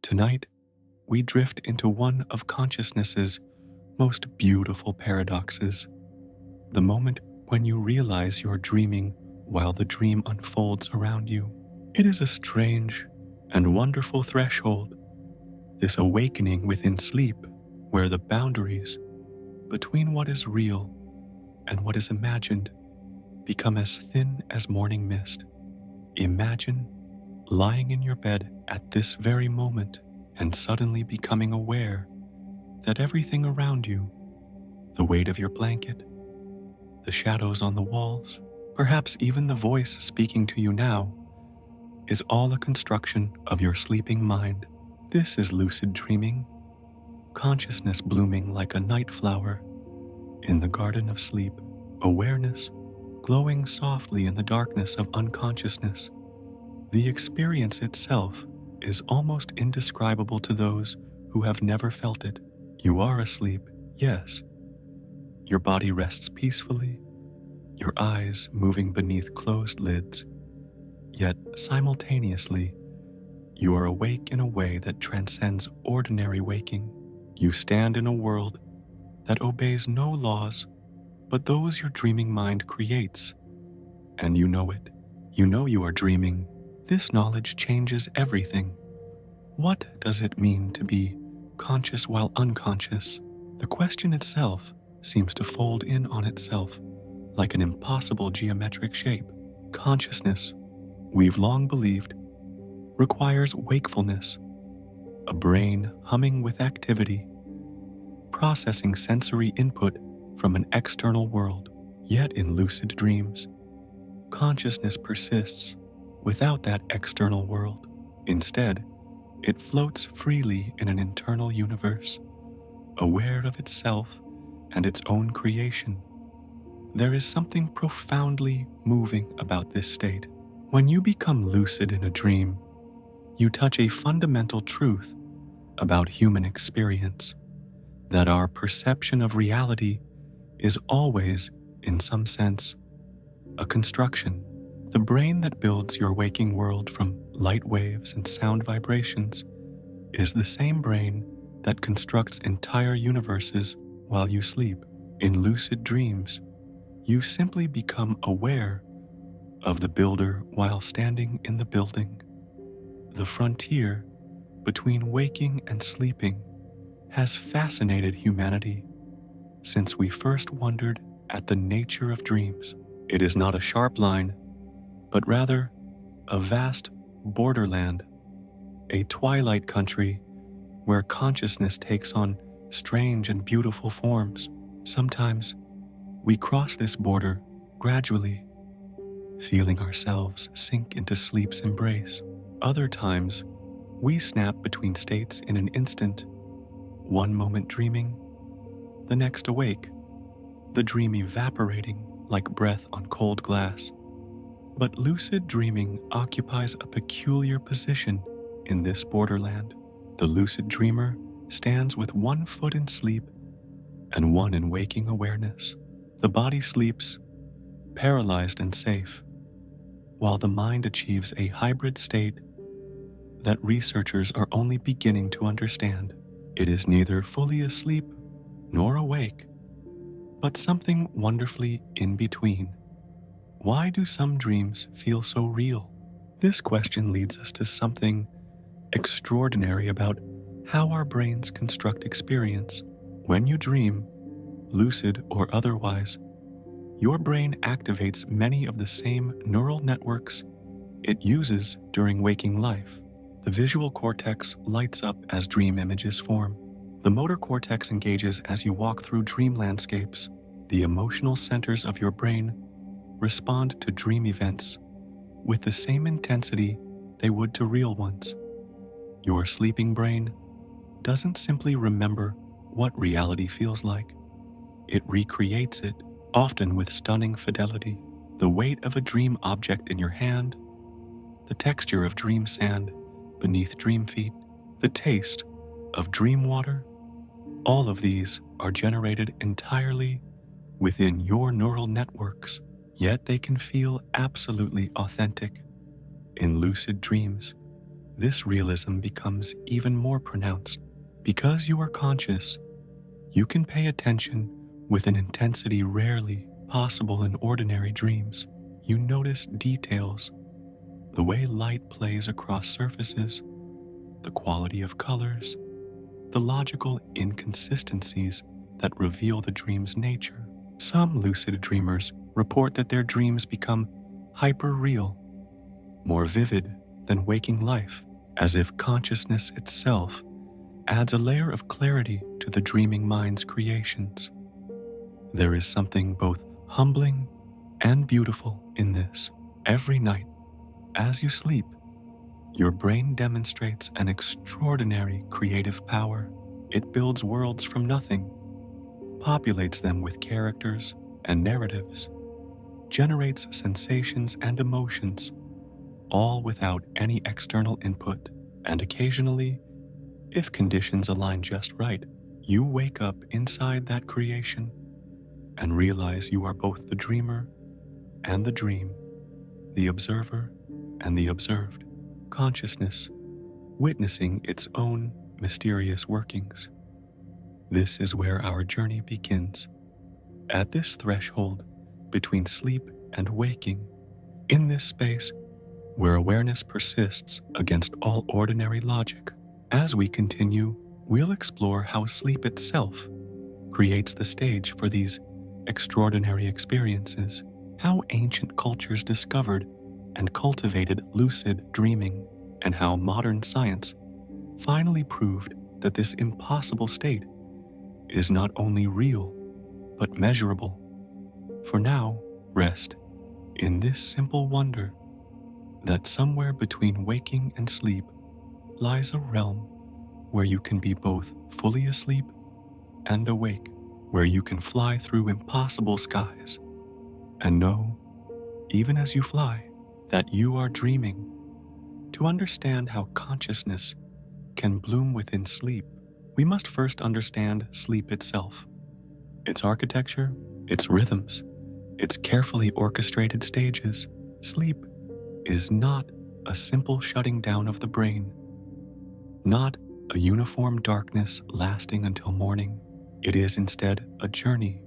Tonight, we drift into one of consciousness's most beautiful paradoxes, the moment when you realize you're dreaming while the dream unfolds around you. It is a strange and wonderful threshold, this awakening within sleep, where the boundaries between what is real and what is imagined become as thin as morning mist. Imagine lying in your bed at this very moment and suddenly becoming aware that everything around you, the weight of your blanket, the shadows on the walls, perhaps even the voice speaking to you now, is all a construction of your sleeping mind. This is lucid dreaming, consciousness blooming like a night flower in the garden of sleep, awareness glowing softly in the darkness of unconsciousness. The experience itself is almost indescribable to those who have never felt it. You are asleep, yes. Your body rests peacefully, your eyes moving beneath closed lids. Yet simultaneously, you are awake in a way that transcends ordinary waking. You stand in a world that obeys no laws but those your dreaming mind creates. And you know it. You know you are dreaming. This knowledge changes everything. What does it mean to be conscious while unconscious? The question itself seems to fold in on itself like an impossible geometric shape. Consciousness, we've long believed, requires wakefulness, a brain humming with activity, processing sensory input from an external world. Yet in lucid dreams, consciousness persists without that external world. Instead, it floats freely in an internal universe, aware of itself and its own creation. There is something profoundly moving about this state. When you become lucid in a dream, you touch a fundamental truth about human experience, that our perception of reality is always, in some sense, a construction. The brain that builds your waking world from light waves and sound vibrations is the same brain that constructs entire universes while you sleep. In lucid dreams, you simply become aware of the builder while standing in the building. The frontier between waking and sleeping has fascinated humanity since we first wondered at the nature of dreams. It is not a sharp line, but rather a vast borderland, a twilight country where consciousness takes on strange and beautiful forms. Sometimes we cross this border gradually, feeling ourselves sink into sleep's embrace. Other times, we snap between states in an instant, one moment dreaming, the next awake, the dream evaporating like breath on cold glass. But lucid dreaming occupies a peculiar position in this borderland. The lucid dreamer stands with one foot in sleep and one in waking awareness. The body sleeps, paralyzed and safe, while the mind achieves a hybrid state that researchers are only beginning to understand. It is neither fully asleep nor awake, but something wonderfully in between. Why do some dreams feel so real? This question leads us to something extraordinary about how our brains construct experience. When you dream, lucid or otherwise, your brain activates many of the same neural networks it uses during waking life. The visual cortex lights up as dream images form. The motor cortex engages as you walk through dream landscapes. The emotional centers of your brain respond to dream events with the same intensity they would to real ones. Your sleeping brain doesn't simply remember what reality feels like. It recreates it, often with stunning fidelity. The weight of a dream object in your hand, the texture of dream sand beneath dream feet, the taste of dream water, all of these are generated entirely within your neural networks, yet they can feel absolutely authentic. In lucid dreams, this realism becomes even more pronounced. Because you are conscious, you can pay attention with an intensity rarely possible in ordinary dreams. You notice details, the way light plays across surfaces, the quality of colors, the logical inconsistencies that reveal the dream's nature. Some lucid dreamers report that their dreams become hyper-real, more vivid than waking life, as if consciousness itself adds a layer of clarity to the dreaming mind's creations. There is something both humbling and beautiful in this. Every night, as you sleep, your brain demonstrates an extraordinary creative power. It builds worlds from nothing, populates them with characters and narratives, generates sensations and emotions, all without any external input. And occasionally, if conditions align just right, you wake up inside that creation and realize you are both the dreamer and the dream, the observer and the observed. Consciousness, witnessing its own mysterious workings. This is where our journey begins. At this threshold between sleep and waking, in this space where awareness persists against all ordinary logic. As we continue, we'll explore how sleep itself creates the stage for these extraordinary experiences, how ancient cultures discovered and cultivated lucid dreaming, and how modern science finally proved that this impossible state is not only real, but measurable. For now, rest in this simple wonder that somewhere between waking and sleep lies a realm where you can be both fully asleep and awake, where you can fly through impossible skies and know, even as you fly, that you are dreaming. To understand how consciousness can bloom within sleep, we must first understand sleep itself, its architecture, its rhythms, its carefully orchestrated stages. Sleep is not a simple shutting down of the brain, not a uniform darkness lasting until morning. It is instead a journey,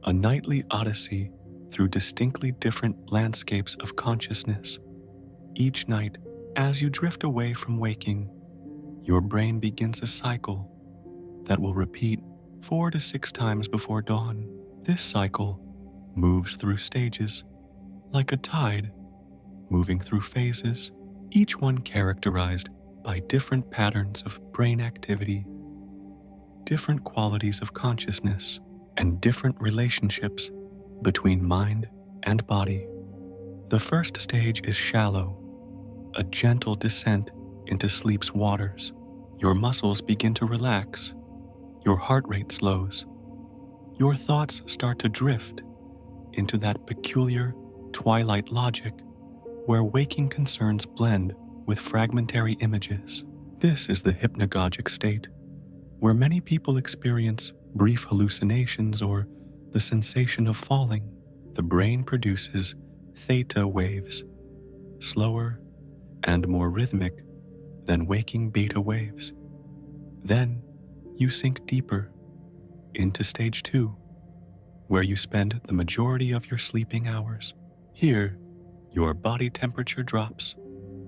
a nightly odyssey through distinctly different landscapes of consciousness. Each night, as you drift away from waking, your brain begins a cycle that will repeat 4 to 6 times before dawn. This cycle moves through stages, like a tide, moving through phases, each one characterized by different patterns of brain activity, different qualities of consciousness, and different relationships between mind and body. The first stage is shallow, a gentle descent into sleep's waters. Your muscles begin to relax, your heart rate slows, your thoughts start to drift into that peculiar twilight logic where waking concerns blend with fragmentary images. This is the hypnagogic state, where many people experience brief hallucinations or the sensation of falling. The brain produces theta waves, slower and more rhythmic than waking beta waves. Then you sink deeper into stage 2, where you spend the majority of your sleeping hours. Here, your body temperature drops,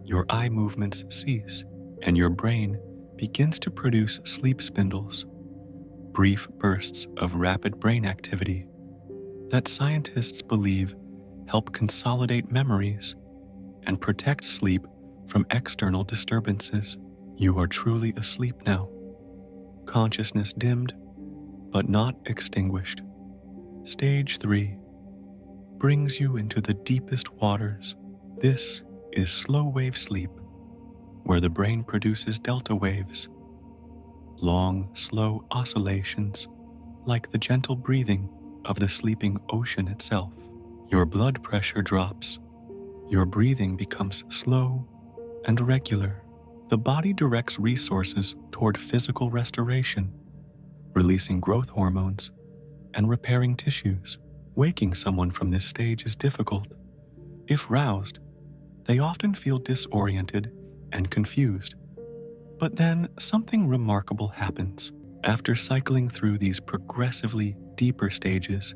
your eye movements cease, and your brain begins to produce sleep spindles, brief bursts of rapid brain activity that scientists believe help consolidate memories and protect sleep from external disturbances. You are truly asleep now, consciousness dimmed, but not extinguished. Stage 3 brings you into the deepest waters. This is slow wave sleep, where the brain produces delta waves, long, slow oscillations, like the gentle breathing of the sleeping ocean itself. Your blood pressure drops, your breathing becomes slow and regular. The body directs resources toward physical restoration, releasing growth hormones and repairing tissues. Waking someone from this stage is difficult. If roused, they often feel disoriented and confused. But then something remarkable happens. After cycling through these progressively deeper stages,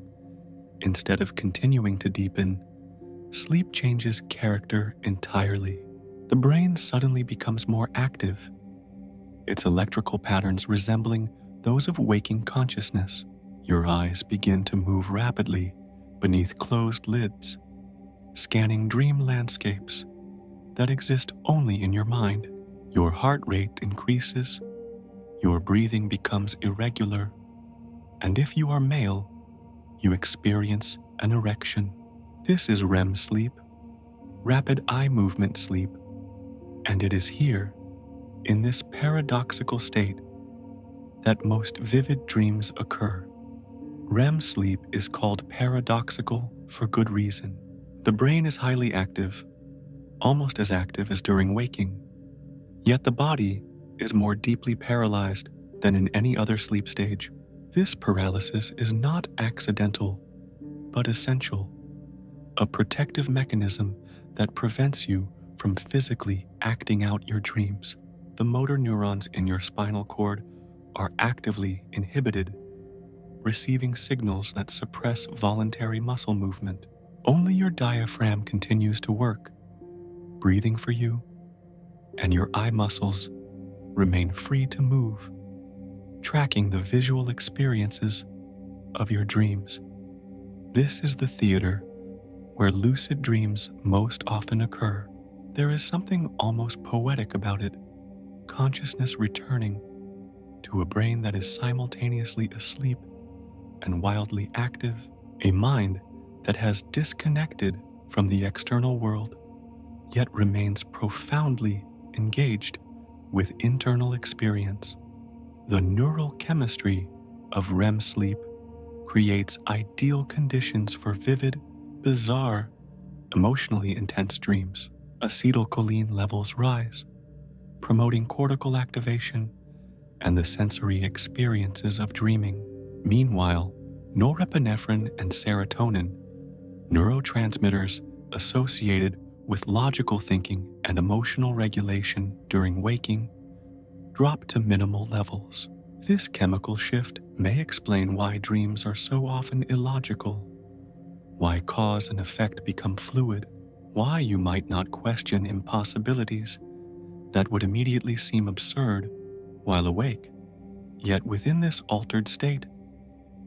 instead of continuing to deepen, sleep changes character entirely. The brain suddenly becomes more active, its electrical patterns resembling those of waking consciousness. Your eyes begin to move rapidly beneath closed lids, scanning dream landscapes that exist only in your mind. Your heart rate increases, your breathing becomes irregular, and if you are male, you experience an erection. This is REM sleep, rapid eye movement sleep, and it is here, in this paradoxical state, that most vivid dreams occur. REM sleep is called paradoxical for good reason. The brain is highly active, almost as active as during waking, yet the body is more deeply paralyzed than in any other sleep stage. This paralysis is not accidental, but essential, a protective mechanism that prevents you from physically acting out your dreams. The motor neurons in your spinal cord are actively inhibited, receiving signals that suppress voluntary muscle movement. Only your diaphragm continues to work, breathing for you, and your eye muscles remain free to move, tracking the visual experiences of your dreams. This is the theater where lucid dreams most often occur. There is something almost poetic about it, consciousness returning to a brain that is simultaneously asleep and wildly active, a mind that has disconnected from the external world, yet remains profoundly engaged with internal experience. The neural chemistry of REM sleep creates ideal conditions for vivid, bizarre, emotionally intense dreams. Acetylcholine levels rise, promoting cortical activation and the sensory experiences of dreaming. Meanwhile, norepinephrine and serotonin, neurotransmitters associated with logical thinking and emotional regulation during waking, drop to minimal levels. This chemical shift may explain why dreams are so often illogical, why cause and effect become fluid, why you might not question impossibilities that would immediately seem absurd while awake. Yet within this altered state,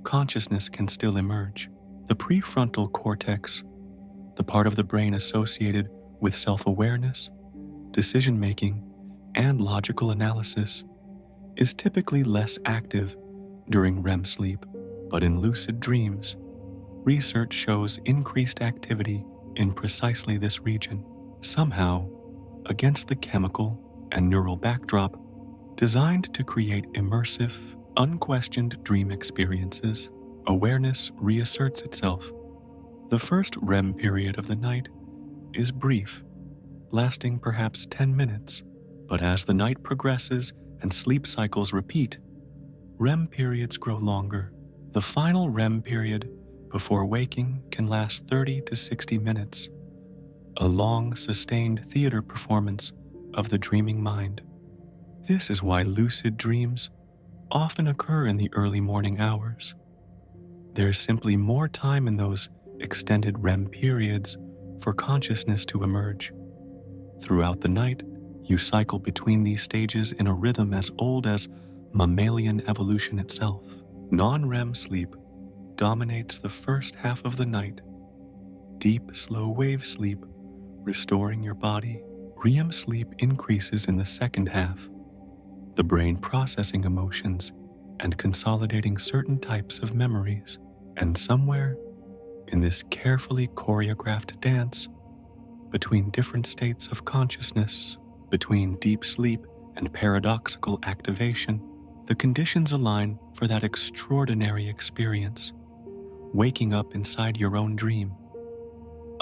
consciousness can still emerge. The prefrontal cortex, the part of the brain associated with self-awareness, decision-making, and logical analysis, is typically less active during REM sleep, but in lucid dreams, research shows increased activity in precisely this region. Somehow, against the chemical and neural backdrop designed to create immersive, unquestioned dream experiences, awareness reasserts itself. The first REM period of the night is brief, lasting perhaps 10 minutes, but as the night progresses and sleep cycles repeat, REM periods grow longer. The final REM period before waking can last 30 to 60 minutes, a long, sustained theater performance of the dreaming mind. This is why lucid dreams often occur in the early morning hours. There's simply more time in those extended REM periods for consciousness to emerge. Throughout the night, you cycle between these stages in a rhythm as old as mammalian evolution itself. Non-REM sleep dominates the first half of the night. Deep, slow wave sleep, restoring your body. REM sleep increases in the second half, the brain processing emotions and consolidating certain types of memories. And somewhere in this carefully choreographed dance between different states of consciousness, between deep sleep and paradoxical activation, the conditions align for that extraordinary experience, waking up inside your own dream.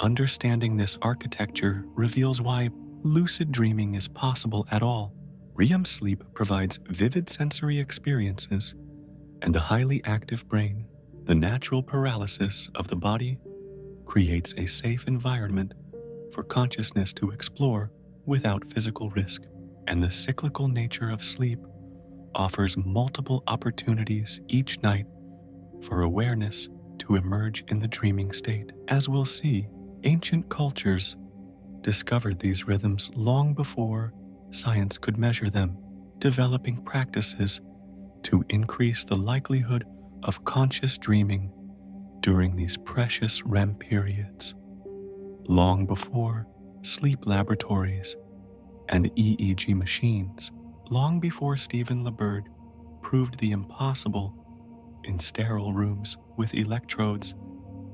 Understanding this architecture reveals why lucid dreaming is possible at all. REM sleep provides vivid sensory experiences and a highly active brain. The natural paralysis of the body creates a safe environment for consciousness to explore without physical risk, and the cyclical nature of sleep offers multiple opportunities each night for awareness to emerge in the dreaming state. As we'll see, ancient cultures discovered these rhythms long before science could measure them, developing practices to increase the likelihood of conscious dreaming during these precious REM periods. Long before sleep laboratories and EEG machines, long before Stephen LeBird proved the impossible in sterile rooms with electrodes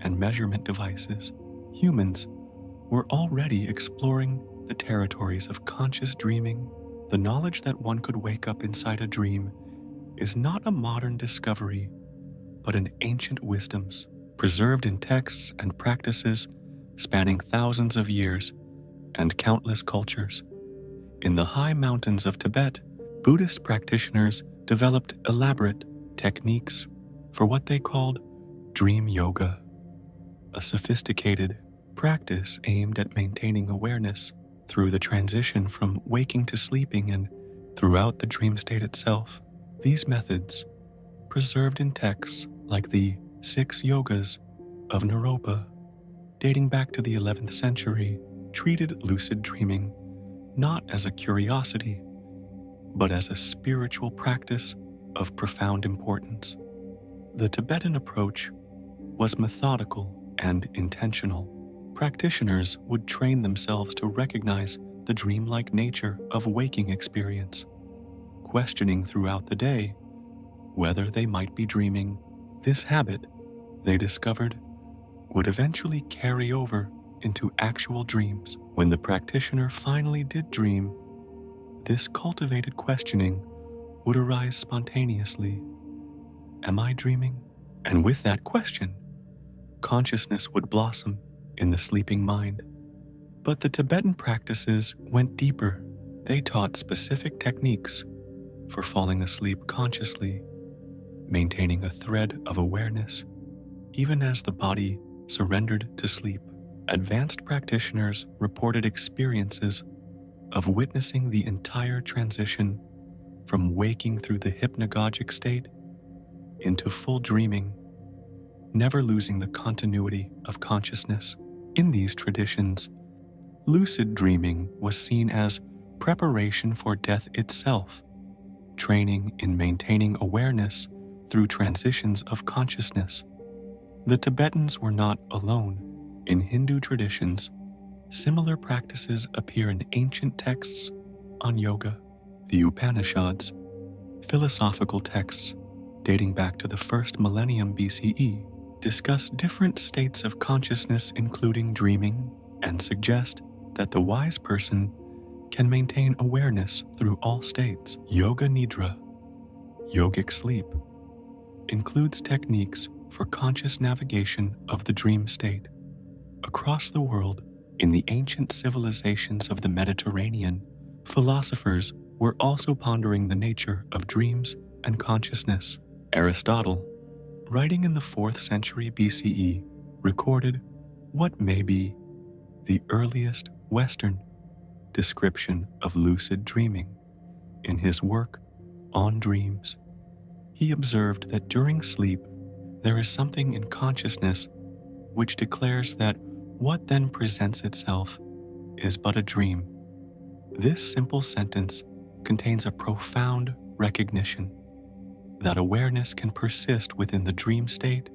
and measurement devices, humans were already exploring the territories of conscious dreaming. The knowledge that one could wake up inside a dream is not a modern discovery, but an ancient wisdom's, preserved in texts and practices spanning thousands of years and countless cultures. In the high mountains of Tibet, Buddhist practitioners developed elaborate techniques for what they called dream yoga, a sophisticated practice aimed at maintaining awareness through the transition from waking to sleeping and throughout the dream state itself. These methods, preserved in texts like the 6 Yogas of Naropa, dating back to the 11th century, treated lucid dreaming not as a curiosity, but as a spiritual practice of profound importance. The Tibetan approach was methodical and intentional. Practitioners would train themselves to recognize the dreamlike nature of waking experience, questioning throughout the day whether they might be dreaming. This habit, they discovered, would eventually carry over into actual dreams. When the practitioner finally did dream, this cultivated questioning would arise spontaneously. Am I dreaming? And with that question, consciousness would blossom in the sleeping mind. But the Tibetan practices went deeper. They taught specific techniques for falling asleep consciously, maintaining a thread of awareness even as the body surrendered to sleep. Advanced practitioners reported experiences of witnessing the entire transition from waking through the hypnagogic state into full dreaming, never losing the continuity of consciousness. In these traditions, lucid dreaming was seen as preparation for death itself, training in maintaining awareness through transitions of consciousness. The Tibetans were not alone. In Hindu traditions, similar practices appear in ancient texts on yoga. The Upanishads, philosophical texts dating back to the first millennium BCE, discuss different states of consciousness including dreaming and suggest that the wise person can maintain awareness through all states. Yoga Nidra, yogic sleep, includes techniques for conscious navigation of the dream state. Across the world, in the ancient civilizations of the Mediterranean, philosophers were also pondering the nature of dreams and consciousness. Aristotle, writing in the 4th century BCE, recorded what may be the earliest Western description of lucid dreaming. In his work On Dreams, he observed that during sleep, there is something in consciousness which declares that what then presents itself is but a dream. This simple sentence contains a profound recognition that awareness can persist within the dream state,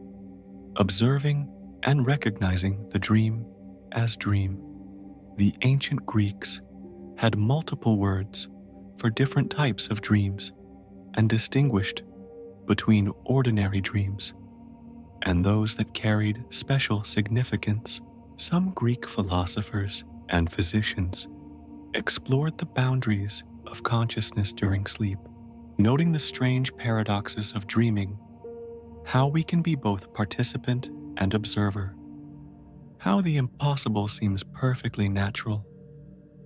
observing and recognizing the dream as dream. The ancient Greeks had multiple words for different types of dreams and distinguished between ordinary dreams and those that carried special significance. Some Greek philosophers and physicians explored the boundaries of consciousness during sleep, noting the strange paradoxes of dreaming, how we can be both participant and observer, how the impossible seems perfectly natural,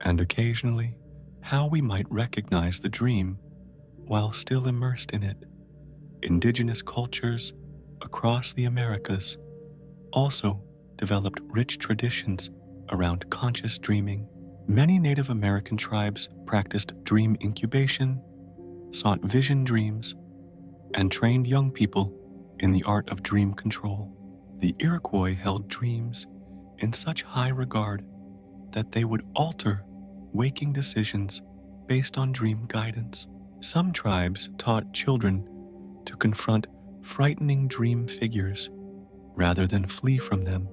and occasionally how we might recognize the dream while still immersed in it. Indigenous cultures across the Americas also developed rich traditions around conscious dreaming. Many Native American tribes practiced dream incubation, sought vision dreams, and trained young people in the art of dream control. The Iroquois held dreams in such high regard that they would alter waking decisions based on dream guidance. Some tribes taught children to confront frightening dream figures rather than flee from them,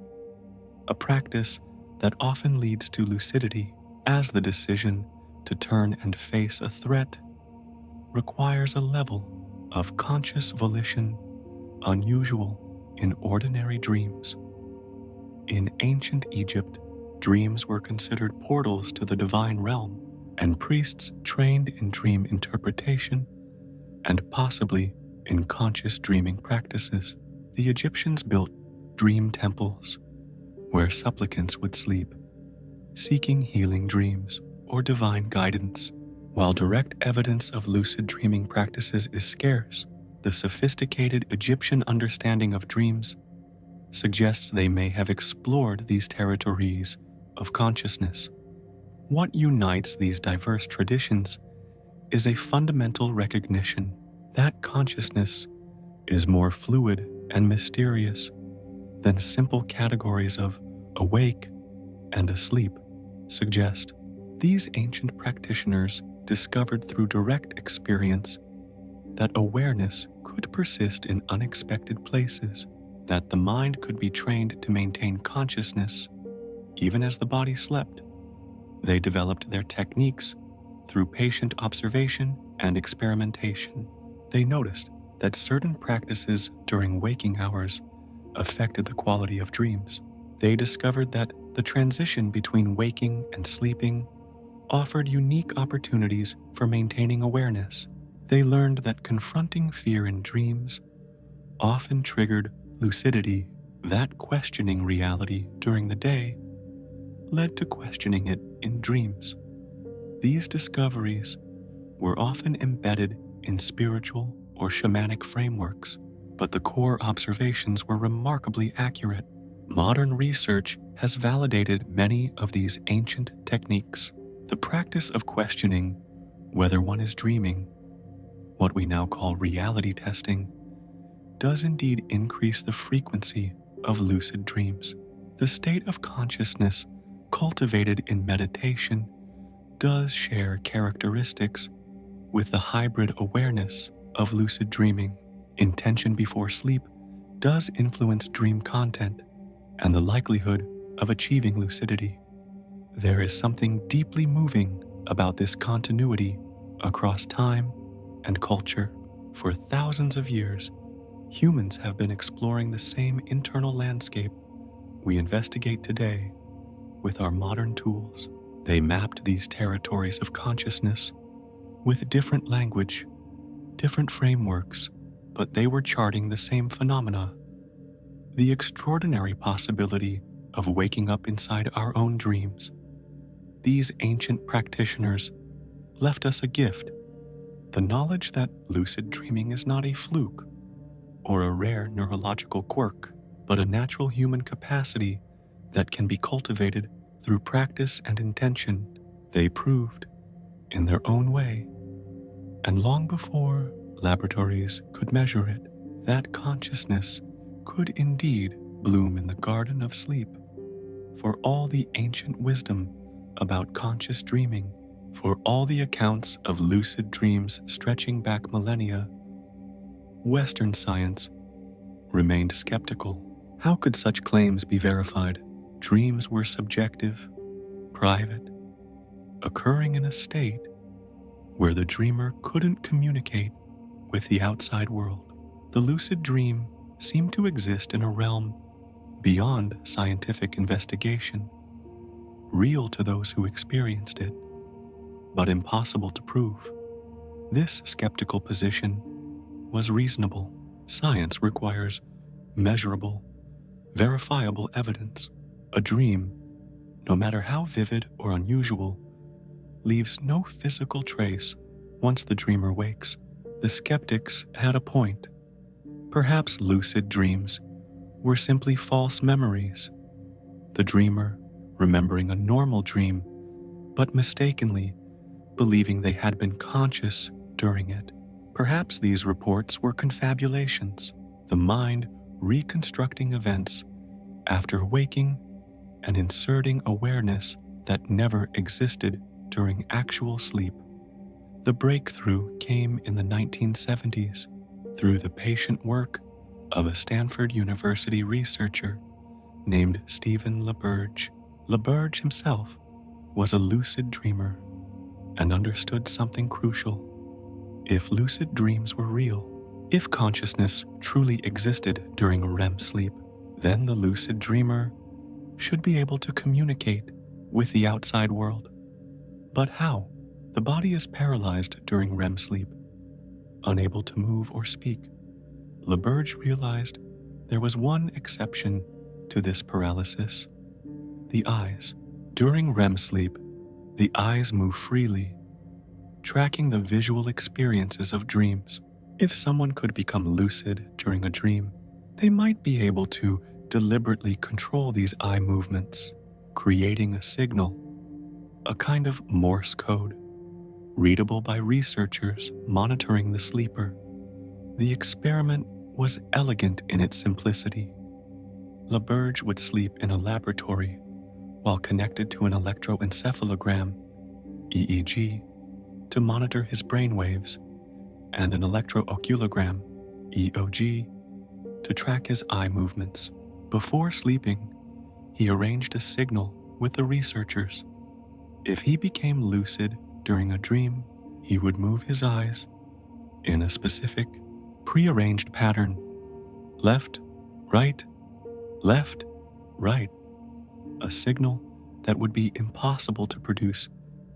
a practice that often leads to lucidity, as the decision to turn and face a threat requires a level of conscious volition unusual in ordinary dreams. In ancient Egypt, dreams were considered portals to the divine realm, and priests trained in dream interpretation and possibly in conscious dreaming practices. The Egyptians built dream temples where supplicants would sleep, seeking healing dreams or divine guidance. While direct evidence of lucid dreaming practices is scarce, the sophisticated Egyptian understanding of dreams suggests they may have explored these territories of consciousness. What unites these diverse traditions is a fundamental recognition that consciousness is more fluid and mysterious than simple categories of awake and asleep suggest. These ancient practitioners discovered through direct experience that awareness could persist in unexpected places, that the mind could be trained to maintain consciousness even as the body slept. They developed their techniques through patient observation and experimentation. They noticed that certain practices during waking hours affected the quality of dreams. They discovered that the transition between waking and sleeping offered unique opportunities for maintaining awareness. They learned that confronting fear in dreams often triggered lucidity, that questioning reality during the day led to questioning it in dreams. These discoveries were often embedded in spiritual or shamanic frameworks, but the core observations were remarkably accurate. Modern research has validated many of these ancient techniques. The practice of questioning whether one is dreaming, what we now call reality testing, does indeed increase the frequency of lucid dreams. The state of consciousness cultivated in meditation does share characteristics with the hybrid awareness of lucid dreaming. Intention before sleep does influence dream content and the likelihood of achieving lucidity. There is something deeply moving about this continuity across time and culture. For thousands of years, humans have been exploring the same internal landscape we investigate today with our modern tools. They mapped these territories of consciousness with different language, different frameworks, but they were charting the same phenomena. The extraordinary possibility of waking up inside our own dreams. These ancient practitioners left us a gift, the knowledge that lucid dreaming is not a fluke or a rare neurological quirk, but a natural human capacity that can be cultivated through practice and intention. They proved, in their own way, and long before laboratories could measure it, that consciousness could indeed bloom in the garden of sleep. For all the ancient wisdom about conscious dreaming, for all the accounts of lucid dreams stretching back millennia, Western science remained skeptical. How could such claims be verified? Dreams were subjective, private, occurring in a state where the dreamer couldn't communicate with the outside world. The lucid dream seemed to exist in a realm beyond scientific investigation, real to those who experienced it, but impossible to prove. This skeptical position was reasonable. Science requires measurable, verifiable evidence. A dream, no matter how vivid or unusual, leaves no physical trace once the dreamer wakes. The skeptics had a point. Perhaps lucid dreams were simply false memories, the dreamer remembering a normal dream but mistakenly believing they had been conscious during it. Perhaps these reports were confabulations, the mind reconstructing events after waking and inserting awareness that never existed during actual sleep. The breakthrough came in the 1970s through the patient work of a Stanford University researcher named Stephen LaBerge. LaBerge himself was a lucid dreamer and understood something crucial. If lucid dreams were real, if consciousness truly existed during REM sleep, then the lucid dreamer should be able to communicate with the outside world. But how? The body is paralyzed during REM sleep, unable to move or speak. LaBerge realized there was one exception to this paralysis: the eyes. During REM sleep, the eyes move freely, tracking the visual experiences of dreams. If someone could become lucid during a dream, they might be able to deliberately control these eye movements, creating a signal, a kind of Morse code, readable by researchers monitoring the sleeper. The experiment was elegant in its simplicity. LaBerge would sleep in a laboratory while connected to an electroencephalogram, EEG, to monitor his brain waves, and an electrooculogram, EOG, to track his eye movements. Before sleeping, he arranged a signal with the researchers. If he became lucid during a dream, he would move his eyes in a specific, prearranged pattern: left, right, left, right, a signal that would be impossible to produce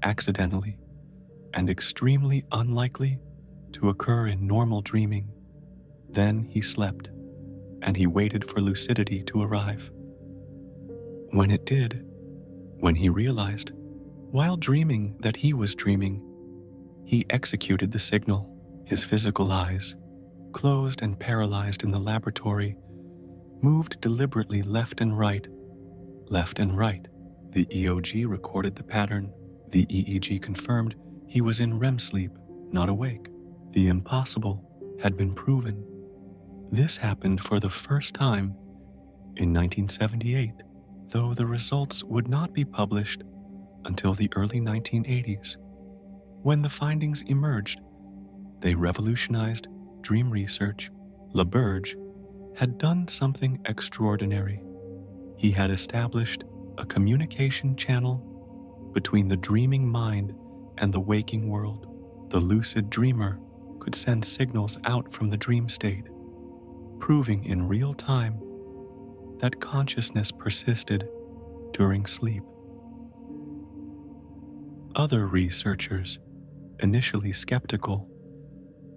accidentally and extremely unlikely to occur in normal dreaming. Then he slept, and he waited for lucidity to arrive. When it did, when he realized, while dreaming, that he was dreaming, he executed the signal. His physical eyes, closed and paralyzed in the laboratory, moved deliberately left and right, left and right. The EOG recorded the pattern. The EEG confirmed he was in REM sleep, not awake. The impossible had been proven. This happened for the first time in 1978, though the results would not be published until the early 1980s. When the findings emerged, they revolutionized dream research. LaBerge had done something extraordinary. He had established a communication channel between the dreaming mind and the waking world. The lucid dreamer could send signals out from the dream state, proving in real time that consciousness persisted during sleep. Other researchers, initially skeptical,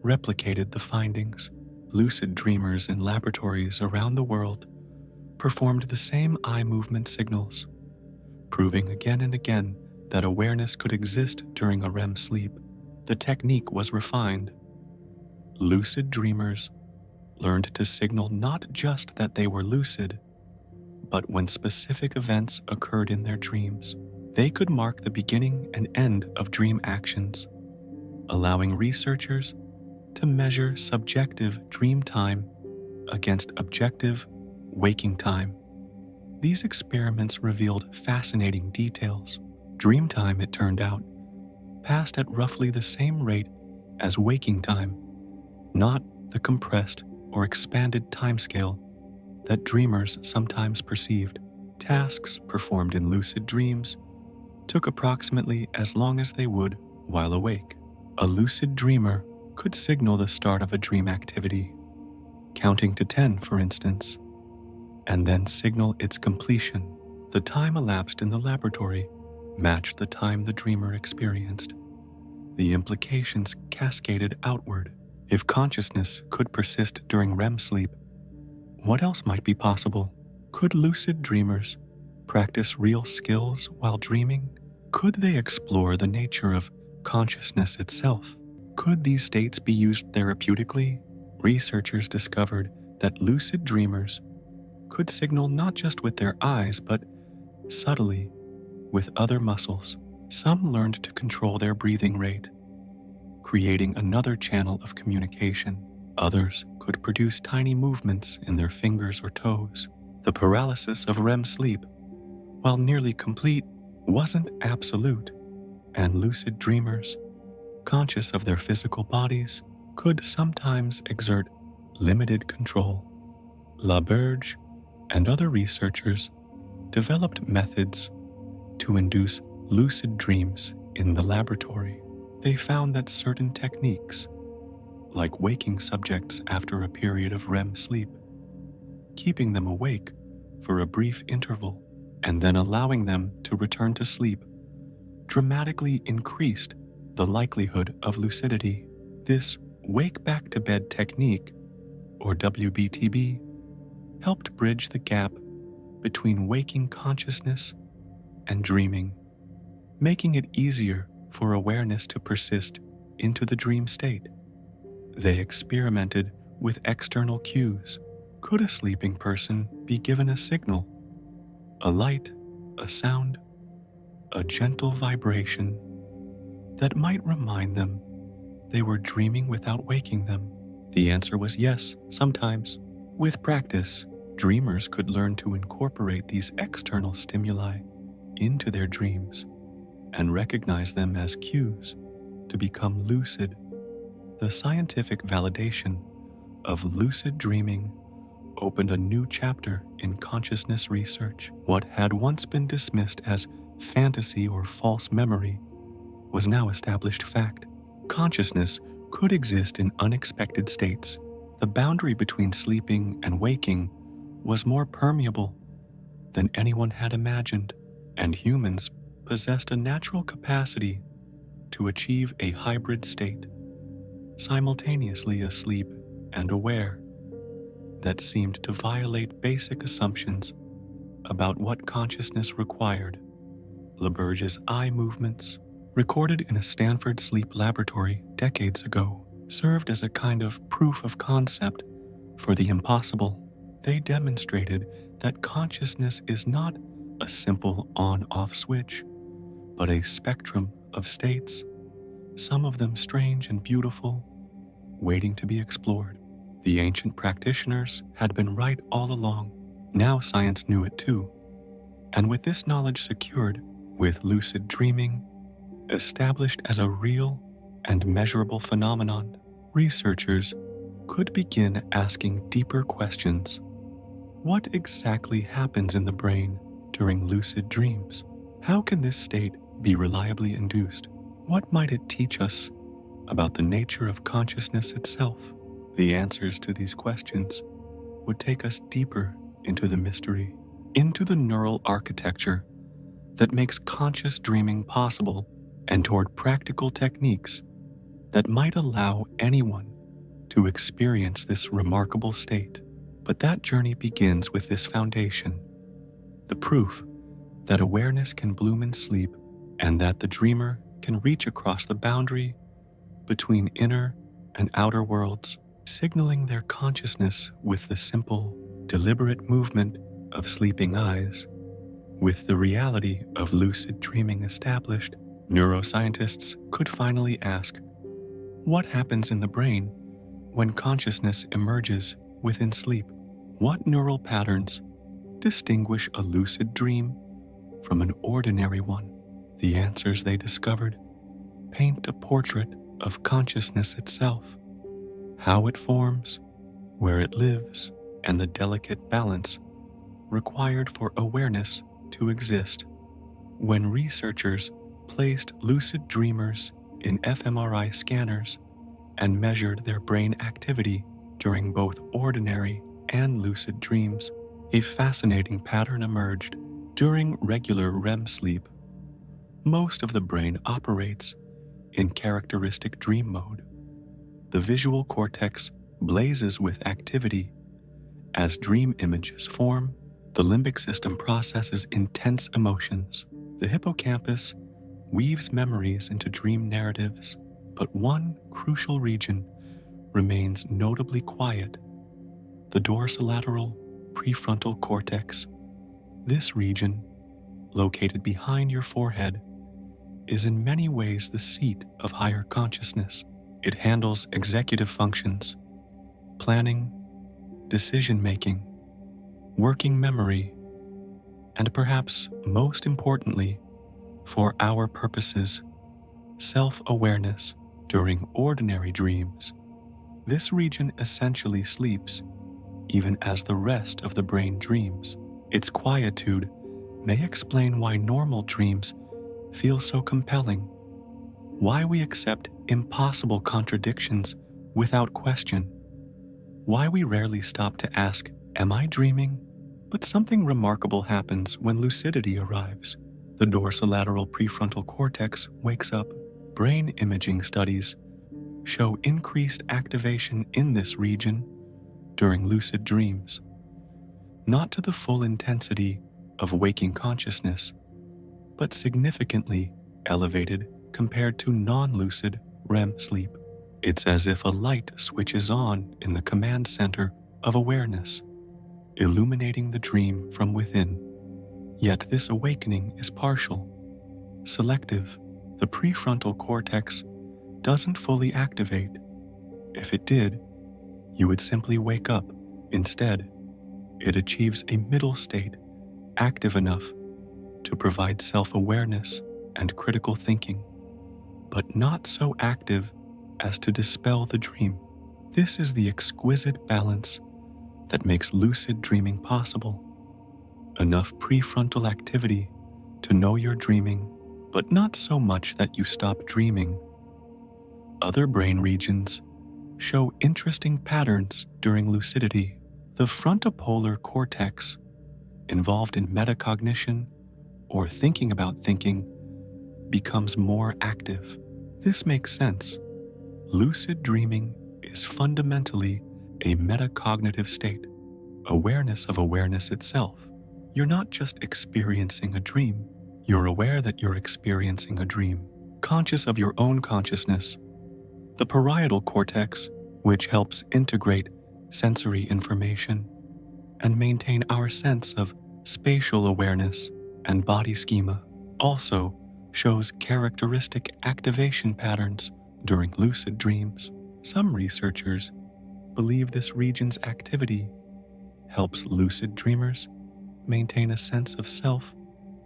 replicated the findings. Lucid dreamers in laboratories around the world performed the same eye movement signals, proving again and again that awareness could exist during a REM sleep. The technique was refined. Lucid dreamers learned to signal not just that they were lucid, but when specific events occurred in their dreams. They could mark the beginning and end of dream actions, allowing researchers to measure subjective dream time against objective waking time. These experiments revealed fascinating details. Dream time, it turned out, passed at roughly the same rate as waking time, not the compressed or expanded timescale that dreamers sometimes perceived. Tasks performed in lucid dreams took approximately as long as they would while awake. A lucid dreamer could signal the start of a dream activity, counting to 10, for instance, and then signal its completion. The time elapsed in the laboratory matched the time the dreamer experienced. The implications cascaded outward. If consciousness could persist during REM sleep, what else might be possible? Could lucid dreamers practice real skills while dreaming? Could they explore the nature of consciousness itself? Could these states be used therapeutically? Researchers discovered that lucid dreamers could signal not just with their eyes, but subtly with other muscles, Some learned to control their breathing rate, creating another channel of communication. Others could produce tiny movements in their fingers or toes. The paralysis of REM sleep, while nearly complete, wasn't absolute, and lucid dreamers, conscious of their physical bodies, could sometimes exert limited control. LaBerge and other researchers developed methods to induce lucid dreams in the laboratory. They found that certain techniques, like waking subjects after a period of REM sleep, keeping them awake for a brief interval, and then allowing them to return to sleep, dramatically increased the likelihood of lucidity. This wake back to bed technique, or WBTB, helped bridge the gap between waking consciousness and dreaming, making it easier for awareness to persist into the dream state. They experimented with external cues. Could a sleeping person be given a signal, a light, a sound, a gentle vibration that might remind them they were dreaming without waking them? The answer was yes, sometimes. With practice, dreamers could learn to incorporate these external stimuli into their dreams and recognize them as cues to become lucid. The scientific validation of lucid dreaming opened a new chapter in consciousness research. What had once been dismissed as fantasy or false memory was now established fact. Consciousness could exist in unexpected states. The boundary between sleeping and waking was more permeable than anyone had imagined, and humans possessed a natural capacity to achieve a hybrid state, simultaneously asleep and aware, that seemed to violate basic assumptions about what consciousness required. LaBerge's eye movements, recorded in a Stanford sleep laboratory decades ago, served as a kind of proof of concept for the impossible. They demonstrated that consciousness is not a simple on-off switch, but a spectrum of states, some of them strange and beautiful, waiting to be explored. The ancient practitioners had been right all along. Now science knew it too. And with this knowledge secured, with lucid dreaming established as a real and measurable phenomenon, researchers could begin asking deeper questions. What exactly happens in the brain during lucid dreams? How can this state be reliably induced? What might it teach us about the nature of consciousness itself? The answers to these questions would take us deeper into the mystery, into the neural architecture that makes conscious dreaming possible, and toward practical techniques that might allow anyone to experience this remarkable state. But that journey begins with this foundation, the proof that awareness can bloom in sleep and that the dreamer can reach across the boundary between inner and outer worlds, signaling their consciousness with the simple, deliberate movement of sleeping eyes. With the reality of lucid dreaming established, neuroscientists could finally ask, what happens in the brain when consciousness emerges within sleep? What neural patterns distinguish a lucid dream from an ordinary one? The answers they discovered paint a portrait of consciousness itself, how it forms, where it lives, and the delicate balance required for awareness to exist. When researchers placed lucid dreamers in fMRI scanners and measured their brain activity during both ordinary and lucid dreams, a fascinating pattern emerged. During regular REM sleep, most of the brain operates in characteristic dream mode. The visual cortex blazes with activity. As dream images form, the limbic system processes intense emotions. The hippocampus weaves memories into dream narratives, but one crucial region remains notably quiet: the dorsolateral prefrontal cortex. This region, located behind your forehead, is in many ways the seat of higher consciousness. It handles executive functions, planning, decision-making, working memory, and perhaps most importantly, for our purposes, self-awareness during ordinary dreams. This region essentially sleeps, even as the rest of the brain dreams. Its quietude may explain why normal dreams feel so compelling, why we accept impossible contradictions without question, why we rarely stop to ask, "Am I dreaming?" But something remarkable happens when lucidity arrives. The dorsolateral prefrontal cortex wakes up. Brain imaging studies show increased activation in this region during lucid dreams, not to the full intensity of waking consciousness, but significantly elevated compared to non-lucid REM sleep. It's as if a light switches on in the command center of awareness, illuminating the dream from within. Yet this awakening is partial, selective. The prefrontal cortex doesn't fully activate. If it did, you would simply wake up. Instead, it achieves a middle state, active enough to provide self-awareness and critical thinking, but not so active as to dispel the dream. This is the exquisite balance that makes lucid dreaming possible. Enough prefrontal activity to know you're dreaming, but not so much that you stop dreaming. Other brain regions show interesting patterns during lucidity. The frontopolar cortex, involved in metacognition or thinking about thinking, becomes more active. This makes sense. Lucid dreaming is fundamentally a metacognitive state, awareness of awareness itself. You're not just experiencing a dream, you're aware that you're experiencing a dream, conscious of your own consciousness. The parietal cortex, which helps integrate sensory information and maintain our sense of spatial awareness and body schema, also shows characteristic activation patterns during lucid dreams. Some researchers believe this region's activity helps lucid dreamers maintain a sense of self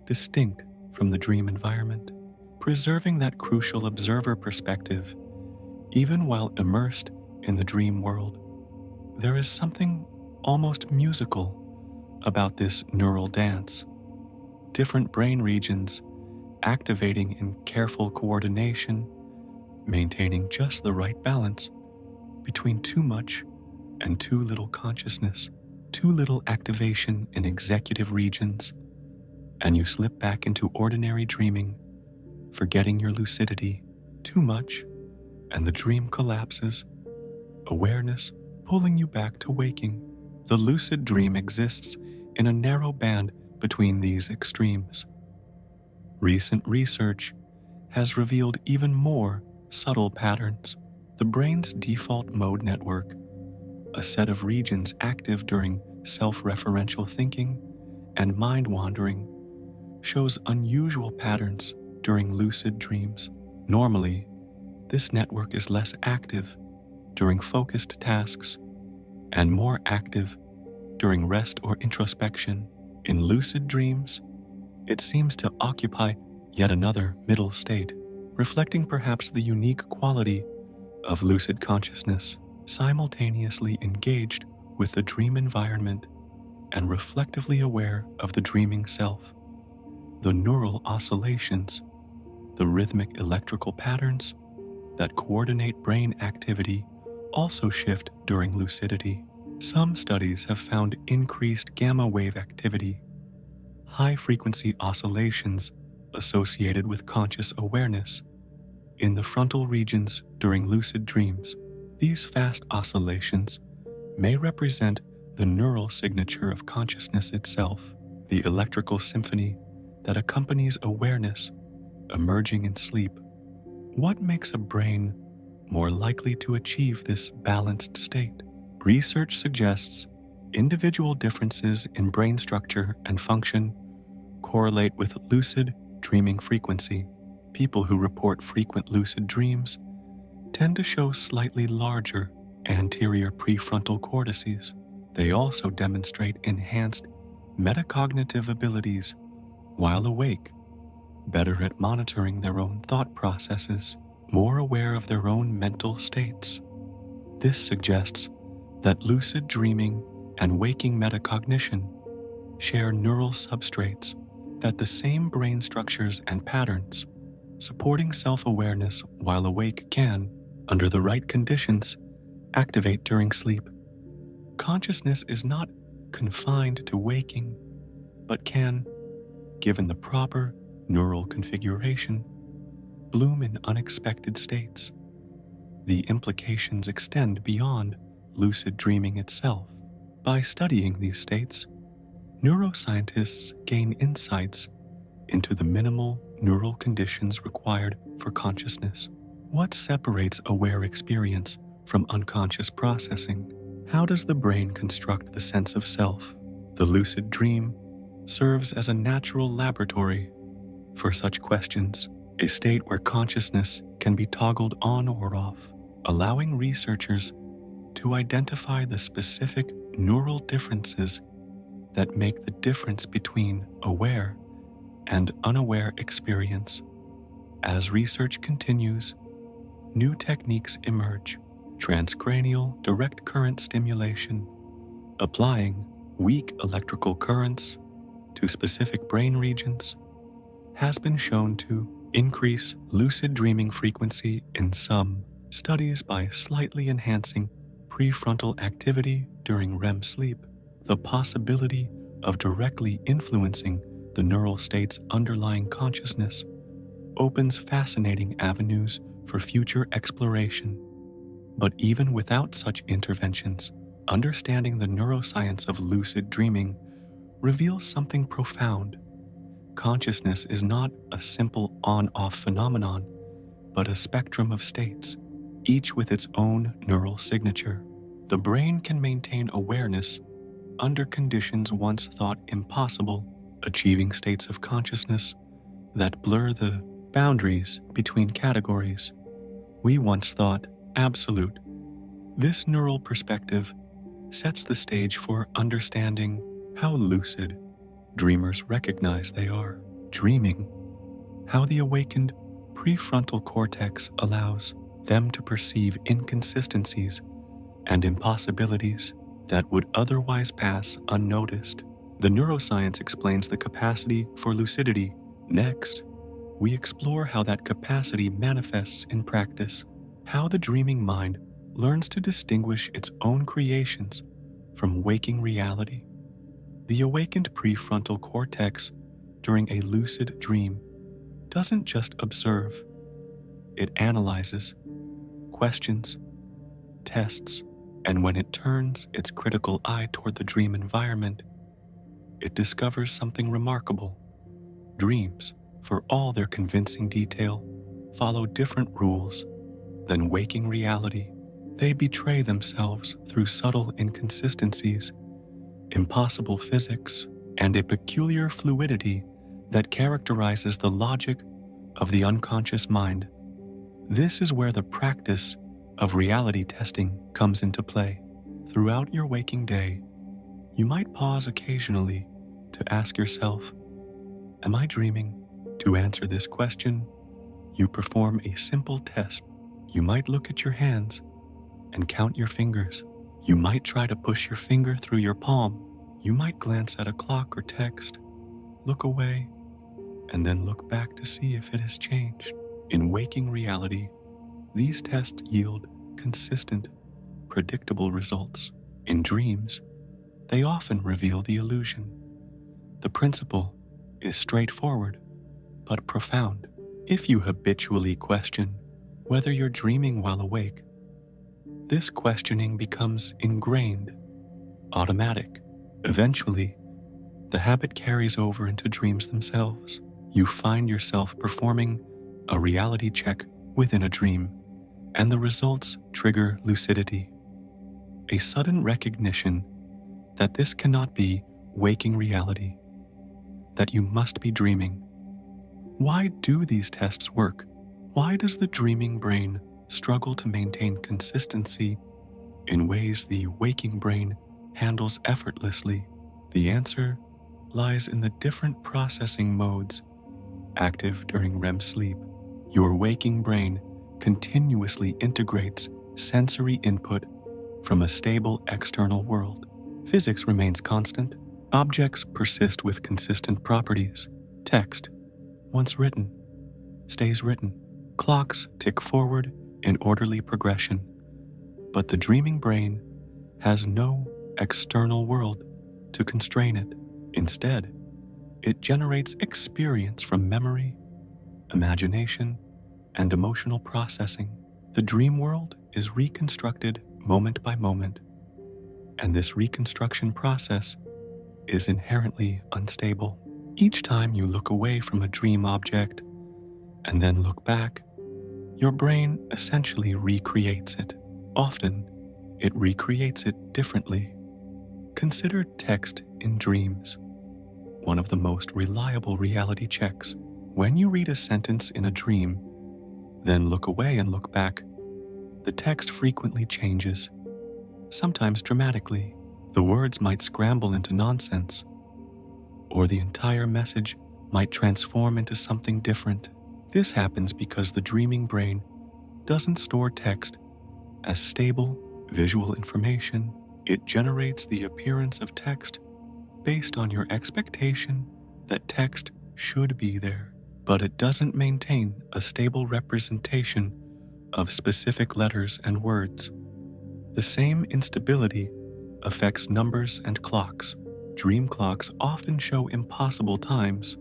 distinct from the dream environment, preserving that crucial observer perspective even while immersed in the dream world. There is something almost musical about this neural dance. Different brain regions activating in careful coordination, maintaining just the right balance between too much and too little consciousness, too little activation in executive regions, and you slip back into ordinary dreaming, forgetting your lucidity. Too much, and the dream collapses, awareness pulling you back to waking. The lucid dream exists in a narrow band between these extremes. Recent research has revealed even more subtle patterns. The brain's default mode network, a set of regions active during self-referential thinking and mind-wandering, shows unusual patterns during lucid dreams. Normally, this network is less active during focused tasks and more active during rest or introspection. In lucid dreams, it seems to occupy yet another middle state, reflecting perhaps the unique quality of lucid consciousness, simultaneously engaged with the dream environment and reflectively aware of the dreaming self. The neural oscillations, the rhythmic electrical patterns that coordinate brain activity, also shift during lucidity. Some studies have found increased gamma wave activity, high-frequency oscillations associated with conscious awareness in the frontal regions during lucid dreams. These fast oscillations may represent the neural signature of consciousness itself, the electrical symphony that accompanies awareness emerging in sleep. What makes a brain more likely to achieve this balanced state? Research suggests individual differences in brain structure and function correlate with lucid dreaming frequency. People who report frequent lucid dreams tend to show slightly larger anterior prefrontal cortices. They also demonstrate enhanced metacognitive abilities while awake, better at monitoring their own thought processes, more aware of their own mental states. This suggests that lucid dreaming and waking metacognition share neural substrates, that the same brain structures and patterns supporting self-awareness while awake can, under the right conditions, activate during sleep. Consciousness is not confined to waking, but can, given the proper neural configuration, bloom in unexpected states. The implications extend beyond lucid dreaming itself. By studying these states, neuroscientists gain insights into the minimal neural conditions required for consciousness. What separates aware experience from unconscious processing? How does the brain construct the sense of self? The lucid dream serves as a natural laboratory for such questions, a state where consciousness can be toggled on or off, allowing researchers to identify the specific neural differences that make the difference between aware and unaware experience. As research continues, new techniques emerge. Transcranial direct current stimulation, applying weak electrical currents to specific brain regions, has been shown to increase lucid dreaming frequency in some studies by slightly enhancing prefrontal activity during REM sleep. The possibility of directly influencing the neural state's underlying consciousness opens fascinating avenues for future exploration. But even without such interventions, understanding the neuroscience of lucid dreaming reveals something profound. Consciousness is not a simple on-off phenomenon, but a spectrum of states, each with its own neural signature. The brain can maintain awareness under conditions once thought impossible, achieving states of consciousness that blur the boundaries between categories we once thought absolute. This neural perspective sets the stage for understanding how lucid dreamers recognize they are dreaming, how the awakened prefrontal cortex allows them to perceive inconsistencies and impossibilities that would otherwise pass unnoticed. The neuroscience explains the capacity for lucidity. Next, we explore how that capacity manifests in practice, how the dreaming mind learns to distinguish its own creations from waking reality. The awakened prefrontal cortex during a lucid dream doesn't just observe, it analyzes, questions, tests, and when it turns its critical eye toward the dream environment, it discovers something remarkable. Dreams, for all their convincing detail, follow different rules than waking reality. They betray themselves through subtle inconsistencies, impossible physics, and a peculiar fluidity that characterizes the logic of the unconscious mind. This is where the practice of reality testing comes into play. Throughout your waking day, you might pause occasionally to ask yourself, "Am I dreaming?" To answer this question, you perform a simple test. You might look at your hands and count your fingers. You might try to push your finger through your palm. You might glance at a clock or text, look away, and then look back to see if it has changed. In waking reality, these tests yield consistent, predictable results. In dreams, they often reveal the illusion. The principle is straightforward, but profound. If you habitually question whether you're dreaming while awake, this questioning becomes ingrained, automatic. Eventually, the habit carries over into dreams themselves. You find yourself performing a reality check within a dream, and the results trigger lucidity, a sudden recognition that this cannot be waking reality, that you must be dreaming. Why do these tests work? Why does the dreaming brain struggle to maintain consistency in ways the waking brain handles effortlessly? The answer lies in the different processing modes active during REM sleep. Your waking brain continuously integrates sensory input from a stable external world. Physics remains constant. Objects persist with consistent properties. Text, once written, stays written. Clocks tick forward in orderly progression. But the dreaming brain has no external world to constrain it. Instead, it generates experience from memory, imagination, and emotional processing. The dream world is reconstructed moment by moment, and this reconstruction process is inherently unstable. Each time you look away from a dream object and then look back, your brain essentially recreates it. Often, it recreates it differently. Consider text in dreams, one of the most reliable reality checks. When you read a sentence in a dream, then look away and look back, the text frequently changes, sometimes dramatically. The words might scramble into nonsense, or the entire message might transform into something different. This happens because the dreaming brain doesn't store text as stable visual information. It generates the appearance of text based on your expectation that text should be there, but it doesn't maintain a stable representation of specific letters and words. The same instability affects numbers and clocks. Dream clocks often show impossible times,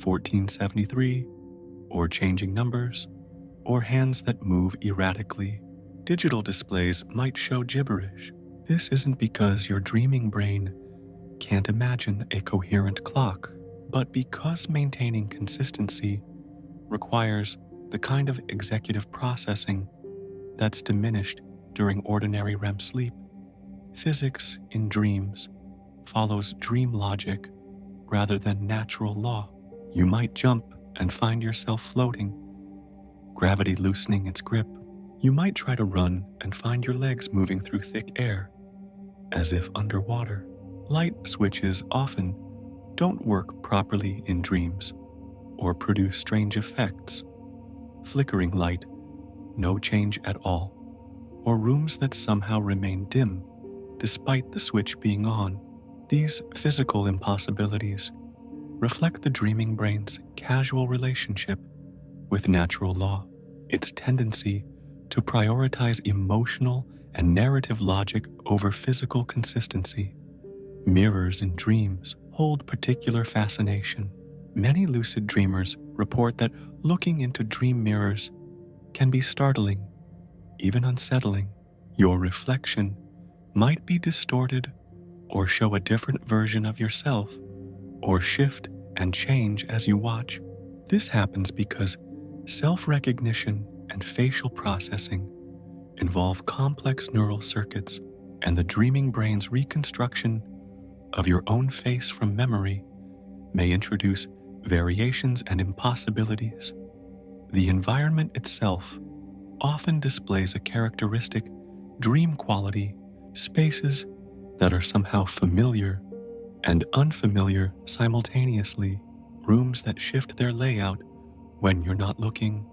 1473, or changing numbers, or hands that move erratically. Digital displays might show gibberish. This isn't because your dreaming brain can't imagine a coherent clock, but because maintaining consistency requires the kind of executive processing that's diminished during ordinary REM sleep. Physics in dreams follows dream logic rather than natural law. You might jump and find yourself floating, gravity loosening its grip. You might try to run and find your legs moving through thick air, as if underwater. Light switches often don't work properly in dreams or produce strange effects. Flickering light, no change at all, or rooms that somehow remain dim despite the switch being on. These physical impossibilities reflect the dreaming brain's casual relationship with natural law, its tendency to prioritize emotional and narrative logic over physical consistency. Mirrors in dreams hold particular fascination. Many lucid dreamers report that looking into dream mirrors can be startling, even unsettling. Your reflection might be distorted or show a different version of yourself, or shift and change as you watch. This happens because self-recognition and facial processing involve complex neural circuits, and the dreaming brain's reconstruction of your own face from memory may introduce variations and impossibilities. The environment itself often displays a characteristic dream quality, spaces that are somehow familiar and unfamiliar simultaneously, rooms that shift their layout when you're not looking,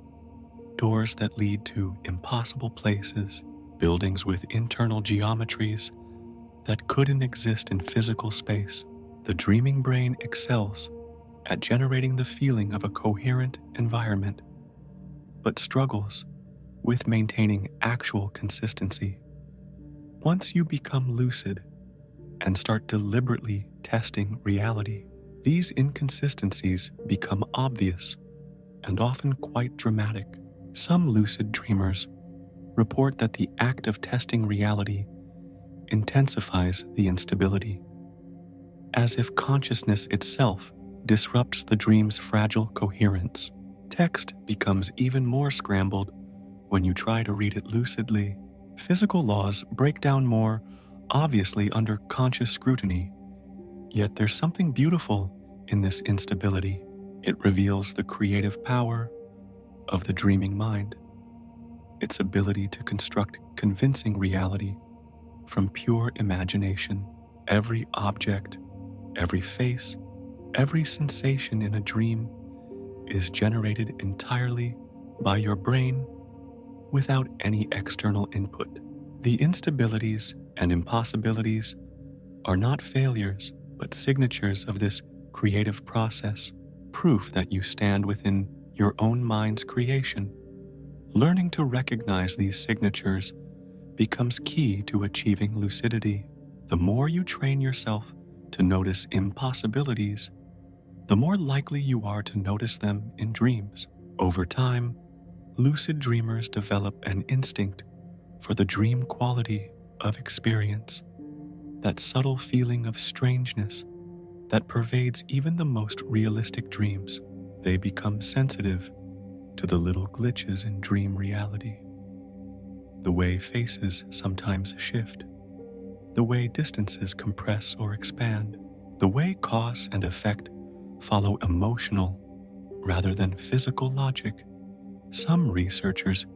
doors that lead to impossible places, buildings with internal geometries that couldn't exist in physical space. The dreaming brain excels at generating the feeling of a coherent environment, but struggles with maintaining actual consistency. Once you become lucid and start deliberately testing reality, these inconsistencies become obvious and often quite dramatic. Some lucid dreamers report that the act of testing reality intensifies the instability, as if consciousness itself disrupts the dream's fragile coherence. Text becomes even more scrambled when you try to read it lucidly. Physical laws break down more obviously under conscious scrutiny, yet there's something beautiful in this instability. It reveals the creative power of the dreaming mind, its ability to construct convincing reality from pure imagination. Every object, every face, every sensation in a dream is generated entirely by your brain without any external input. The instabilities and impossibilities are not failures, but signatures of this creative process, proof that you stand within your own mind's creation. Learning to recognize these signatures becomes key to achieving lucidity. The more you train yourself to notice impossibilities, the more likely you are to notice them in dreams. Over time, lucid dreamers develop an instinct for the dream quality of experience, that subtle feeling of strangeness that pervades even the most realistic dreams. They become sensitive to the little glitches in dream reality, the way faces sometimes shift, the way distances compress or expand, the way cause and effect follow emotional rather than physical logic. Some researchers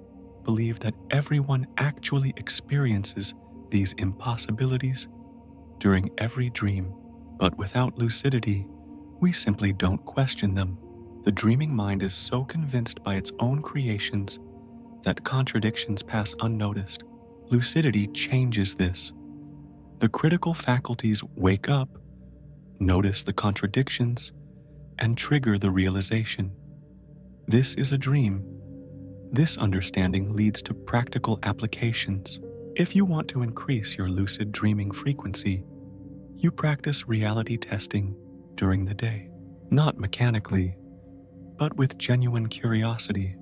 believe that everyone actually experiences these impossibilities during every dream, but without lucidity, we simply don't question them. The dreaming mind is so convinced by its own creations that contradictions pass unnoticed. Lucidity changes this. The critical faculties wake up, notice the contradictions, and trigger the realization. This is a dream. This understanding leads to practical applications. If you want to increase your lucid dreaming frequency, you practice reality testing during the day, not mechanically, but with genuine curiosity.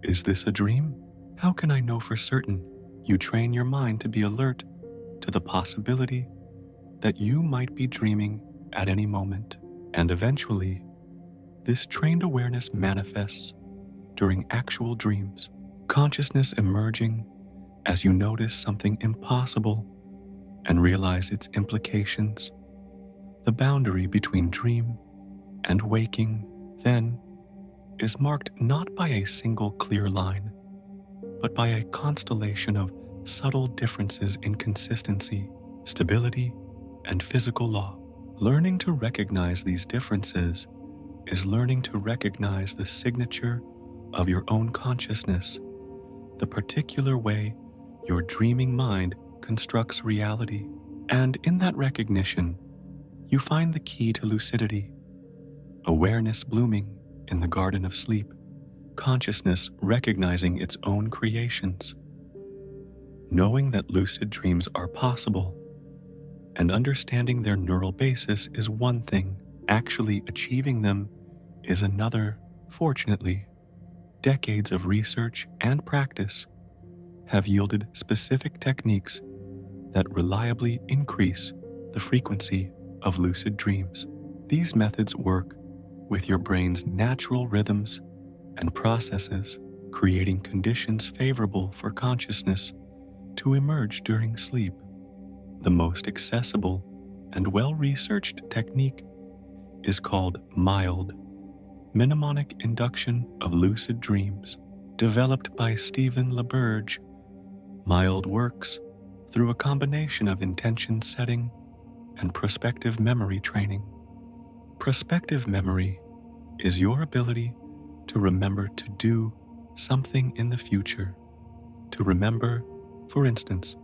Is this a dream? How can I know for certain? You train your mind to be alert to the possibility that you might be dreaming at any moment, and eventually, this trained awareness manifests during actual dreams, consciousness emerging as you notice something impossible and realize its implications. The boundary between dream and waking, then, is marked not by a single clear line, but by a constellation of subtle differences in consistency, stability, and physical law. Learning to recognize these differences is learning to recognize the signature of your own consciousness, the particular way your dreaming mind constructs reality. And in that recognition, you find the key to lucidity, awareness blooming in the garden of sleep, consciousness recognizing its own creations. Knowing that lucid dreams are possible and understanding their neural basis is one thing, actually achieving them is another. Fortunately, decades of research and practice have yielded specific techniques that reliably increase the frequency of lucid dreams. These methods work with your brain's natural rhythms and processes, creating conditions favorable for consciousness to emerge during sleep. The most accessible and well-researched technique is called mild, mnemonic induction of lucid dreams. Developed by Stephen LaBerge, mild works through a combination of intention setting and prospective memory training. Prospective memory is your ability to remember to do something in the future. To remember, for instance,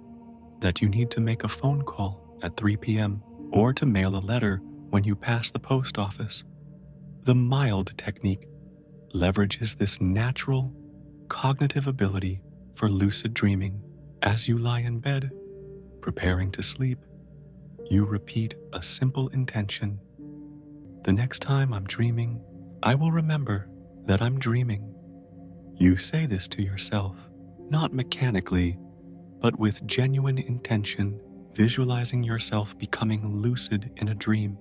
that you need to make a phone call at 3 p.m. or to mail a letter when you pass the post office. The mild technique leverages this natural, cognitive ability for lucid dreaming. As you lie in bed, preparing to sleep, you repeat a simple intention. The next time I'm dreaming, I will remember that I'm dreaming. You say this to yourself, not mechanically, but with genuine intention, visualizing yourself becoming lucid in a dream.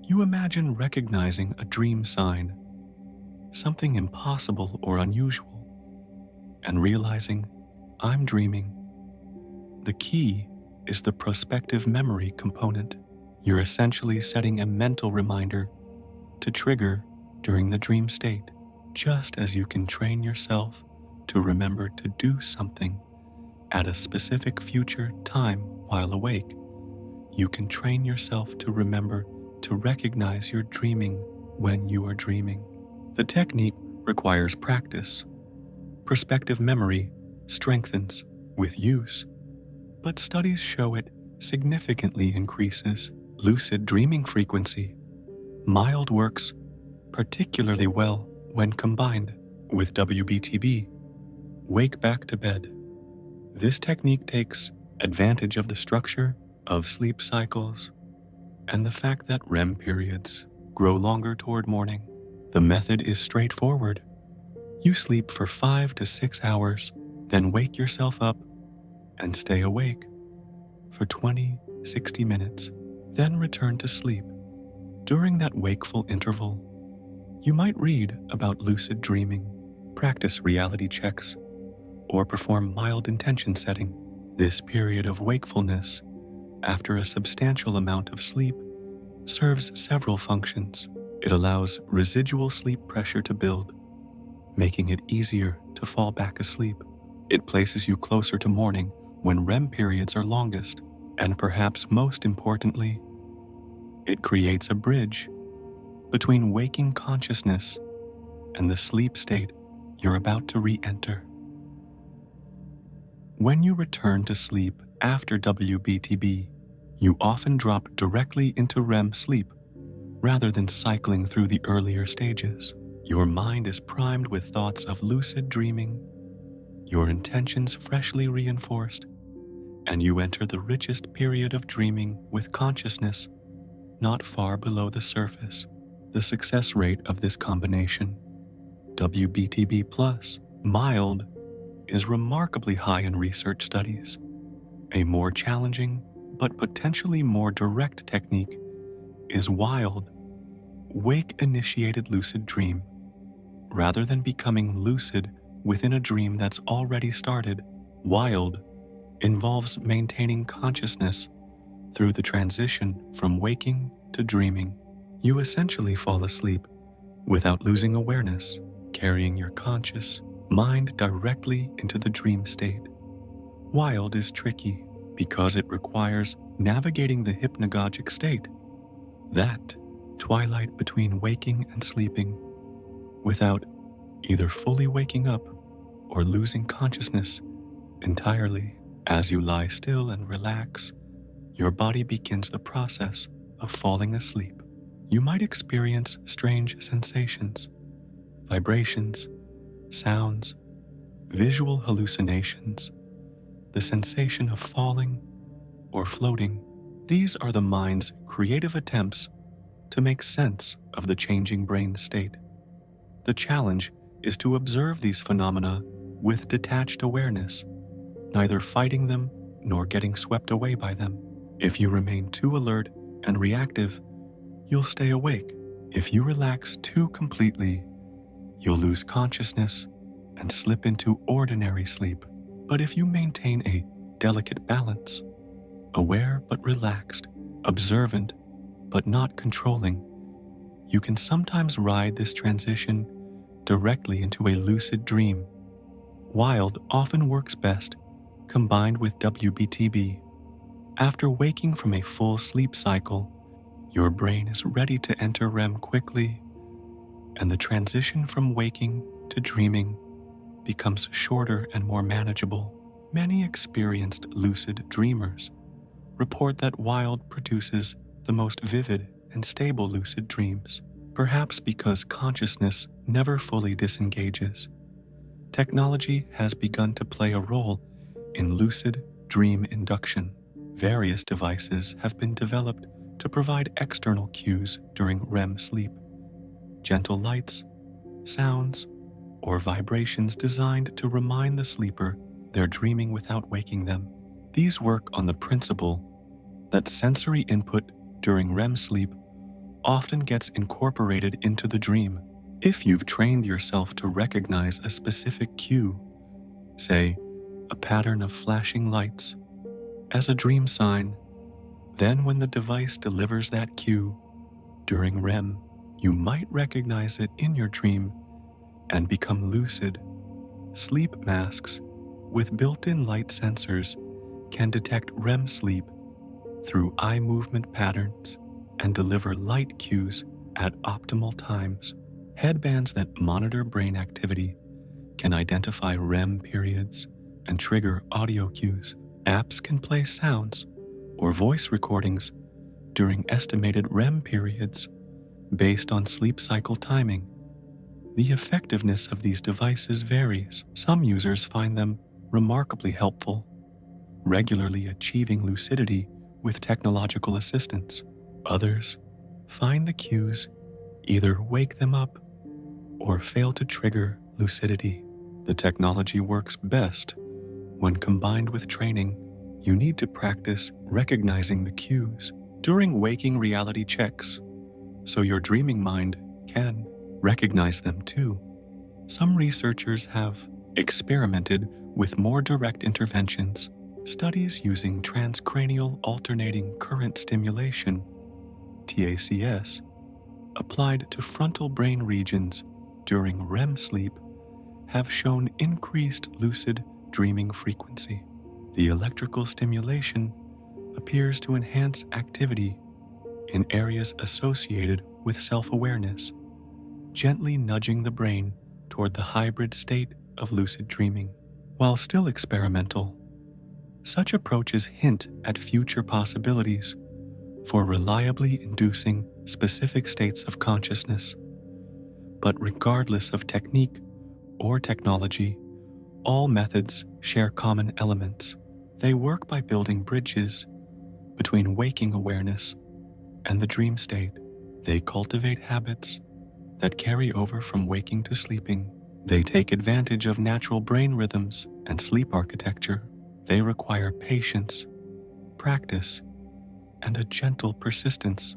You imagine recognizing a dream sign, something impossible or unusual, and realizing, I'm dreaming. The key is the prospective memory component. You're essentially setting a mental reminder to trigger during the dream state, just as you can train yourself to remember to do something at a specific future time while awake. You can train yourself to remember to recognize you're dreaming when you are dreaming. The technique requires practice. Perspective memory strengthens with use, but studies show it significantly increases lucid dreaming frequency. Mild works particularly well when combined with WBTB, wake back to bed. This technique takes advantage of the structure of sleep cycles and the fact that REM periods grow longer toward morning. The method is straightforward. You sleep for 5 to 6 hours, then wake yourself up and stay awake for 20-60 minutes, then return to sleep. During that wakeful interval, you might read about lucid dreaming, practice reality checks, or perform mild intention setting. This period of wakefulness, after a substantial amount of sleep, serves several functions. It allows residual sleep pressure to build, making it easier to fall back asleep. It places you closer to morning when REM periods are longest, and perhaps most importantly, it creates a bridge between waking consciousness and the sleep state you're about to re-enter. When you return to sleep after WBTB, you often drop directly into REM sleep rather than cycling through the earlier stages. Your mind is primed with thoughts of lucid dreaming, your intentions freshly reinforced, and you enter the richest period of dreaming with consciousness not far below the surface. The success rate of this combination, WBTB plus mild, is remarkably high in research studies. A more challenging but potentially more direct technique is wild, wake-initiated lucid dream. Rather than becoming lucid within a dream that's already started, wild involves maintaining consciousness through the transition from waking to dreaming. You essentially fall asleep without losing awareness, carrying your conscious mind directly into the dream state. Wild is tricky because it requires navigating the hypnagogic state, that twilight between waking and sleeping, without either fully waking up or losing consciousness entirely. As you lie still and relax, your body begins the process of falling asleep. You might experience strange sensations, vibrations, sounds, visual hallucinations, the sensation of falling or floating. These are the mind's creative attempts to make sense of the changing brain state. The challenge is to observe these phenomena with detached awareness, neither fighting them nor getting swept away by them. If you remain too alert and reactive, you'll stay awake. If you relax too completely, you'll lose consciousness and slip into ordinary sleep. But if you maintain a delicate balance, aware but relaxed, observant but not controlling, you can sometimes ride this transition directly into a lucid dream. Wild often works best combined with WBTB. After waking from a full sleep cycle, your brain is ready to enter REM quickly, and the transition from waking to dreaming becomes shorter and more manageable. Many experienced lucid dreamers report that wild produces the most vivid and stable lucid dreams, perhaps because consciousness never fully disengages. Technology has begun to play a role in lucid dream induction. Various devices have been developed to provide external cues during REM sleep. Gentle lights, sounds, or vibrations designed to remind the sleeper they're dreaming without waking them. These work on the principle that sensory input during REM sleep often gets incorporated into the dream. If you've trained yourself to recognize a specific cue, say a pattern of flashing lights, as a dream sign, then when the device delivers that cue during REM, You might recognize it in your dream and become lucid. Sleep masks with built-in light sensors can detect REM sleep through eye movement patterns and deliver light cues at optimal times. Headbands that monitor brain activity can identify REM periods and trigger audio cues. Apps can play sounds or voice recordings during estimated REM periods based on sleep cycle timing. The effectiveness of these devices varies. Some users find them remarkably helpful, regularly achieving lucidity with technological assistance. Others find the cues either wake them up or fail to trigger lucidity. The technology works best when combined with training. You need to practice recognizing the cues during waking reality checks so your dreaming mind can recognize them too. Some researchers have experimented with more direct interventions. Studies using transcranial alternating current stimulation, TACS, applied to frontal brain regions during REM sleep have shown increased lucid dreaming frequency. The electrical stimulation appears to enhance activity in areas associated with self-awareness, gently nudging the brain toward the hybrid state of lucid dreaming. While still experimental, such approaches hint at future possibilities for reliably inducing specific states of consciousness. But regardless of technique or technology, all methods share common elements. They work by building bridges between waking awareness and the dream state. They cultivate habits that carry over from waking to sleeping. They take advantage of natural brain rhythms and sleep architecture. They require patience, practice, and a gentle persistence.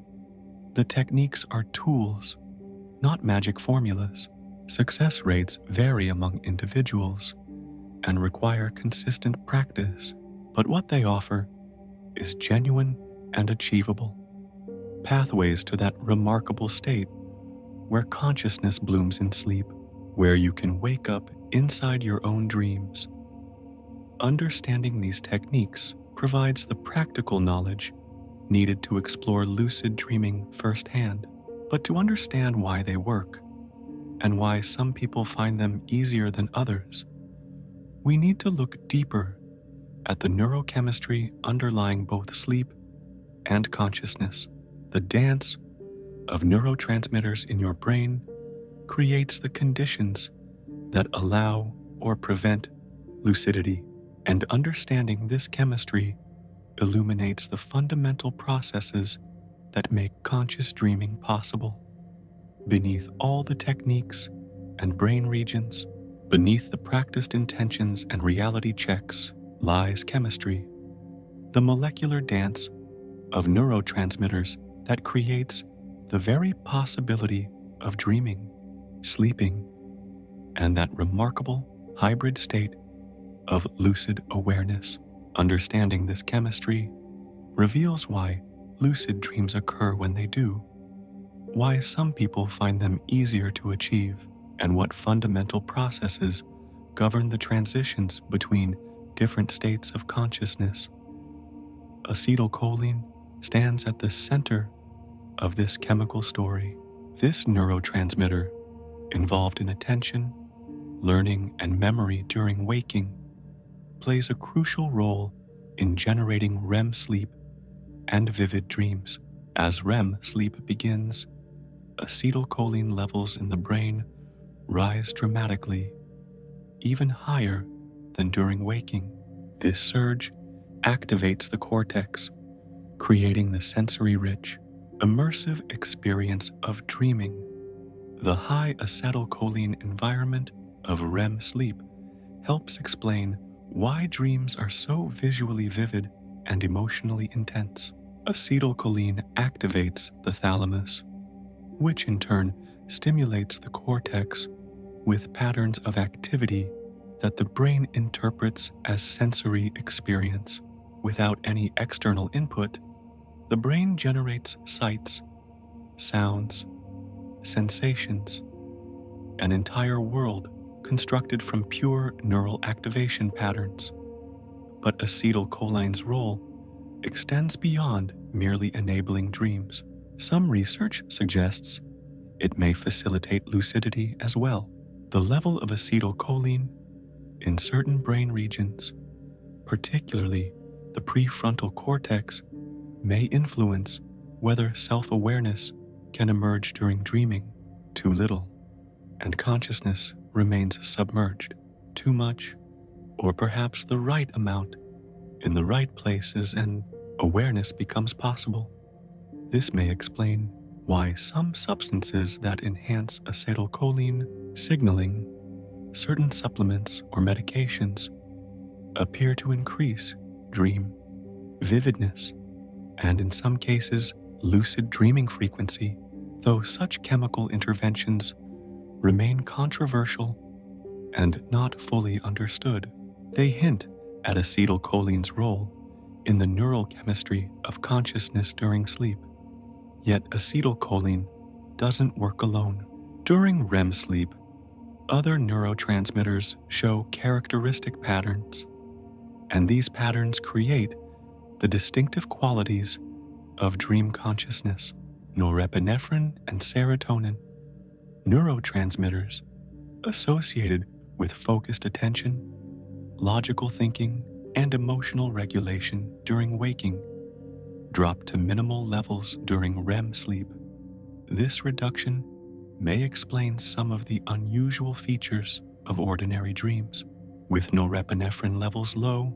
The techniques are tools, not magic formulas. Success rates vary among individuals and require consistent practice, but what they offer is genuine and achievable. Pathways to that remarkable state where consciousness blooms in sleep, where you can wake up inside your own dreams. Understanding these techniques provides the practical knowledge needed to explore lucid dreaming firsthand. But to understand why they work and why some people find them easier than others, we need to look deeper at the neurochemistry underlying both sleep and consciousness. The dance of neurotransmitters in your brain creates the conditions that allow or prevent lucidity, and understanding this chemistry illuminates the fundamental processes that make conscious dreaming possible. Beneath all the techniques and brain regions, beneath the practiced intentions and reality checks, lies chemistry, the molecular dance of neurotransmitters that creates the very possibility of dreaming, sleeping, and that remarkable hybrid state of lucid awareness. Understanding this chemistry reveals why lucid dreams occur when they do, why some people find them easier to achieve, and what fundamental processes govern the transitions between different states of consciousness. Acetylcholine stands at the center of this chemical story. This neurotransmitter, involved in attention, learning, and memory during waking, plays a crucial role in generating REM sleep and vivid dreams. As REM sleep begins, acetylcholine levels in the brain rise dramatically, even higher than during waking. This surge activates the cortex, creating the sensory-rich, immersive experience of dreaming. The high acetylcholine environment of REM sleep helps explain why dreams are so visually vivid and emotionally intense. Acetylcholine activates the thalamus, which in turn stimulates the cortex with patterns of activity that the brain interprets as sensory experience. Without any external input, the brain generates sights, sounds, sensations, an entire world constructed from pure neural activation patterns. But acetylcholine's role extends beyond merely enabling dreams. Some research suggests it may facilitate lucidity as well. The level of acetylcholine in certain brain regions, particularly the prefrontal cortex, may influence whether self-awareness can emerge during dreaming. Too little, and consciousness remains submerged. Too much, or perhaps the right amount, in the right places, and awareness becomes possible. This may explain why some substances that enhance acetylcholine signaling, certain supplements or medications, appear to increase dream vividness, and in some cases, lucid dreaming frequency, though such chemical interventions remain controversial and not fully understood. They hint at acetylcholine's role in the neural chemistry of consciousness during sleep. Yet acetylcholine doesn't work alone. During REM sleep, other neurotransmitters show characteristic patterns, and these patterns create the distinctive qualities of dream consciousness. Norepinephrine and serotonin, neurotransmitters associated with focused attention, logical thinking, and emotional regulation during waking, drop to minimal levels during REM sleep. This reduction may explain some of the unusual features of ordinary dreams. With norepinephrine levels low,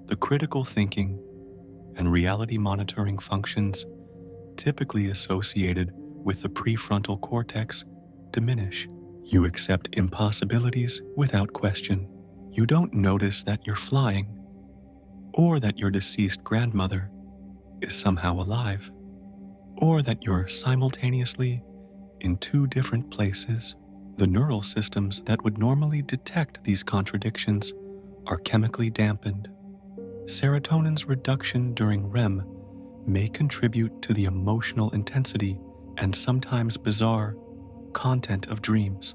the critical thinking and reality monitoring functions typically associated with the prefrontal cortex diminish. You accept impossibilities without question. You don't notice that you're flying, or that your deceased grandmother is somehow alive, or that you're simultaneously in two different places. The neural systems that would normally detect these contradictions are chemically dampened. Serotonin's reduction during REM may contribute to the emotional intensity and sometimes bizarre content of dreams.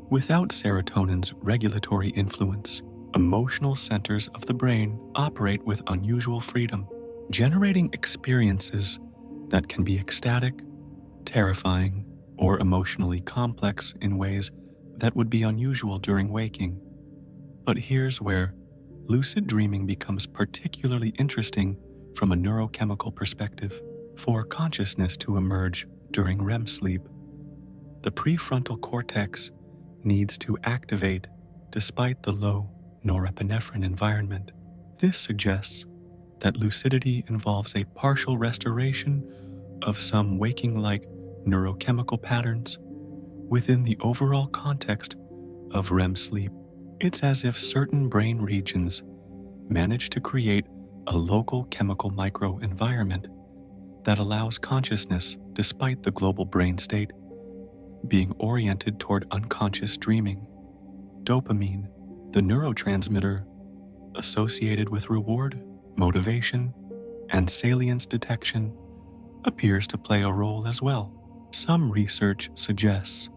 Without serotonin's regulatory influence, emotional centers of the brain operate with unusual freedom, generating experiences that can be ecstatic, terrifying, or emotionally complex in ways that would be unusual during waking. But here's where lucid dreaming becomes particularly interesting from a neurochemical perspective. For consciousness to emerge during REM sleep, the prefrontal cortex needs to activate despite the low norepinephrine environment. This suggests that lucidity involves a partial restoration of some waking-like neurochemical patterns within the overall context of REM sleep. It's as if certain brain regions manage to create a local chemical microenvironment that allows consciousness, despite the global brain state being oriented toward unconscious dreaming. Dopamine, the neurotransmitter associated with reward, motivation, and salience detection, appears to play a role as well. Some research suggests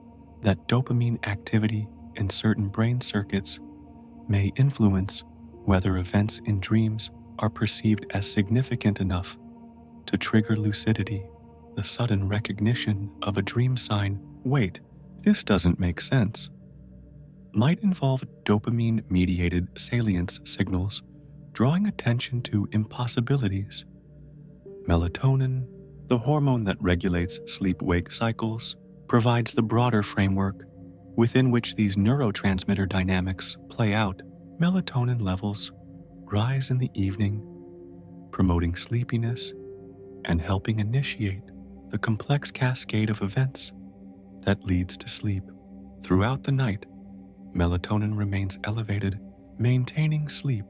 that dopamine activity in certain brain circuits may influence whether events in dreams are perceived as significant enough to trigger lucidity. The sudden recognition of a dream sign, "Wait, this doesn't make sense," might involve dopamine-mediated salience signals drawing attention to impossibilities. Melatonin, the hormone that regulates sleep-wake cycles, provides the broader framework within which these neurotransmitter dynamics play out. Melatonin levels rise in the evening, promoting sleepiness and helping initiate the complex cascade of events that leads to sleep. Throughout the night, melatonin remains elevated, maintaining sleep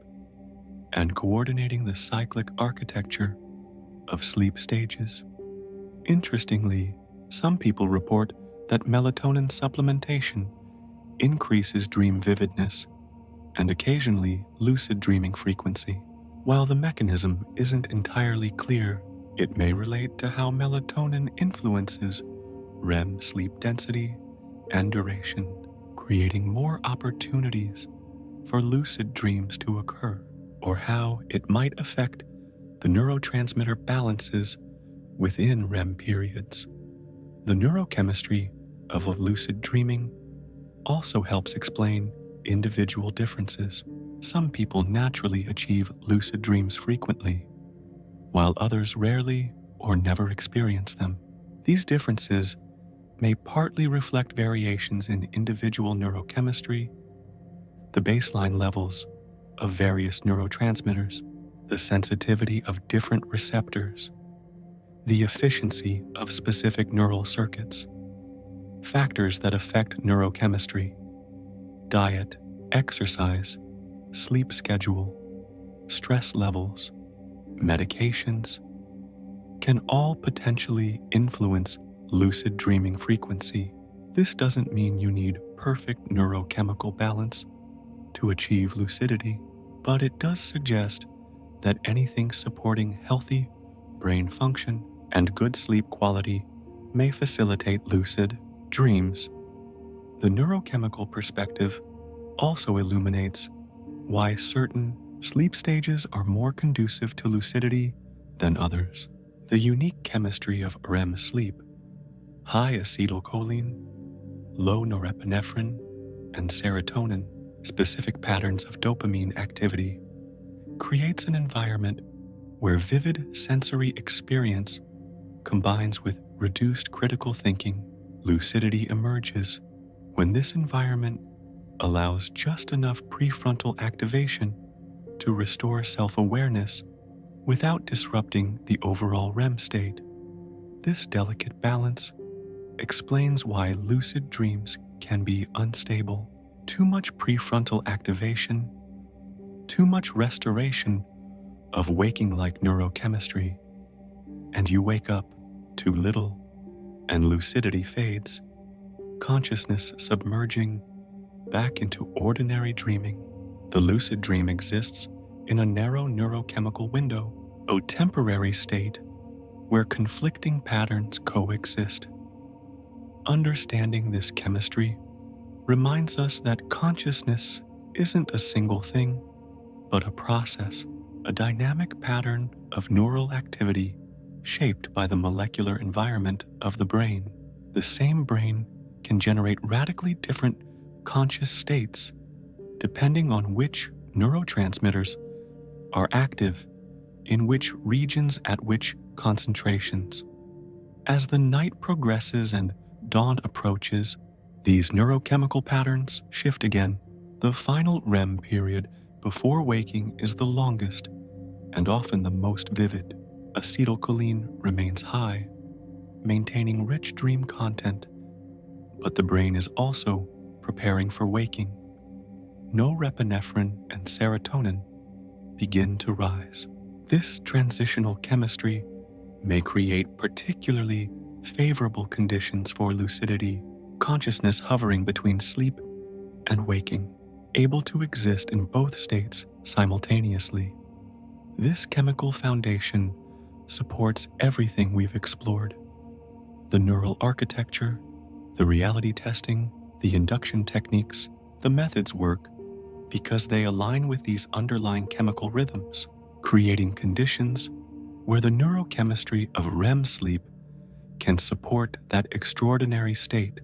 and coordinating the cyclic architecture of sleep stages. Interestingly, some people report that melatonin supplementation increases dream vividness and occasionally lucid dreaming frequency. While the mechanism isn't entirely clear, it may relate to how melatonin influences REM sleep density and duration, creating more opportunities for lucid dreams to occur, or how it might affect the neurotransmitter balances within REM periods. The neurochemistry of lucid dreaming also helps explain individual differences. Some people naturally achieve lucid dreams frequently, while others rarely or never experience them. These differences may partly reflect variations in individual neurochemistry, the baseline levels of various neurotransmitters, the sensitivity of different receptors, the efficiency of specific neural circuits, factors that affect neurochemistry, diet, exercise, sleep schedule, stress levels, medications, can all potentially influence lucid dreaming frequency. This doesn't mean you need perfect neurochemical balance to achieve lucidity, but it does suggest that anything supporting healthy brain function and good sleep quality may facilitate lucid dreams. The neurochemical perspective also illuminates why certain sleep stages are more conducive to lucidity than others. The unique chemistry of REM sleep, high acetylcholine, low norepinephrine, and serotonin, specific patterns of dopamine activity, creates an environment where vivid sensory experience combines with reduced critical thinking. Lucidity emerges when this environment allows just enough prefrontal activation to restore self-awareness without disrupting the overall REM state. This delicate balance explains why lucid dreams can be unstable. Too much prefrontal activation, too much restoration of waking-like neurochemistry, and you wake up. Too little, and lucidity fades, consciousness submerging back into ordinary dreaming. The lucid dream exists in a narrow neurochemical window, a temporary state where conflicting patterns coexist. Understanding this chemistry reminds us that consciousness isn't a single thing, but a process, a dynamic pattern of neural activity shaped by the molecular environment of the brain. The same brain can generate radically different conscious states depending on which neurotransmitters are active in which regions at which concentrations. As the night progresses and dawn approaches, these neurochemical patterns shift again. The final REM period before waking is the longest and often the most vivid. Acetylcholine remains high, maintaining rich dream content, but the brain is also preparing for waking. Norepinephrine and serotonin begin to rise. This transitional chemistry may create particularly favorable conditions for lucidity, consciousness hovering between sleep and waking, able to exist in both states simultaneously. This chemical foundation supports everything we've explored: the neural architecture, the reality testing, the induction techniques. The methods work because they align with these underlying chemical rhythms, creating conditions where the neurochemistry of REM sleep can support that extraordinary state,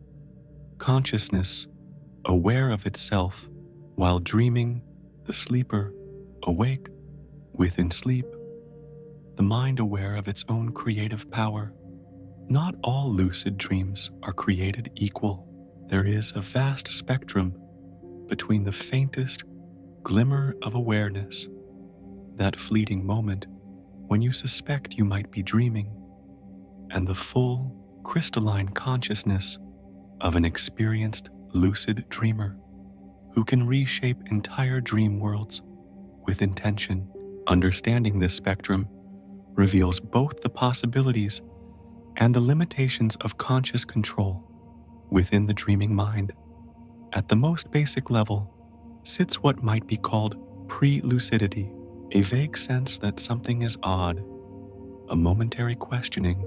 consciousness aware of itself while dreaming, the sleeper awake within sleep, the mind aware of its own creative power. Not all lucid dreams are created equal. There is a vast spectrum between the faintest glimmer of awareness, that fleeting moment when you suspect you might be dreaming, and the full, crystalline consciousness of an experienced lucid dreamer who can reshape entire dream worlds with intention. Understanding this spectrum reveals both the possibilities and the limitations of conscious control within the dreaming mind. At the most basic level sits what might be called pre-lucidity, a vague sense that something is odd, a momentary questioning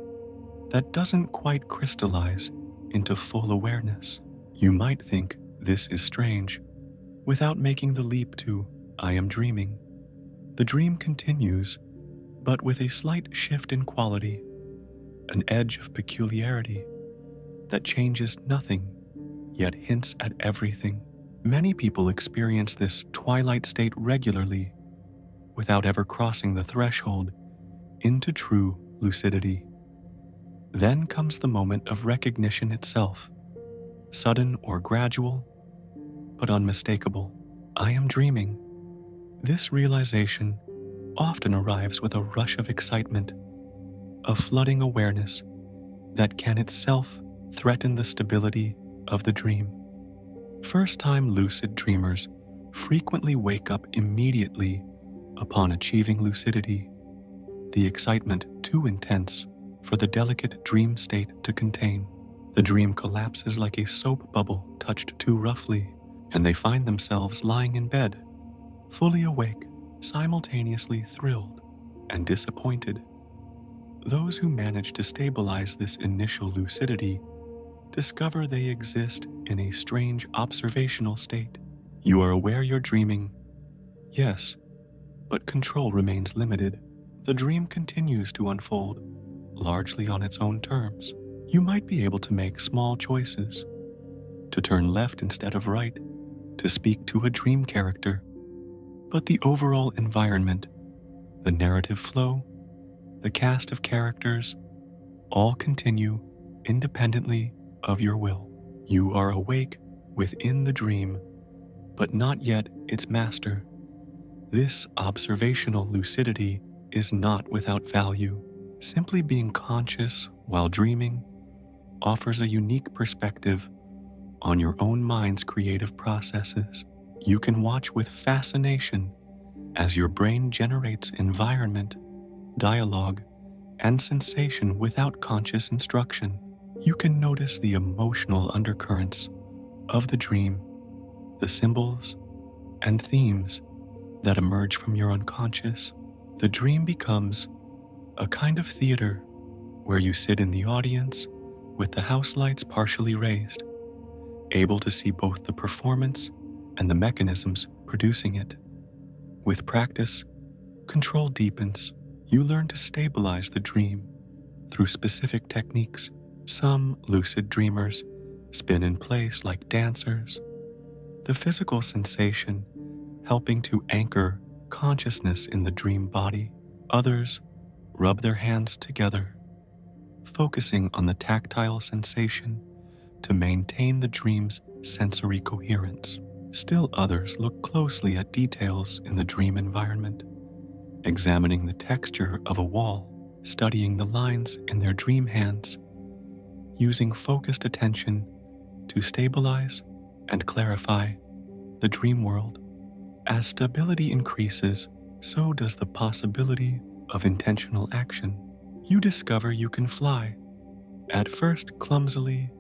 that doesn't quite crystallize into full awareness. You might think this is strange without making the leap to I am dreaming. The dream continues, but with a slight shift in quality, an edge of peculiarity that changes nothing, yet hints at everything. Many people experience this twilight state regularly without ever crossing the threshold into true lucidity. Then comes the moment of recognition itself, sudden or gradual, but unmistakable. I am dreaming. This realization often arrives with a rush of excitement, a flooding awareness that can itself threaten the stability of the dream. First-time lucid dreamers frequently wake up immediately upon achieving lucidity, the excitement too intense for the delicate dream state to contain. The dream collapses like a soap bubble touched too roughly, and they find themselves lying in bed, fully awake, simultaneously thrilled and disappointed. Those who manage to stabilize this initial lucidity discover they exist in a strange observational state. You are aware you're dreaming, yes, but control remains limited. The dream continues to unfold, largely on its own terms. You might be able to make small choices, to turn left instead of right, to speak to a dream character, but the overall environment, the narrative flow, the cast of characters, all continue independently of your will. You are awake within the dream, but not yet its master. This observational lucidity is not without value. Simply being conscious while dreaming offers a unique perspective on your own mind's creative processes. You can watch with fascination as your brain generates environment, dialogue, and sensation without conscious instruction. You can notice the emotional undercurrents of the dream, the symbols and themes that emerge from your unconscious. The dream becomes a kind of theater where you sit in the audience with the house lights partially raised, able to see both the performance and the mechanisms producing it. With practice, control deepens. You learn to stabilize the dream through specific techniques. Some lucid dreamers spin in place like dancers, the physical sensation helping to anchor consciousness in the dream body. Others rub their hands together, focusing on the tactile sensation to maintain the dream's sensory coherence. Still others look closely at details in the dream environment, examining the texture of a wall, studying the lines in their dream hands, using focused attention to stabilize and clarify the dream world. As stability increases, so does the possibility of intentional action. You discover you can fly, at first clumsily,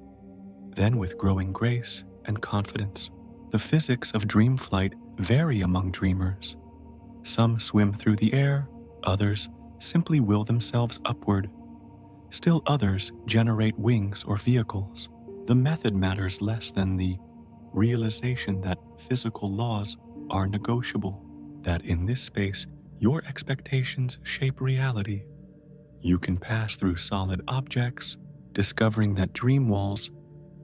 then with growing grace and confidence. The physics of dream flight vary among dreamers. Some swim through the air, others simply will themselves upward. Still others generate wings or vehicles. The method matters less than the realization that physical laws are negotiable, that in this space your expectations shape reality. You can pass through solid objects, discovering that dream walls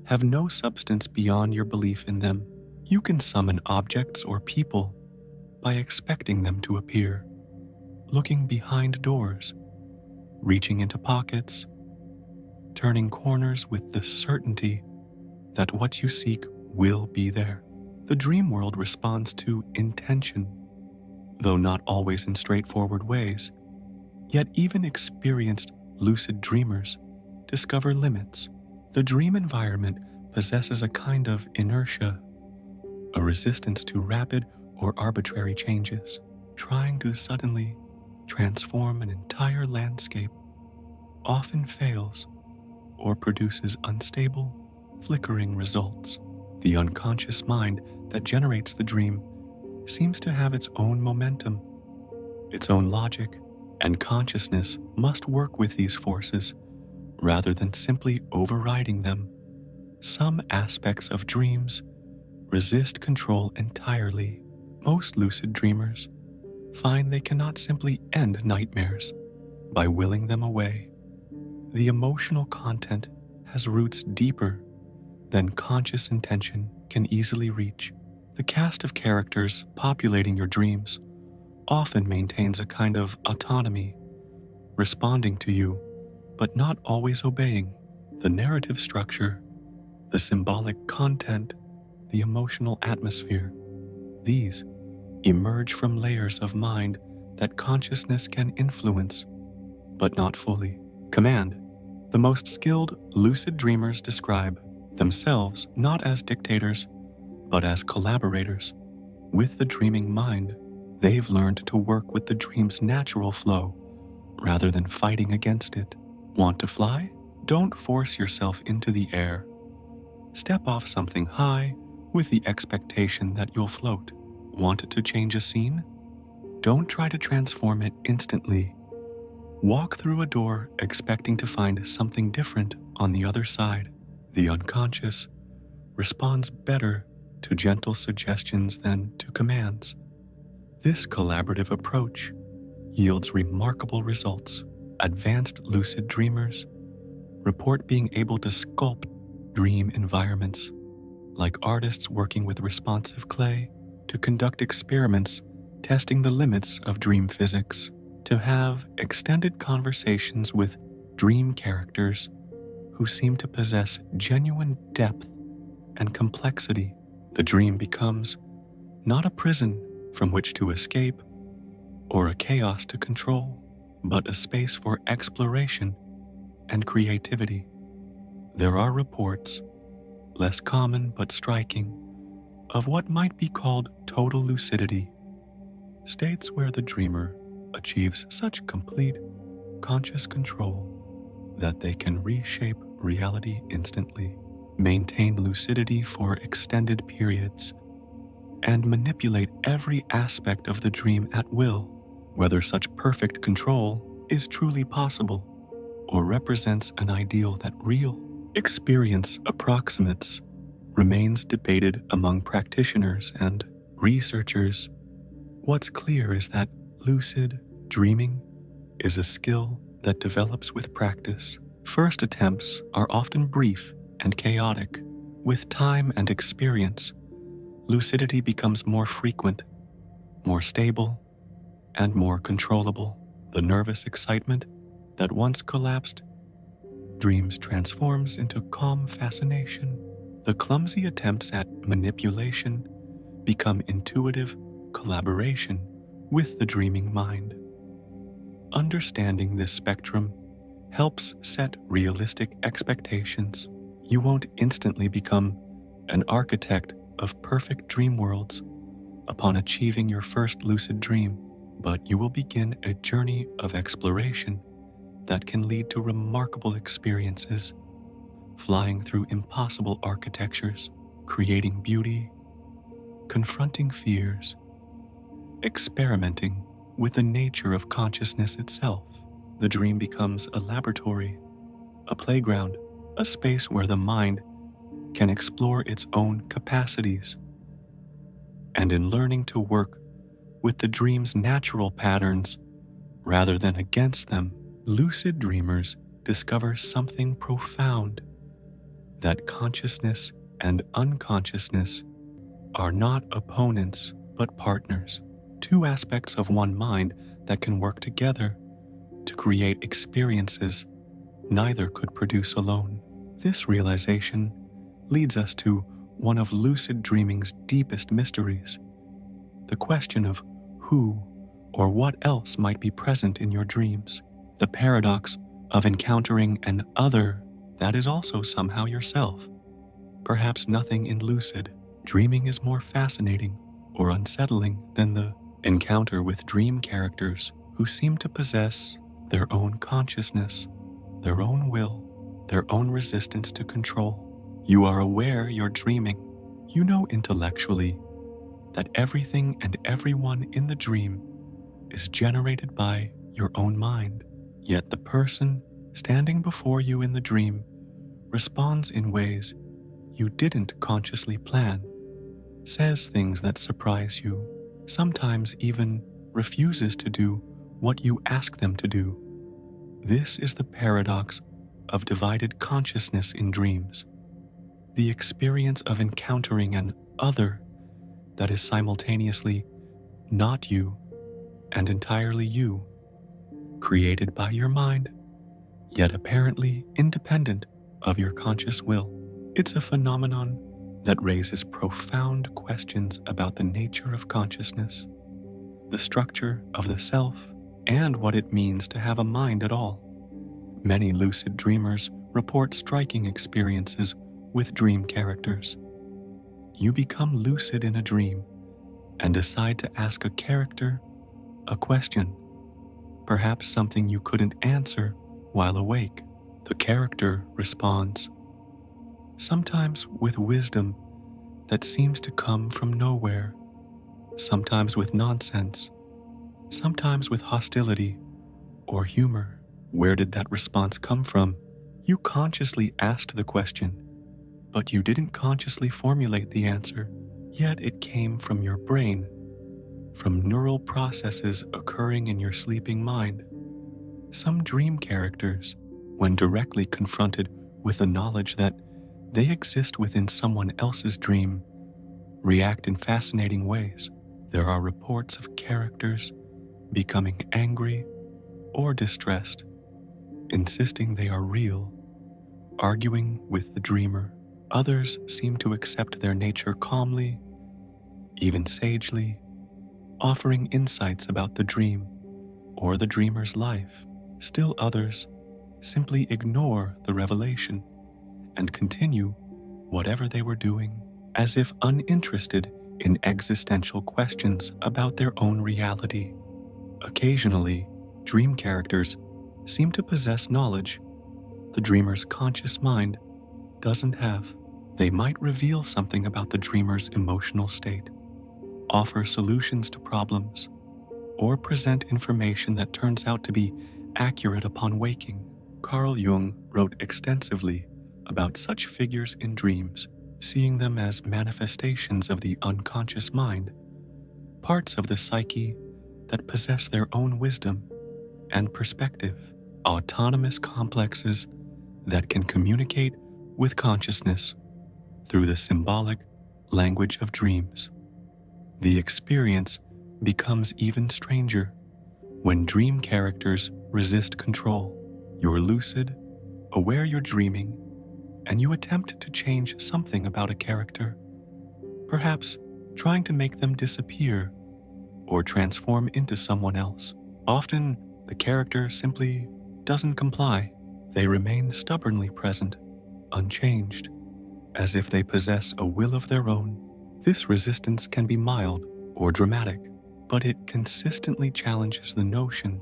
have no substance beyond your belief in them. You can summon objects or people by expecting them to appear, looking behind doors, reaching into pockets, turning corners with the certainty that what you seek will be there. The dream world responds to intention, though not always in straightforward ways. Yet even experienced lucid dreamers discover limits. The dream environment possesses a kind of inertia, a resistance to rapid or arbitrary changes. Trying to suddenly transform an entire landscape often fails or produces unstable, flickering results. The unconscious mind that generates the dream seems to have its own momentum, its own logic, and consciousness must work with these forces rather than simply overriding them. Some aspects of dreams resist control entirely. Most lucid dreamers find they cannot simply end nightmares by willing them away. The emotional content has roots deeper than conscious intention can easily reach. The cast of characters populating your dreams often maintains a kind of autonomy, responding to you, but not always obeying. The narrative structure, the symbolic content, the emotional atmosphere, these emerge from layers of mind that consciousness can influence, but not fully command. The most skilled lucid dreamers describe themselves not as dictators, but as collaborators with the dreaming mind. They've learned to work with the dream's natural flow rather than fighting against it. Want to fly? Don't force yourself into the air. Step off something high with the expectation that you'll float. Want to change a scene? Don't try to transform it instantly. Walk through a door expecting to find something different on the other side. The unconscious responds better to gentle suggestions than to commands. This collaborative approach yields remarkable results. Advanced lucid dreamers report being able to sculpt dream environments, like artists working with responsive clay, to conduct experiments testing the limits of dream physics, to have extended conversations with dream characters who seem to possess genuine depth and complexity. The dream becomes not a prison from which to escape or a chaos to control, but a space for exploration and creativity. There are reports, less common but striking, of what might be called total lucidity, states where the dreamer achieves such complete conscious control that they can reshape reality instantly, maintain lucidity for extended periods, and manipulate every aspect of the dream at will. Whether such perfect control is truly possible or represents an ideal that real experience approximates remains debated among practitioners and researchers. What's clear is that lucid dreaming is a skill that develops with practice. First attempts are often brief and chaotic. With time and experience, lucidity becomes more frequent, more stable, and more controllable. The nervous excitement that once collapsed dreams transforms into calm fascination. The clumsy attempts at manipulation become intuitive collaboration with the dreaming mind. Understanding this spectrum helps set realistic expectations. You won't instantly become an architect of perfect dream worlds upon achieving your first lucid dream, but you will begin a journey of exploration that can lead to remarkable experiences, flying through impossible architectures, creating beauty, confronting fears, experimenting with the nature of consciousness itself. The dream becomes a laboratory, a playground, a space where the mind can explore its own capacities. And in learning to work with the dream's natural patterns rather than against them, lucid dreamers discover something profound: that consciousness and unconsciousness are not opponents but partners, two aspects of one mind that can work together to create experiences neither could produce alone. This realization leads us to one of lucid dreaming's deepest mysteries: the question of who or what else might be present in your dreams, the paradox of encountering an other that is also somehow yourself. Perhaps nothing in lucid dreaming is more fascinating or unsettling than the encounter with dream characters who seem to possess their own consciousness, their own will, their own resistance to control. You are aware you're dreaming. You know intellectually that everything and everyone in the dream is generated by your own mind. Yet the person standing before you in the dream responds in ways you didn't consciously plan, says things that surprise you, sometimes even refuses to do what you ask them to do. This is the paradox of divided consciousness in dreams, the experience of encountering an other that is simultaneously not you and entirely you, created by your mind, yet apparently independent of your conscious will. It's a phenomenon that raises profound questions about the nature of consciousness, the structure of the self, and what it means to have a mind at all. Many lucid dreamers report striking experiences with dream characters. You become lucid in a dream and decide to ask a character a question, perhaps something you couldn't answer while awake. The character responds, sometimes with wisdom that seems to come from nowhere, sometimes with nonsense, sometimes with hostility or humor. Where did that response come from? You consciously asked the question, but you didn't consciously formulate the answer, yet it came from your brain, from neural processes occurring in your sleeping mind. Some dream characters, when directly confronted with the knowledge that they exist within someone else's dream, react in fascinating ways. There are reports of characters becoming angry or distressed, insisting they are real, arguing with the dreamer. Others seem to accept their nature calmly, even sagely, offering insights about the dream or the dreamer's life. Still others simply ignore the revelation and continue whatever they were doing, as if uninterested in existential questions about their own reality. Occasionally, dream characters seem to possess knowledge the dreamer's conscious mind doesn't have. They might reveal something about the dreamer's emotional state, offer solutions to problems, or present information that turns out to be accurate upon waking. Carl Jung wrote extensively about such figures in dreams, seeing them as manifestations of the unconscious mind, parts of the psyche that possess their own wisdom and perspective, autonomous complexes that can communicate with consciousness through the symbolic language of dreams. The experience becomes even stranger when dream characters resist control. You're lucid, aware you're dreaming, and you attempt to change something about a character, perhaps trying to make them disappear or transform into someone else. Often, the character simply doesn't comply. They remain stubbornly present, unchanged, as if they possess a will of their own. This resistance can be mild or dramatic, but it consistently challenges the notion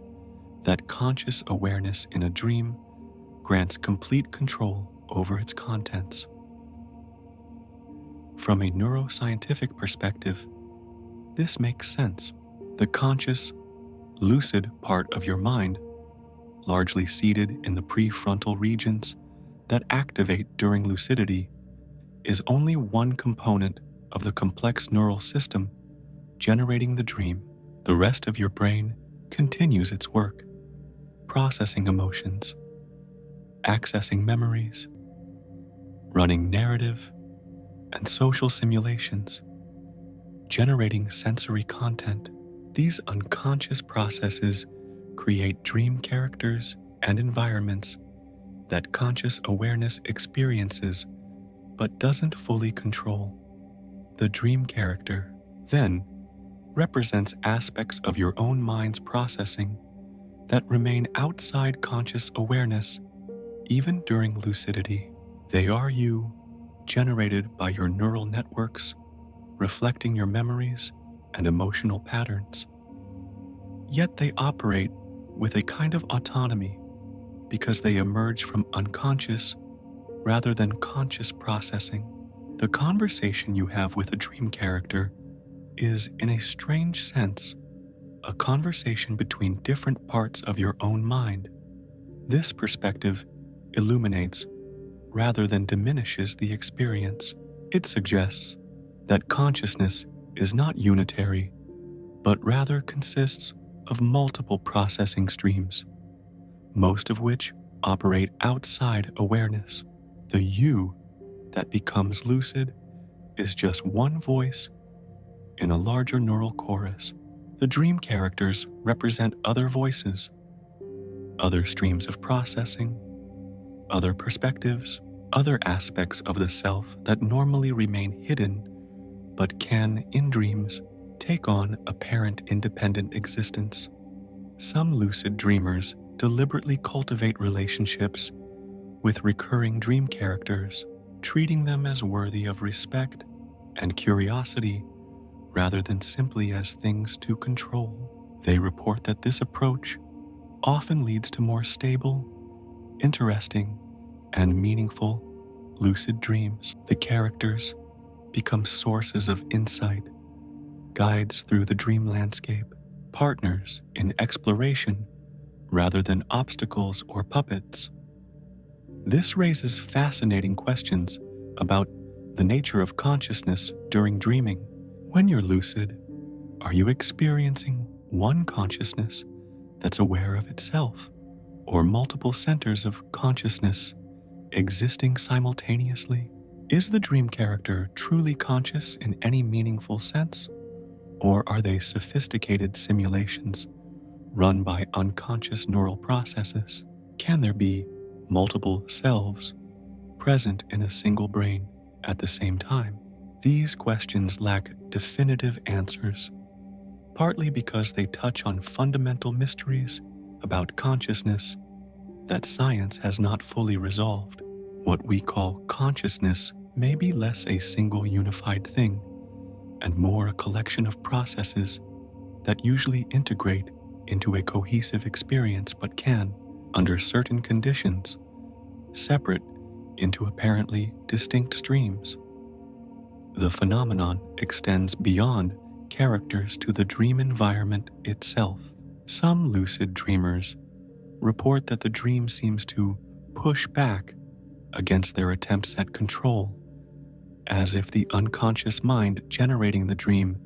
that conscious awareness in a dream grants complete control over its contents. From a neuroscientific perspective, this makes sense. The conscious, lucid part of your mind, largely seated in the prefrontal regions that activate during lucidity, is only one component of the complex neural system generating the dream. The rest of your brain continues its work, processing emotions, accessing memories, running narrative and social simulations, generating sensory content. These unconscious processes create dream characters and environments that conscious awareness experiences but doesn't fully control. The dream character, then, represents aspects of your own mind's processing that remain outside conscious awareness even during lucidity. They are you, generated by your neural networks, reflecting your memories and emotional patterns. Yet they operate with a kind of autonomy because they emerge from unconscious rather than conscious processing. The conversation you have with a dream character is, in a strange sense, a conversation between different parts of your own mind. This perspective illuminates, rather than diminishes the experience. It suggests that consciousness is not unitary, but rather consists of multiple processing streams, most of which operate outside awareness. The you that becomes lucid is just one voice in a larger neural chorus. The dream characters represent other voices, other streams of processing, other perspectives, other aspects of the self that normally remain hidden but can, in dreams, take on apparent independent existence. Some lucid dreamers deliberately cultivate relationships with recurring dream characters, treating them as worthy of respect and curiosity rather than simply as things to control. They report that this approach often leads to more stable, interesting, and meaningful lucid dreams. The characters become sources of insight, guides through the dream landscape, partners in exploration rather than obstacles or puppets. This raises fascinating questions about the nature of consciousness during dreaming. When you're lucid, are you experiencing one consciousness that's aware of itself, or multiple centers of consciousness existing simultaneously? Is the dream character truly conscious in any meaningful sense, or are they sophisticated simulations run by unconscious neural processes? Can there be multiple selves present in a single brain at the same time? These questions lack definitive answers, partly because they touch on fundamental mysteries about consciousness that science has not fully resolved. What we call consciousness may be less a single unified thing and more a collection of processes that usually integrate into a cohesive experience but can, under certain conditions, separate into apparently distinct streams. The phenomenon extends beyond characters to the dream environment itself. Some lucid dreamers report that the dream seems to push back against their attempts at control, as if the unconscious mind generating the dream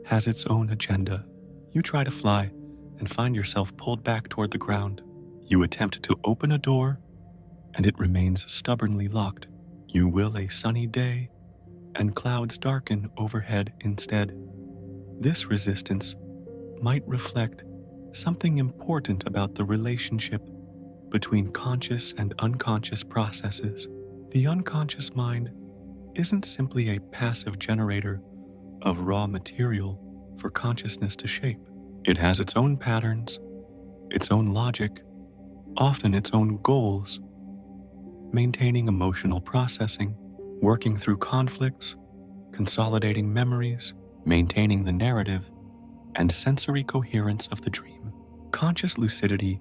has its own agenda. You try to fly and find yourself pulled back toward the ground. You attempt to open a door, and it remains stubbornly locked. You will a sunny day, and clouds darken overhead instead. This resistance might reflect something important about the relationship between conscious and unconscious processes. The unconscious mind isn't simply a passive generator of raw material for consciousness to shape. It has its own patterns, its own logic, often its own goals, maintaining emotional processing, working through conflicts, consolidating memories, maintaining the narrative, and sensory coherence of the dream. Conscious lucidity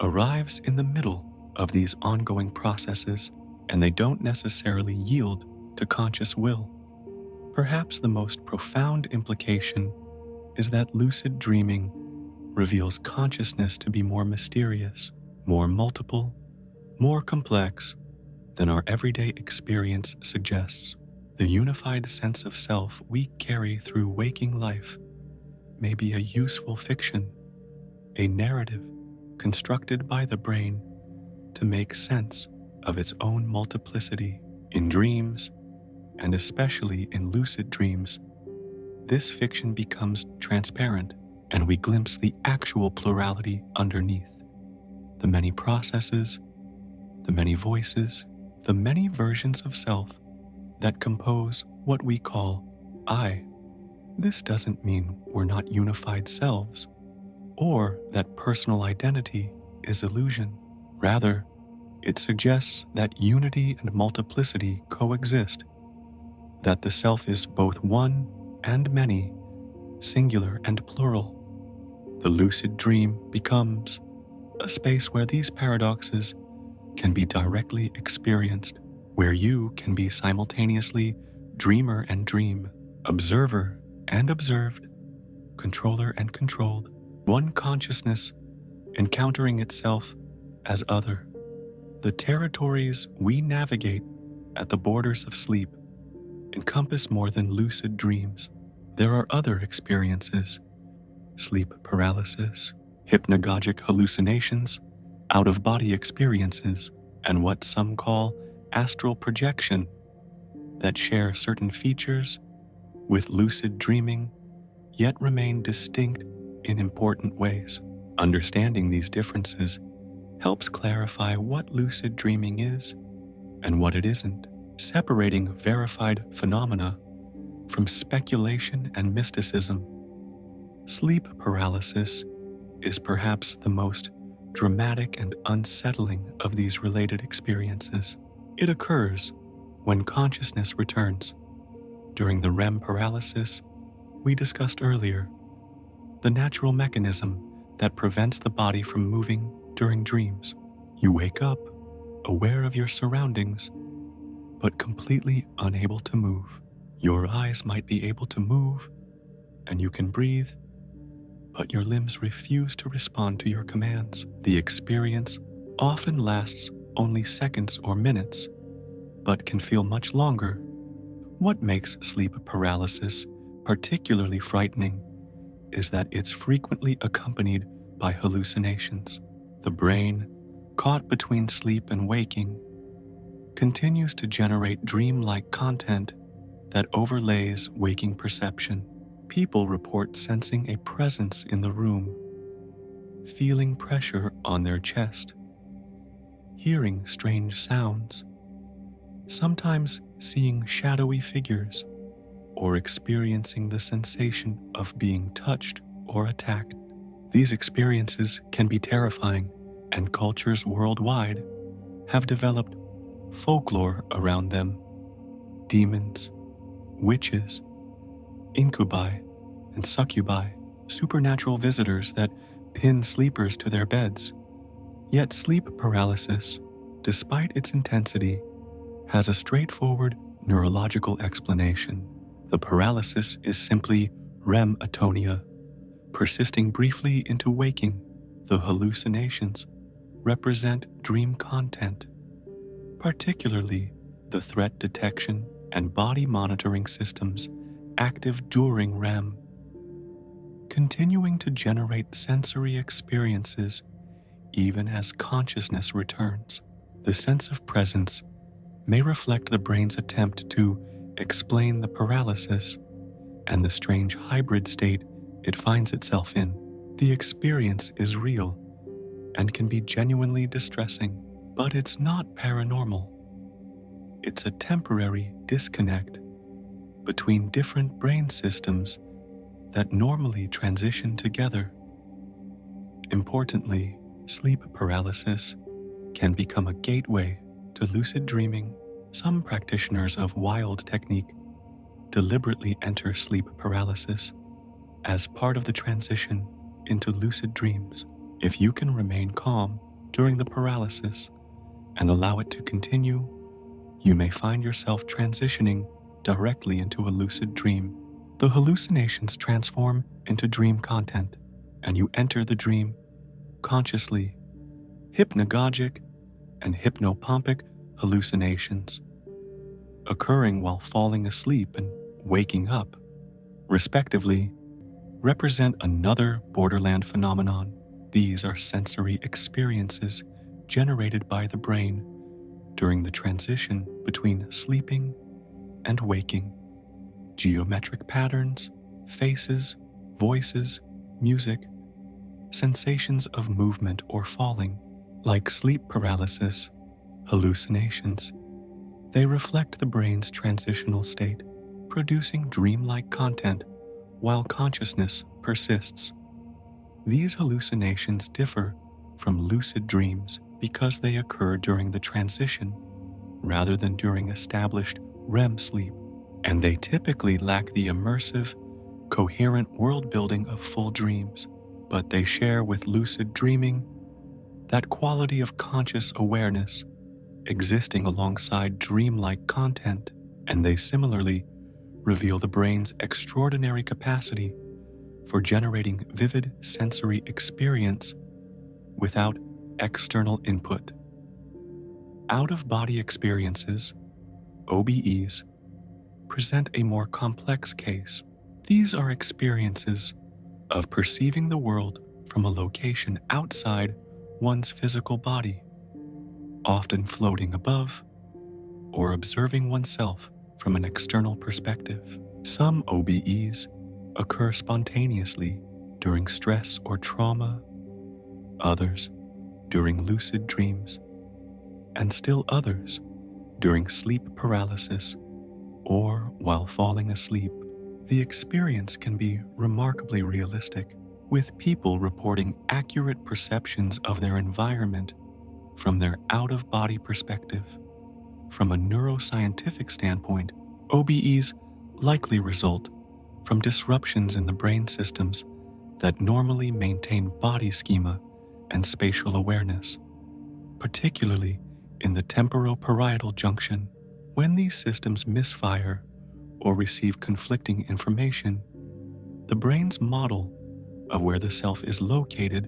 arrives in the middle of these ongoing processes, and they don't necessarily yield to conscious will. Perhaps the most profound implication is that lucid dreaming reveals consciousness to be more mysterious, more multiple, more complex than our everyday experience suggests. The unified sense of self we carry through waking life may be a useful fiction, a narrative constructed by the brain to make sense of its own multiplicity. In dreams, and especially in lucid dreams, this fiction becomes transparent, and we glimpse the actual plurality underneath. The many processes, the many voices, the many versions of self that compose what we call I. This doesn't mean we're not unified selves, or that personal identity is illusion. Rather, it suggests that unity and multiplicity coexist, that the self is both one and many, singular and plural. The lucid dream becomes a space where these paradoxes can be directly experienced, where you can be simultaneously dreamer and dream, observer and observed, controller and controlled, one consciousness encountering itself as other. The territories we navigate at the borders of sleep encompass more than lucid dreams. There are other experiences: sleep paralysis, hypnagogic hallucinations, out-of-body experiences, and what some call astral projection that share certain features with lucid dreaming, yet remain distinct in important ways. Understanding these differences helps clarify what lucid dreaming is and what it isn't, separating verified phenomena from speculation and mysticism. Sleep paralysis is perhaps the most dramatic and unsettling of these related experiences. It occurs when consciousness returns. During the REM paralysis we discussed earlier, the natural mechanism that prevents the body from moving during dreams. You wake up, aware of your surroundings, but completely unable to move. Your eyes might be able to move, and you can breathe, but your limbs refuse to respond to your commands. The experience often lasts only seconds or minutes, but can feel much longer. What makes sleep paralysis particularly frightening is that it's frequently accompanied by hallucinations. The brain, caught between sleep and waking, continues to generate dream-like content that overlays waking perception. People report sensing a presence in the room, feeling pressure on their chest, hearing strange sounds, sometimes seeing shadowy figures, or experiencing the sensation of being touched or attacked. These experiences can be terrifying, and cultures worldwide have developed folklore around them. Demons, witches, incubi, and succubi, supernatural visitors that pin sleepers to their beds. Yet sleep paralysis, despite its intensity, has a straightforward neurological explanation. The paralysis is simply REM atonia, persisting briefly into waking. The hallucinations represent dream content, particularly the threat detection and body monitoring systems active during REM, continuing to generate sensory experiences even as consciousness returns. The sense of presence may reflect the brain's attempt to explain the paralysis and the strange hybrid state it finds itself in. The experience is real and can be genuinely distressing, but it's not paranormal. It's a temporary disconnect between different brain systems that normally transition together. Importantly, sleep paralysis can become a gateway to lucid dreaming. Some practitioners of wild technique deliberately enter sleep paralysis as part of the transition into lucid dreams. If you can remain calm during the paralysis and allow it to continue, you may find yourself transitioning directly into a lucid dream. The hallucinations transform into dream content, and you enter the dream consciously. Hypnagogic and hypnopompic hallucinations, occurring while falling asleep and waking up, respectively, represent another borderland phenomenon. These are sensory experiences generated by the brain during the transition between sleeping and waking. Geometric patterns, faces, voices, music, sensations of movement or falling. Like sleep paralysis, hallucinations, they reflect the brain's transitional state, producing dreamlike content while consciousness persists. These hallucinations differ from lucid dreams because they occur during the transition rather than during established REM sleep, and they typically lack the immersive, coherent world building of full dreams, but they share with lucid dreaming that quality of conscious awareness existing alongside dreamlike content, and they similarly reveal the brain's extraordinary capacity for generating vivid sensory experience without external input. Out-of-body experiences, OBEs, present a more complex case. These are experiences of perceiving the world from a location outside one's physical body, often floating above or observing oneself from an external perspective. Some OBEs occur spontaneously during stress or trauma, others during lucid dreams, and still others during sleep paralysis or while falling asleep. The experience can be remarkably realistic, with people reporting accurate perceptions of their environment from their out-of-body perspective. From a neuroscientific standpoint, OBEs likely result from disruptions in the brain systems that normally maintain body schema and spatial awareness, particularly in the temporoparietal junction. When these systems misfire or receive conflicting information, the brain's model of where the self is located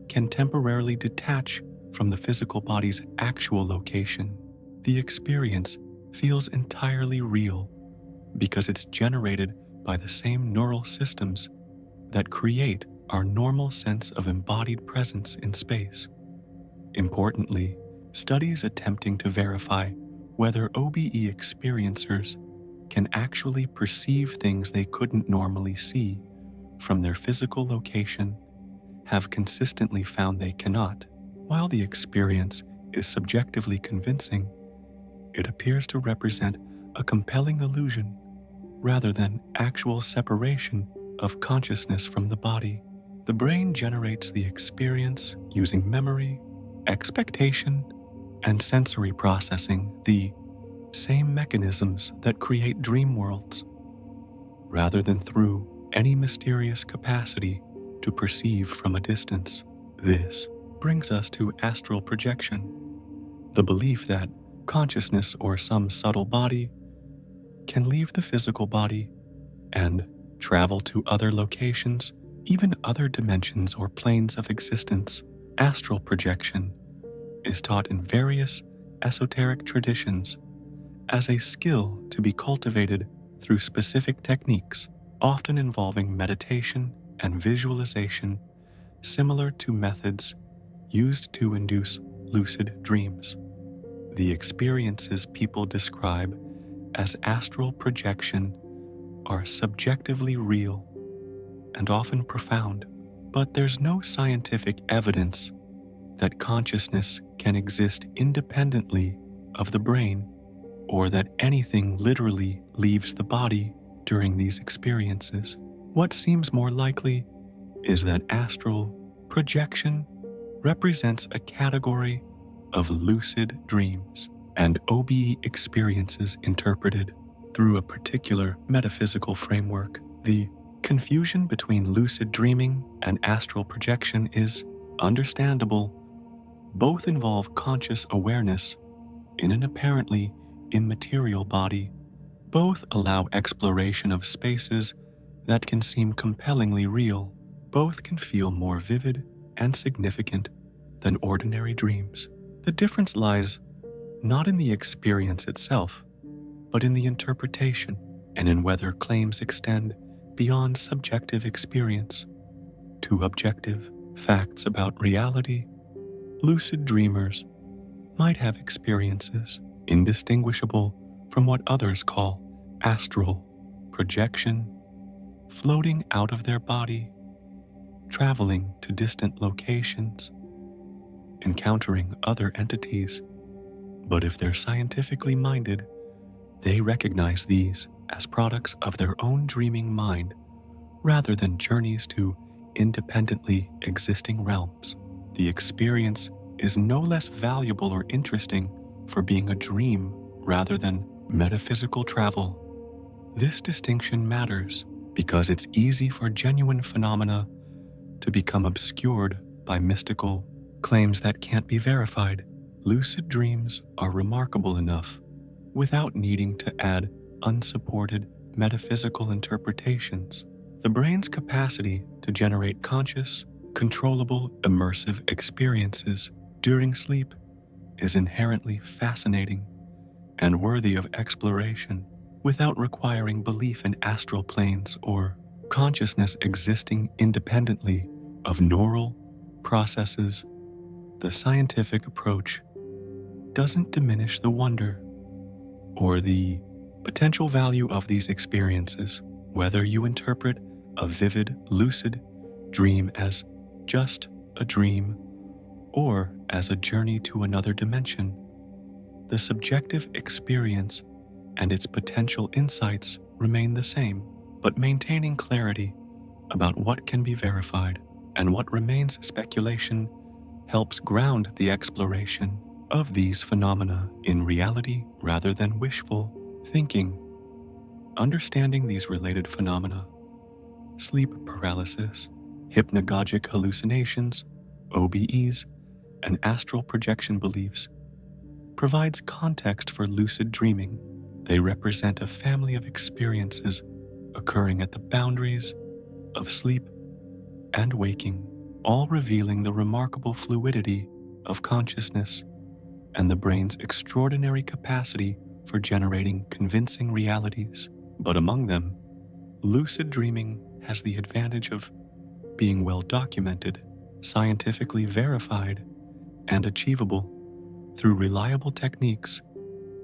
can temporarily detach from the physical body's actual location. The experience feels entirely real because it's generated by the same neural systems that create our normal sense of embodied presence in space. Importantly, studies attempting to verify whether OBE experiencers can actually perceive things they couldn't normally see from their physical location have consistently found they cannot. While the experience is subjectively convincing, it appears to represent a compelling illusion rather than actual separation of consciousness from the body. The brain generates the experience using memory, expectation, and sensory processing, the same mechanisms that create dream worlds, rather than through any mysterious capacity to perceive from a distance. This brings us to astral projection, the belief that consciousness or some subtle body can leave the physical body and travel to other locations, even other dimensions or planes of existence. Astral projection is taught in various esoteric traditions as a skill to be cultivated through specific techniques, often involving meditation and visualization, similar to methods used to induce lucid dreams. The experiences people describe as astral projection are subjectively real and often profound, but there's no scientific evidence that consciousness can exist independently of the brain or that anything literally leaves the body during these experiences. What seems more likely is that astral projection represents a category of lucid dreams and OBE experiences interpreted through a particular metaphysical framework. The confusion between lucid dreaming and astral projection is understandable. Both involve conscious awareness in an apparently immaterial body. Both allow exploration of spaces that can seem compellingly real. Both can feel more vivid and significant than ordinary dreams. The difference lies not in the experience itself, but in the interpretation and in whether claims extend beyond subjective experience to objective facts about reality. Lucid dreamers might have experiences indistinguishable from what others call astral projection, floating out of their body, traveling to distant locations, encountering other entities. But if they're scientifically minded, they recognize these as products of their own dreaming mind rather than journeys to independently existing realms. The experience is no less valuable or interesting for being a dream rather than metaphysical travel. This distinction matters because it's easy for genuine phenomena to become obscured by mystical claims that can't be verified. Lucid dreams are remarkable enough without needing to add unsupported metaphysical interpretations. The brain's capacity to generate conscious, controllable, immersive experiences during sleep is inherently fascinating and worthy of exploration without requiring belief in astral planes or consciousness existing independently of neural processes. The scientific approach doesn't diminish the wonder or the potential value of these experiences, whether you interpret a vivid, lucid dream as just a dream or as a journey to another dimension. The subjective experience and its potential insights remain the same, but maintaining clarity about what can be verified and what remains speculation helps ground the exploration of these phenomena in reality rather than wishful thinking. Understanding these related phenomena, sleep paralysis, hypnagogic hallucinations, OBEs, and astral projection beliefs, provides context for lucid dreaming. They represent a family of experiences occurring at the boundaries of sleep and waking, all revealing the remarkable fluidity of consciousness and the brain's extraordinary capacity for generating convincing realities. But among them, lucid dreaming has the advantage of being well documented, scientifically verified, and achievable through reliable techniques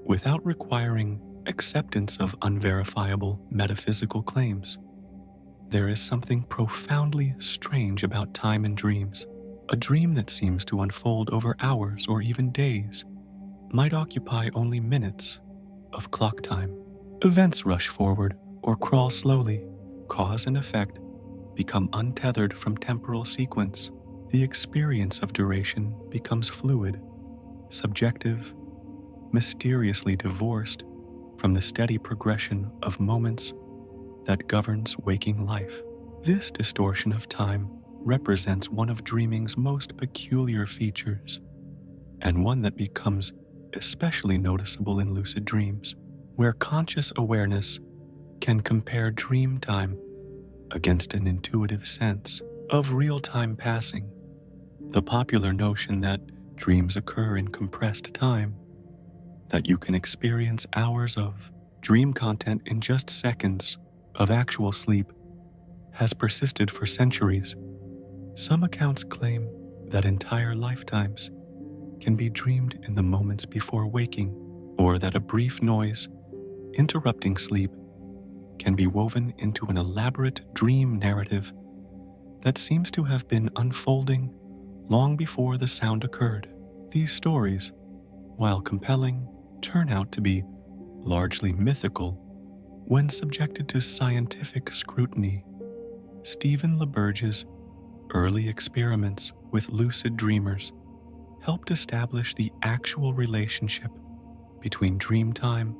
without requiring acceptance of unverifiable metaphysical claims. There is something profoundly strange about time and dreams. A dream that seems to unfold over hours or even days might occupy only minutes of clock time. Events rush forward or crawl slowly. Cause and effect become untethered from temporal sequence. The experience of duration becomes fluid, subjective, mysteriously divorced from the steady progression of moments that governs waking life. This distortion of time represents one of dreaming's most peculiar features, and one that becomes especially noticeable in lucid dreams, where conscious awareness can compare dream time against an intuitive sense of real-time passing. The popular notion that dreams occur in compressed time, that you can experience hours of dream content in just seconds of actual sleep, has persisted for centuries. Some accounts claim that entire lifetimes can be dreamed in the moments before waking, or that a brief noise interrupting sleep can be woven into an elaborate dream narrative that seems to have been unfolding long before the sound occurred. These stories, while compelling, turn out to be largely mythical when subjected to scientific scrutiny. Stephen LeBurge's early experiments with lucid dreamers helped establish the actual relationship between dream time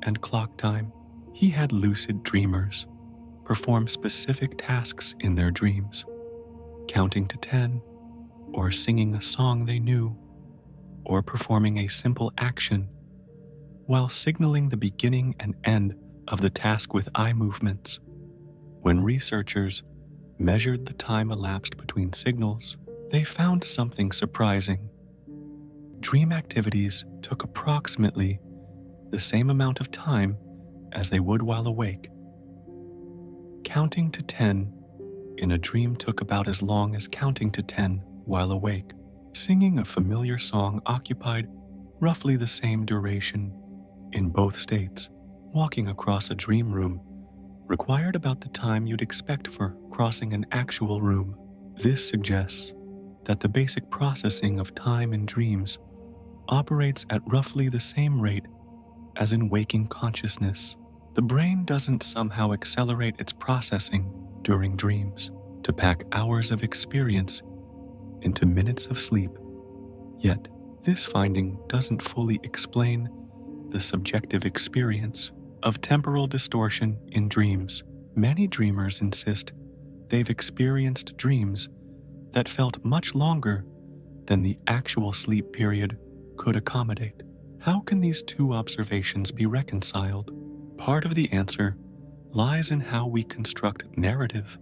and clock time. He had lucid dreamers perform specific tasks in their dreams, counting to 10, or singing a song they knew, or performing a simple action, while signaling the beginning and end of the task with eye movements. When researchers measured the time elapsed between signals, they found something surprising. Dream activities took approximately the same amount of time as they would while awake. Counting to 10 in a dream took about as long as counting to 10 while awake. Singing a familiar song occupied roughly the same duration in both states. Walking across a dream room required about the time you'd expect for crossing an actual room. This suggests that the basic processing of time in dreams operates at roughly the same rate as in waking consciousness. The brain doesn't somehow accelerate its processing during dreams to pack hours of experience into minutes of sleep. Yet, this finding doesn't fully explain the subjective experience of temporal distortion in dreams. Many dreamers insist they've experienced dreams that felt much longer than the actual sleep period could accommodate. How can these two observations be reconciled? Part of the answer lies in how we construct narrative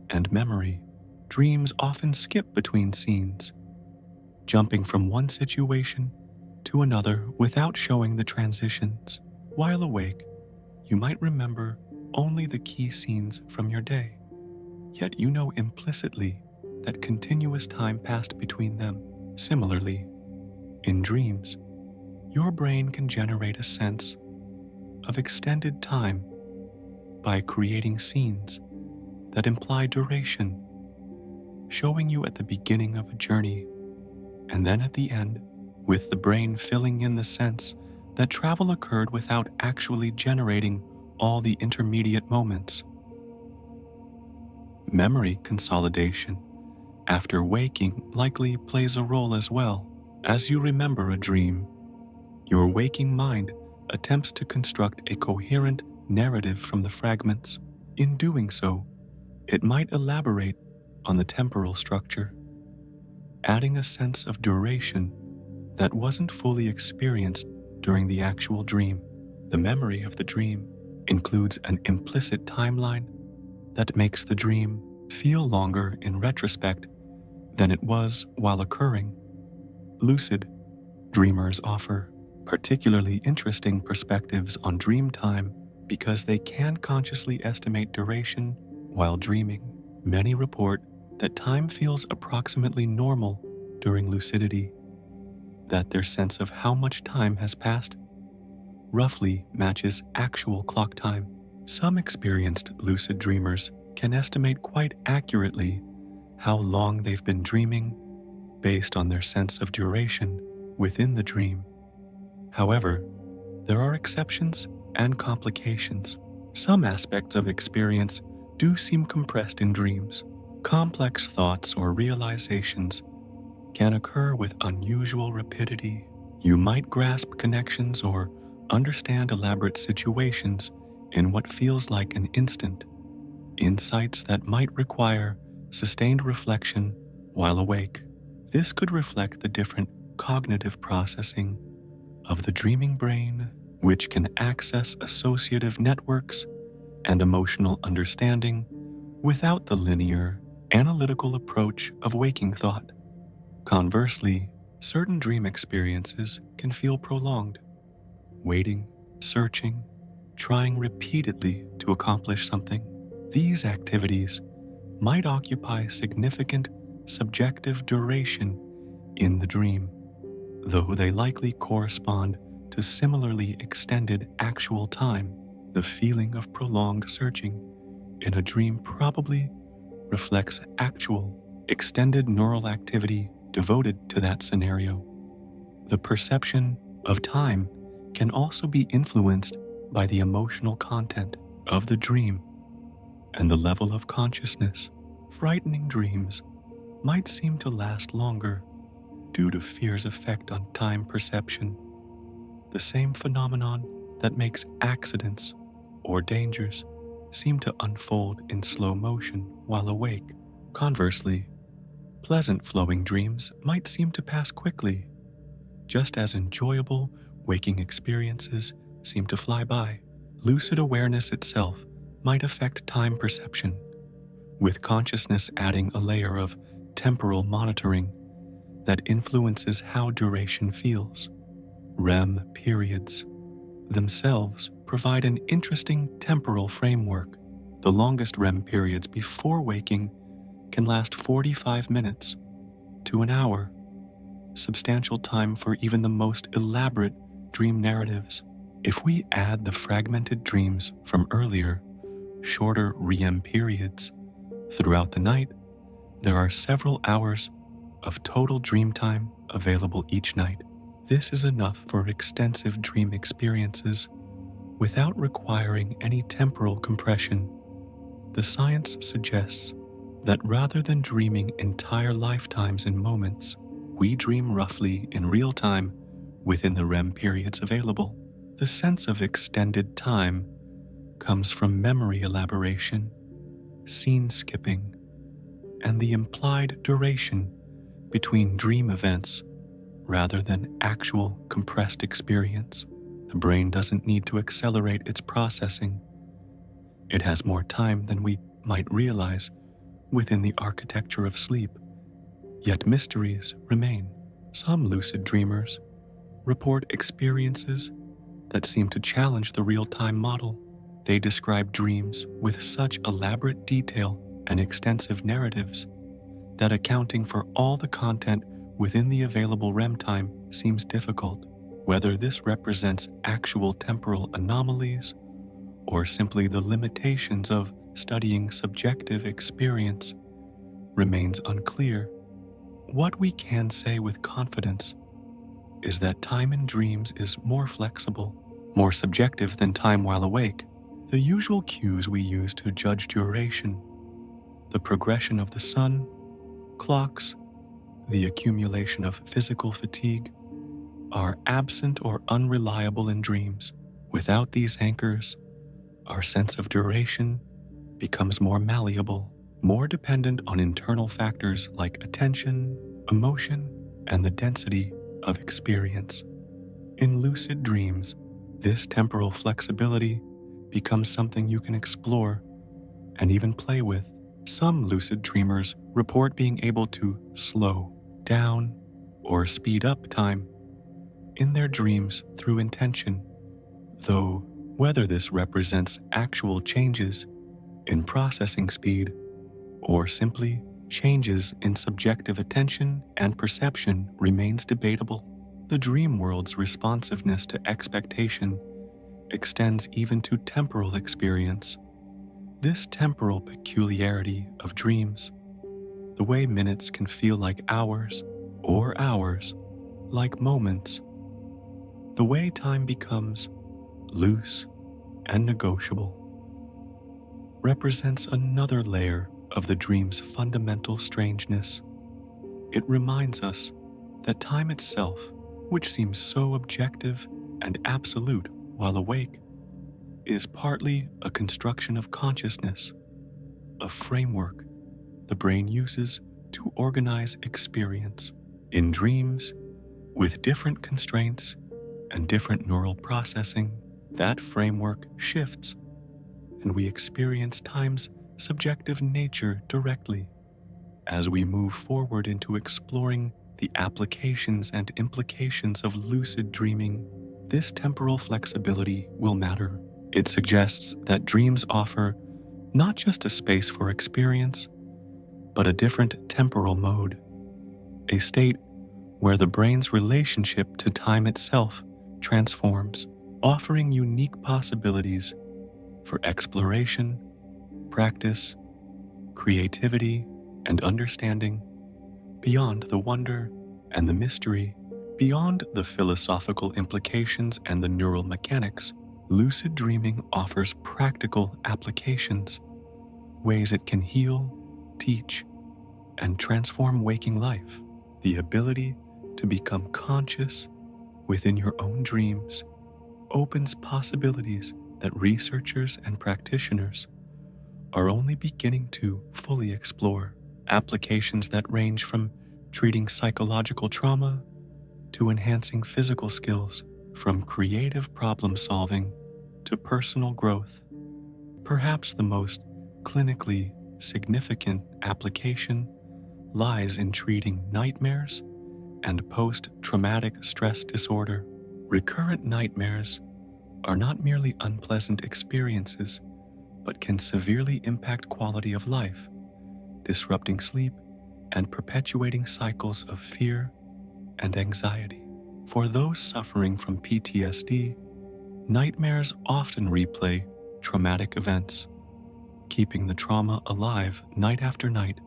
and memory. Dreams often skip between scenes, jumping from one situation to another without showing the transitions. While awake, you might remember only the key scenes from your day, yet you know implicitly that continuous time passed between them. Similarly, in dreams, your brain can generate a sense of extended time by creating scenes that imply duration, showing you at the beginning of a journey and then at the end, with the brain filling in the sense that travel occurred without actually generating all the intermediate moments. Memory consolidation after waking likely plays a role as well. As you remember a dream, your waking mind attempts to construct a coherent narrative from the fragments. In doing so, it might elaborate on the temporal structure, adding a sense of duration that wasn't fully experienced during the actual dream. The memory of the dream includes an implicit timeline that makes the dream feel longer in retrospect than it was while occurring. Lucid dreamers offer particularly interesting perspectives on dream time because they can consciously estimate duration while dreaming. Many report that time feels approximately normal during lucidity, that their sense of how much time has passed roughly matches actual clock time. Some experienced lucid dreamers can estimate quite accurately how long they've been dreaming based on their sense of duration within the dream. However, there are exceptions and complications. Some aspects of experience do seem compressed in dreams. Complex thoughts or realizations can occur with unusual rapidity. You might grasp connections or understand elaborate situations in what feels like an instant, insights that might require sustained reflection while awake. This could reflect the different cognitive processing of the dreaming brain, which can access associative networks and emotional understanding without the linear, analytical approach of waking thought. Conversely, certain dream experiences can feel prolonged, waiting, searching, trying repeatedly to accomplish something. These activities might occupy significant subjective duration in the dream, though they likely correspond to similarly extended actual time. The feeling of prolonged searching in a dream probably reflects actual, extended neural activity devoted to that scenario. The perception of time can also be influenced by the emotional content of the dream and the level of consciousness. Frightening dreams might seem to last longer due to fear's effect on time perception, the same phenomenon that makes accidents or dangers seem to unfold in slow motion while awake. Conversely, pleasant flowing dreams might seem to pass quickly, just as enjoyable waking experiences seem to fly by. Lucid awareness itself might affect time perception, with consciousness adding a layer of temporal monitoring that influences how duration feels. REM periods themselves provide an interesting temporal framework. The longest REM periods before waking can last 45 minutes to an hour, substantial time for even the most elaborate dream narratives. If we add the fragmented dreams from earlier, shorter REM periods throughout the night, there are several hours of total dream time available each night. This is enough for extensive dream experiences without requiring any temporal compression. The science suggests that rather than dreaming entire lifetimes in moments, we dream roughly in real time within the REM periods available. The sense of extended time comes from memory elaboration, scene skipping, and the implied duration between dream events rather than actual compressed experience. The brain doesn't need to accelerate its processing. It has more time than we might realize within the architecture of sleep. Yet mysteries remain. Some lucid dreamers report experiences that seem to challenge the real-time model. They describe dreams with such elaborate detail and extensive narratives that accounting for all the content within the available REM time seems difficult. Whether this represents actual temporal anomalies or simply the limitations of studying subjective experience remains unclear. What we can say with confidence is that time in dreams is more flexible, more subjective than time while awake. The usual cues we use to judge duration, the progression of the sun, clocks, the accumulation of physical fatigue, are absent or unreliable in dreams. Without these anchors, our sense of duration becomes more malleable, more dependent on internal factors like attention, emotion, and the density of experience. In lucid dreams, this temporal flexibility becomes something you can explore and even play with. Some lucid dreamers report being able to slow down or speed up time in their dreams through intention, though whether this represents actual changes in processing speed or simply changes in subjective attention and perception remains debatable. The dream world's responsiveness to expectation extends even to temporal experience. This temporal peculiarity of dreams, the way minutes can feel like hours or hours like moments, the way time becomes loose and negotiable, represents another layer of the dream's fundamental strangeness. It reminds us that time itself, which seems so objective and absolute while awake, is partly a construction of consciousness, a framework the brain uses to organize experience. In dreams, with different constraints and different neural processing, that framework shifts, and we experience time's subjective nature directly. As we move forward into exploring the applications and implications of lucid dreaming, this temporal flexibility will matter. It suggests that dreams offer not just a space for experience, but a different temporal mode, a state where the brain's relationship to time itself transforms, offering unique possibilities for exploration, practice, creativity, and understanding. Beyond the wonder and the mystery, beyond the philosophical implications and the neural mechanics, lucid dreaming offers practical applications, ways it can heal, teach, and transform waking life. The ability to become conscious within your own dreams opens possibilities that researchers and practitioners are only beginning to fully explore. Applications that range from treating psychological trauma to enhancing physical skills, from creative problem solving to personal growth. Perhaps the most clinically significant application lies in treating nightmares and post-traumatic stress disorder. Recurrent nightmares are not merely unpleasant experiences, but can severely impact quality of life, disrupting sleep and perpetuating cycles of fear and anxiety. For those suffering from PTSD, nightmares often replay traumatic events, keeping the trauma alive night after night,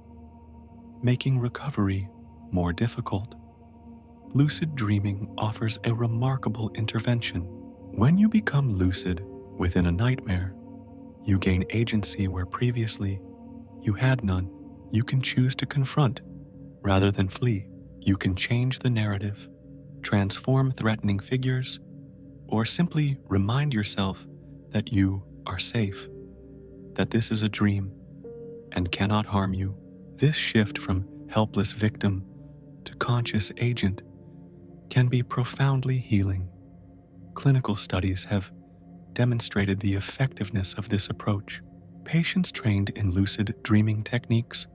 making recovery more difficult. Lucid dreaming offers a remarkable intervention. When you become lucid within a nightmare, you gain agency where previously you had none. You can choose to confront rather than flee. You can change the narrative, transform threatening figures, or simply remind yourself that you are safe, that this is a dream and cannot harm you. This shift from helpless victim to conscious agent can be profoundly healing. Clinical studies have demonstrated the effectiveness of this approach. Patients trained in lucid dreaming techniques,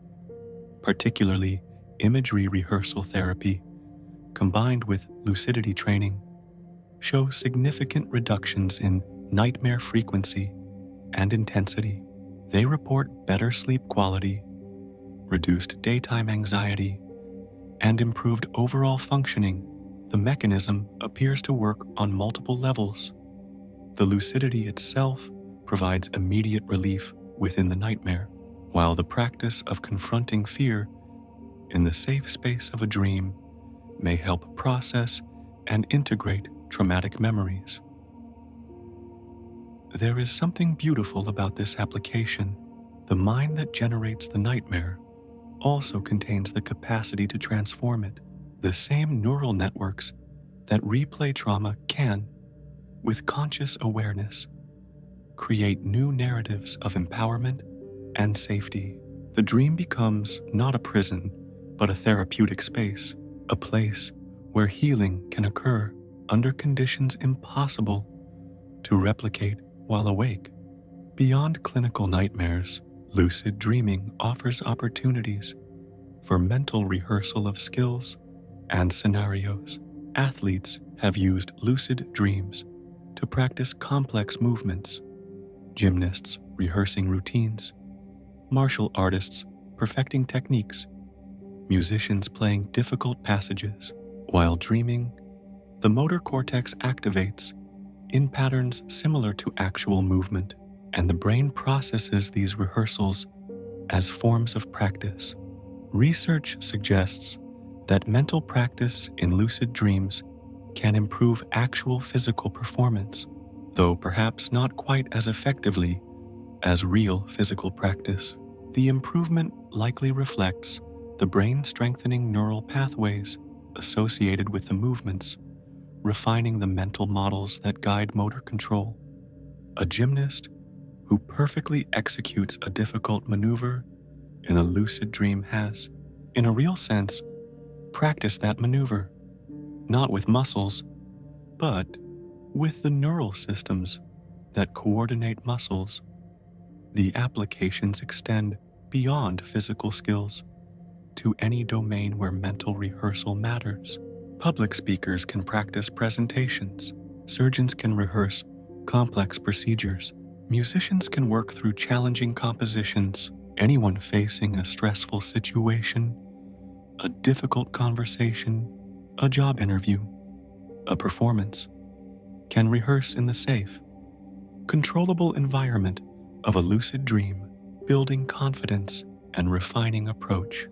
particularly imagery rehearsal therapy, combined with lucidity training, show significant reductions in nightmare frequency and intensity. They report better sleep quality, reduced daytime anxiety, and improved overall functioning. The mechanism appears to work on multiple levels. The lucidity itself provides immediate relief within the nightmare, while the practice of confronting fear in the safe space of a dream may help process and integrate traumatic memories. There is something beautiful about this application. The mind that generates the nightmare also contains the capacity to transform it. The same neural networks that replay trauma can, with conscious awareness, create new narratives of empowerment and safety. The dream becomes not a prison, but a therapeutic space, a place where healing can occur under conditions impossible to replicate while awake. Beyond clinical nightmares, lucid dreaming offers opportunities for mental rehearsal of skills and scenarios. Athletes have used lucid dreams to practice complex movements, gymnasts rehearsing routines, martial artists perfecting techniques, musicians playing difficult passages. While dreaming, the motor cortex activates in patterns similar to actual movement, and the brain processes these rehearsals as forms of practice. Research suggests that mental practice in lucid dreams can improve actual physical performance, though perhaps not quite as effectively as real physical practice. The improvement likely reflects the brain strengthening neural pathways associated with the movements, refining the mental models that guide motor control. A gymnast who perfectly executes a difficult maneuver in a lucid dream has, in a real sense, practiced that maneuver, not with muscles, but with the neural systems that coordinate muscles. The applications extend beyond physical skills to any domain where mental rehearsal matters. Public speakers can practice presentations, surgeons can rehearse complex procedures, musicians can work through challenging compositions. Anyone facing a stressful situation, a difficult conversation, a job interview, a performance, can rehearse in the safe, controllable environment of a lucid dream, building confidence and refining approach.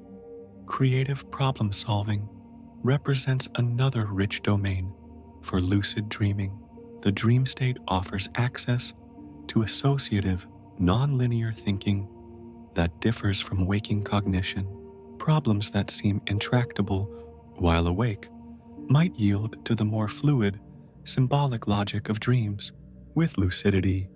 Creative problem solving represents another rich domain for lucid dreaming. The dream state offers access to associative, nonlinear thinking that differs from waking cognition. Problems that seem intractable while awake might yield to the more fluid, symbolic logic of dreams. With lucidity,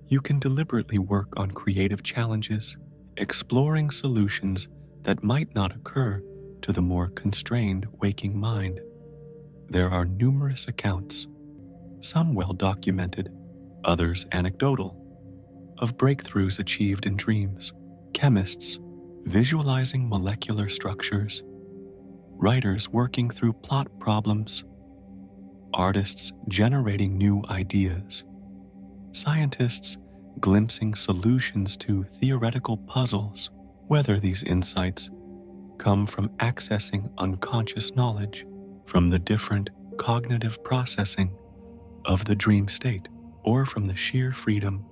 you can deliberately work on creative challenges, exploring solutions that might not occur to the more constrained waking mind. There are numerous accounts, some well documented, others anecdotal, of breakthroughs achieved in dreams. Chemists visualizing molecular structures, writers working through plot problems, artists generating new ideas, scientists glimpsing solutions to theoretical puzzles. Whether these insights come from accessing unconscious knowledge from the different cognitive processing of the dream state, or from the sheer freedom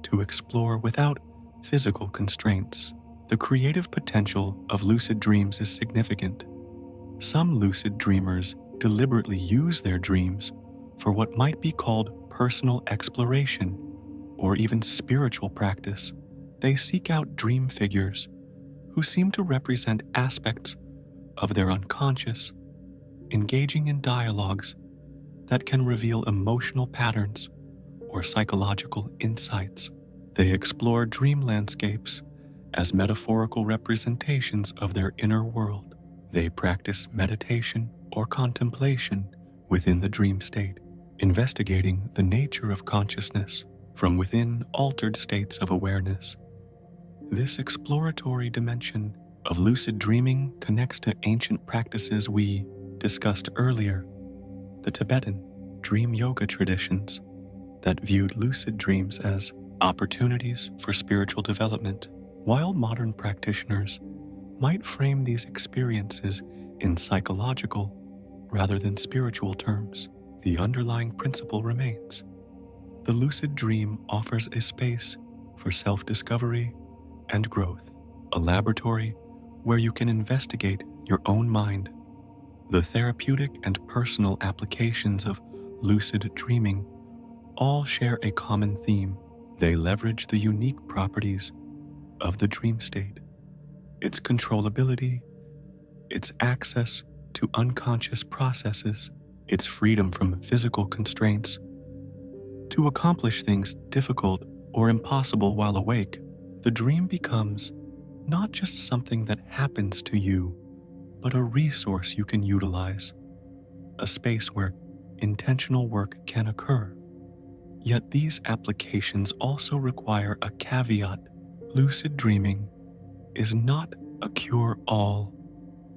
to explore without physical constraints. The creative potential of lucid dreams is significant. Some lucid dreamers deliberately use their dreams for what might be called personal exploration or even spiritual practice. They seek out dream figures who seem to represent aspects of their unconscious, engaging in dialogues that can reveal emotional patterns or psychological insights. They explore dream landscapes as metaphorical representations of their inner world. They practice meditation or contemplation within the dream state, investigating the nature of consciousness from within altered states of awareness. This exploratory dimension of lucid dreaming connects to ancient practices we discussed earlier: the Tibetan dream yoga traditions that viewed lucid dreams as opportunities for spiritual development, while modern practitioners might frame these experiences in psychological rather than spiritual terms. The underlying principle remains. The lucid dream offers a space for self-discovery and growth, a laboratory where you can investigate your own mind. The therapeutic and personal applications of lucid dreaming all share a common theme. They leverage the unique properties of the dream state, its controllability, its access to unconscious processes, its freedom from physical constraints, to accomplish things difficult or impossible while awake. The dream becomes not just something that happens to you, but a resource you can utilize, a space where intentional work can occur. Yet these applications also require a caveat. Lucid dreaming is not a cure-all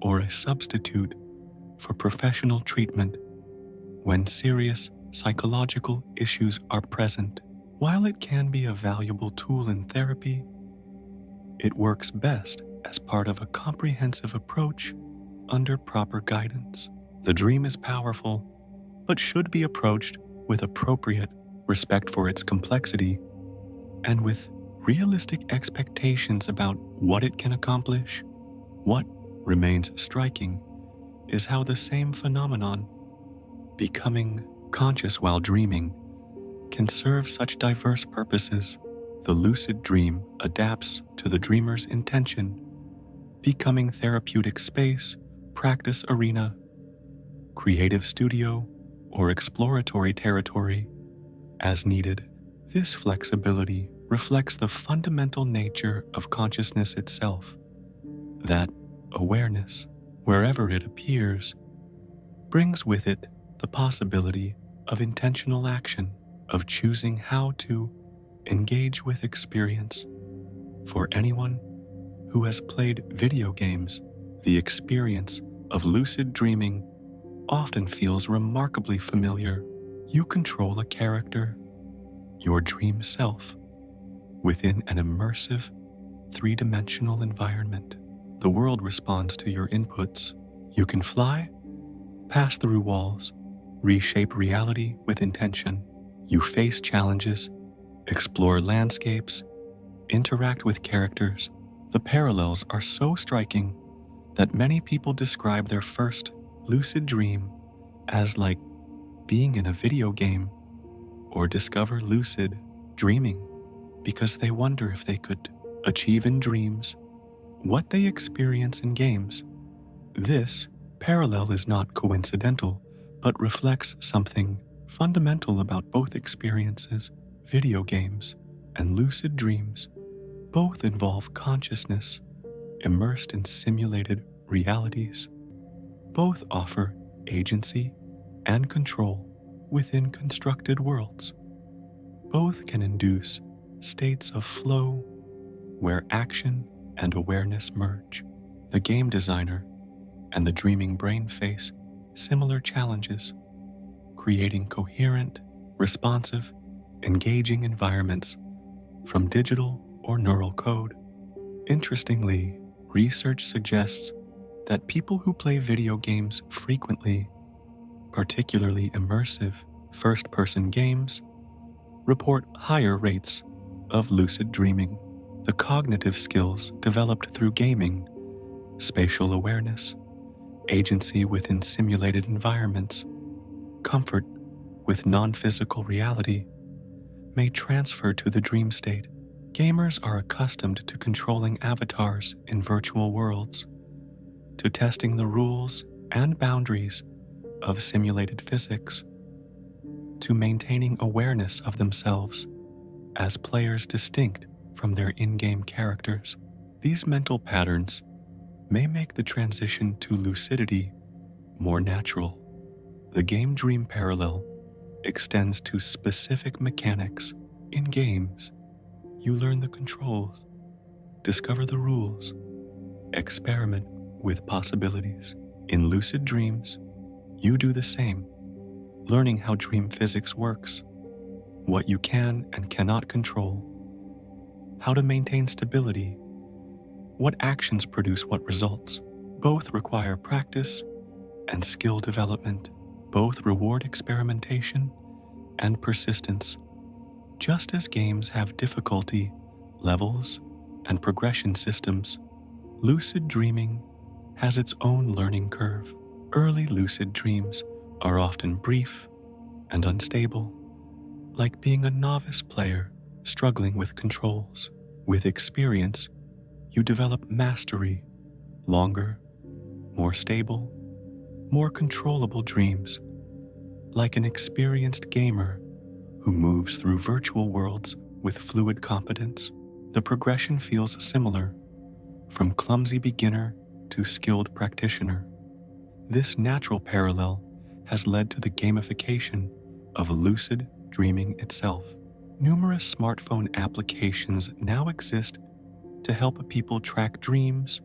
or a substitute for professional treatment when serious psychological issues are present. While it can be a valuable tool in therapy, it works best as part of a comprehensive approach under proper guidance. The dream is powerful, but should be approached with appropriate respect for its complexity and with realistic expectations about what it can accomplish. What remains striking is how the same phenomenon, becoming conscious while dreaming, can serve such diverse purposes. The lucid dream adapts to the dreamer's intention, becoming therapeutic space, practice arena, creative studio, or exploratory territory as needed. This flexibility reflects the fundamental nature of consciousness itself, that awareness, wherever it appears, brings with it the possibility of intentional action, of choosing how to engage with experience. For anyone who has played video games, the experience of lucid dreaming often feels remarkably familiar. You control a character, your dream self, within an immersive, three-dimensional environment. The world responds to your inputs. You can fly, pass through walls, reshape reality with intention. You face challenges, explore landscapes, interact with characters. The parallels are so striking that many people describe their first lucid dream as like being in a video game, or discover lucid dreaming because they wonder if they could achieve in dreams what they experience in games. This parallel is not coincidental, but reflects something fundamental about both experiences. Video games and lucid dreams both involve consciousness immersed in simulated realities. Both offer agency and control within constructed worlds. Both can induce states of flow where action and awareness merge. The game designer and the dreaming brain face similar challenges, creating coherent, responsive, engaging environments from digital or neural code. Interestingly, research suggests that people who play video games frequently, particularly immersive first-person games, report higher rates of lucid dreaming. The cognitive skills developed through gaming, spatial awareness, agency within simulated environments, comfort with non-physical reality, may transfer to the dream state. Gamers are accustomed to controlling avatars in virtual worlds, to testing the rules and boundaries of simulated physics, to maintaining awareness of themselves as players distinct from their in-game characters. These mental patterns may make the transition to lucidity more natural. The game dream parallel extends to specific mechanics. In games, you learn the controls, discover the rules, experiment with possibilities. In lucid dreams, you do the same. learning how dream physics works, what you can and cannot control, how to maintain stability, what actions produce what results. Both require practice and skill development. Both reward experimentation and persistence. Just as games have difficulty, levels, and progression systems, lucid dreaming has its own learning curve. Early lucid dreams are often brief and unstable, like being a novice player struggling with controls. With experience, you develop mastery, longer, more stable, more controllable dreams, like an experienced gamer who moves through virtual worlds with fluid competence. The progression feels similar, from clumsy beginner to skilled practitioner. This natural parallel has led to the gamification of lucid dreaming itself. Numerous smartphone applications now exist to help people track dreams,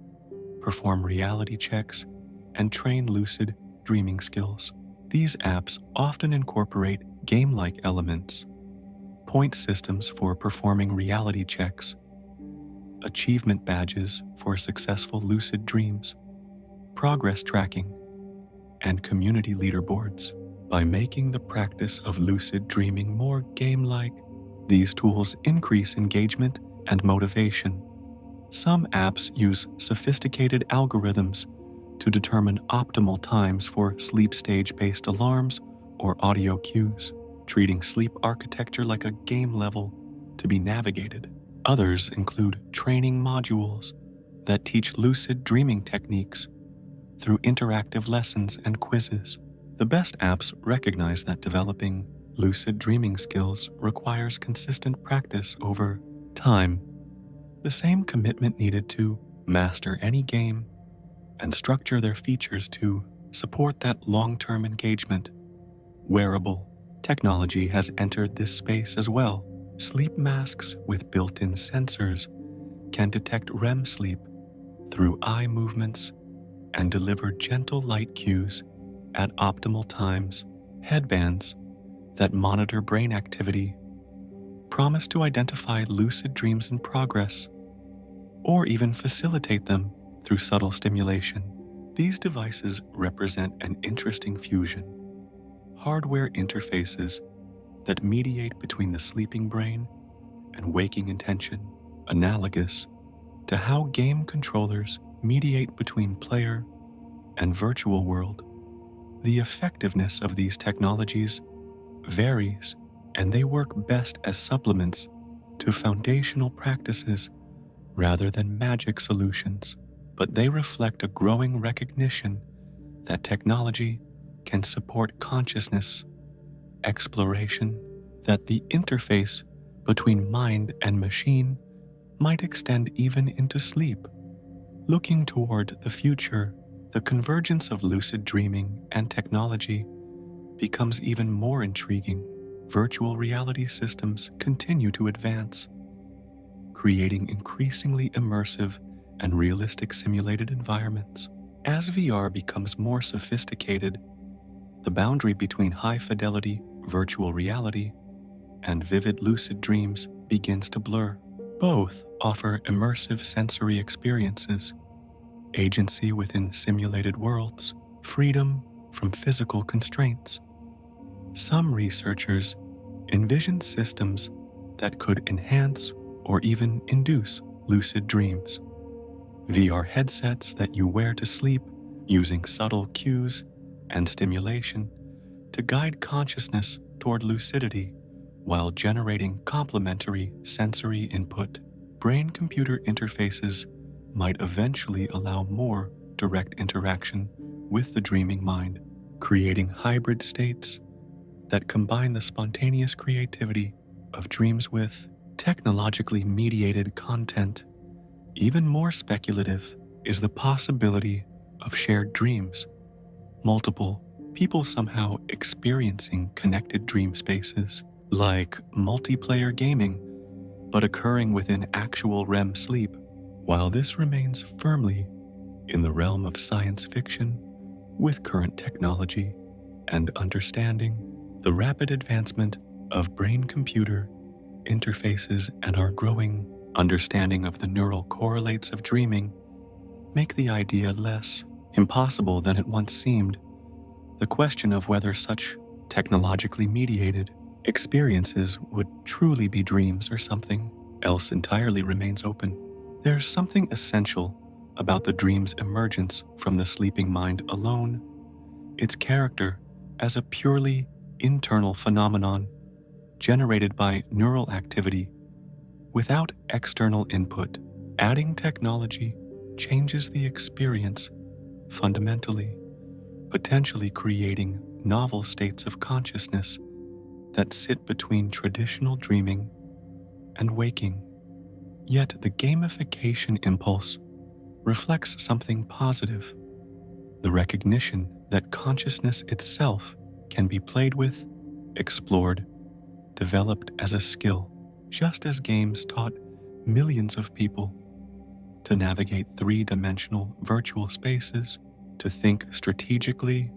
perform reality checks, and train lucid dreaming skills. These apps often incorporate game-like elements, point systems for performing reality checks, achievement badges for successful lucid dreams, progress tracking, and community leaderboards. By making the practice of lucid dreaming more game-like, these tools increase engagement and motivation. Some apps use sophisticated algorithms to determine optimal times for sleep stage-based alarms or audio cues, treating sleep architecture like a game level to be navigated. Others include training modules that teach lucid dreaming techniques through interactive lessons and quizzes. The best apps recognize that developing lucid dreaming skills requires consistent practice over time. The same commitment needed to master any game and structure their features to support that long-term engagement. Wearable technology has entered this space as well. Sleep masks with built-in sensors can detect REM sleep through eye movements and deliver gentle light cues at optimal times. Headbands that monitor brain activity promise to identify lucid dreams in progress or even facilitate them through subtle stimulation. These devices represent an interesting fusion. Hardware interfaces that mediate between the sleeping brain and waking intention, analogous to how game controllers mediate between player and virtual world. The effectiveness of these technologies varies, and they work best as supplements to foundational practices rather than magic solutions. But they reflect a growing recognition that technology can support consciousness, exploration, that the interface between mind and machine might extend even into sleep. Looking toward the future, the convergence of lucid dreaming and technology becomes even more intriguing. Virtual reality systems continue to advance, creating increasingly immersive and realistic simulated environments. As VR becomes more sophisticated, the boundary between high-fidelity virtual reality and vivid lucid dreams begins to blur. Both offer immersive sensory experiences, agency within simulated worlds, freedom from physical constraints. Some researchers envision systems that could enhance or even induce lucid dreams. VR headsets that you wear to sleep, using subtle cues and stimulation to guide consciousness toward lucidity while generating complementary sensory input. Brain-computer interfaces might eventually allow more direct interaction with the dreaming mind, creating hybrid states that combine the spontaneous creativity of dreams with technologically mediated content. Even more speculative is the possibility of shared dreams, multiple people somehow experiencing connected dream spaces, like multiplayer gaming, but occurring within actual REM sleep. While this remains firmly in the realm of science fiction, with current technology and understanding, The rapid advancement of brain-computer interfaces and our growing understanding of the neural correlates of dreaming make the idea less impossible than it once seemed. The question of whether such technologically mediated experiences would truly be dreams or something else entirely remains open. There's something essential about the dream's emergence from the sleeping mind alone, its character as a purely internal phenomenon generated by neural activity without external input. Adding technology changes the experience fundamentally, potentially creating novel states of consciousness that sit between traditional dreaming and waking. Yet the gamification impulse reflects something positive, the recognition that consciousness itself can be played with, explored, developed as a skill, just as games taught millions of people to navigate three-dimensional virtual spaces, to think strategically,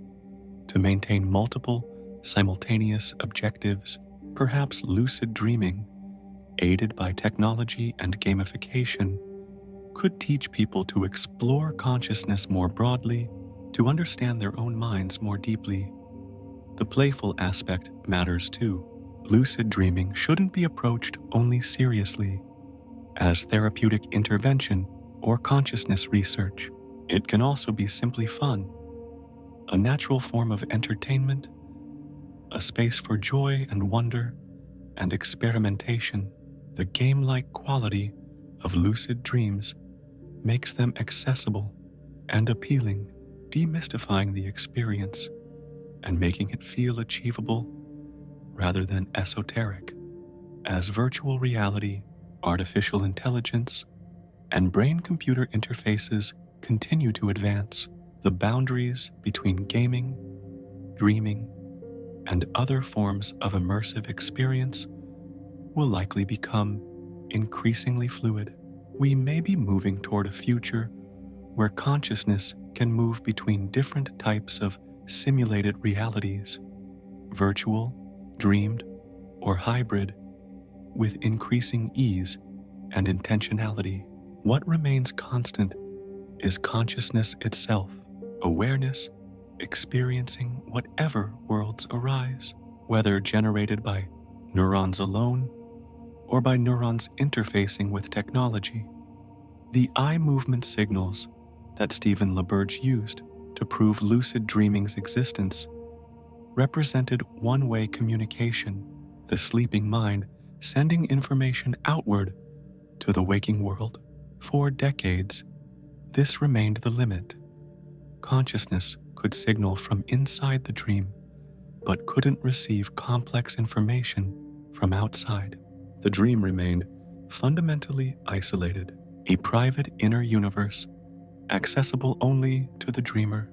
to maintain multiple simultaneous objectives. Perhaps lucid dreaming, aided by technology and gamification, could teach people to explore consciousness more broadly, to understand their own minds more deeply. The playful aspect matters too. Lucid dreaming shouldn't be approached only seriously as therapeutic intervention or consciousness research. It can also be simply fun, a natural form of entertainment, a space for joy and wonder and experimentation. The game-like quality of lucid dreams makes them accessible and appealing, demystifying the experience and making it feel achievable rather than esoteric. As virtual reality, artificial intelligence, and brain-computer interfaces continue to advance, the boundaries between gaming, dreaming, and other forms of immersive experience will likely become increasingly fluid. We may be moving toward a future where consciousness can move between different types of simulated realities, virtual, dreamed, or hybrid, with increasing ease and intentionality. What remains constant is consciousness itself, awareness, experiencing whatever worlds arise, whether generated by neurons alone or by neurons interfacing with technology. The eye movement signals that Stephen LaBerge used to prove lucid dreaming's existence represented one-way communication, the sleeping mind sending information outward to the waking world. For decades, this remained the limit. Consciousness could signal from inside the dream, but couldn't receive complex information from outside. The dream remained fundamentally isolated, a private inner universe accessible only to the dreamer.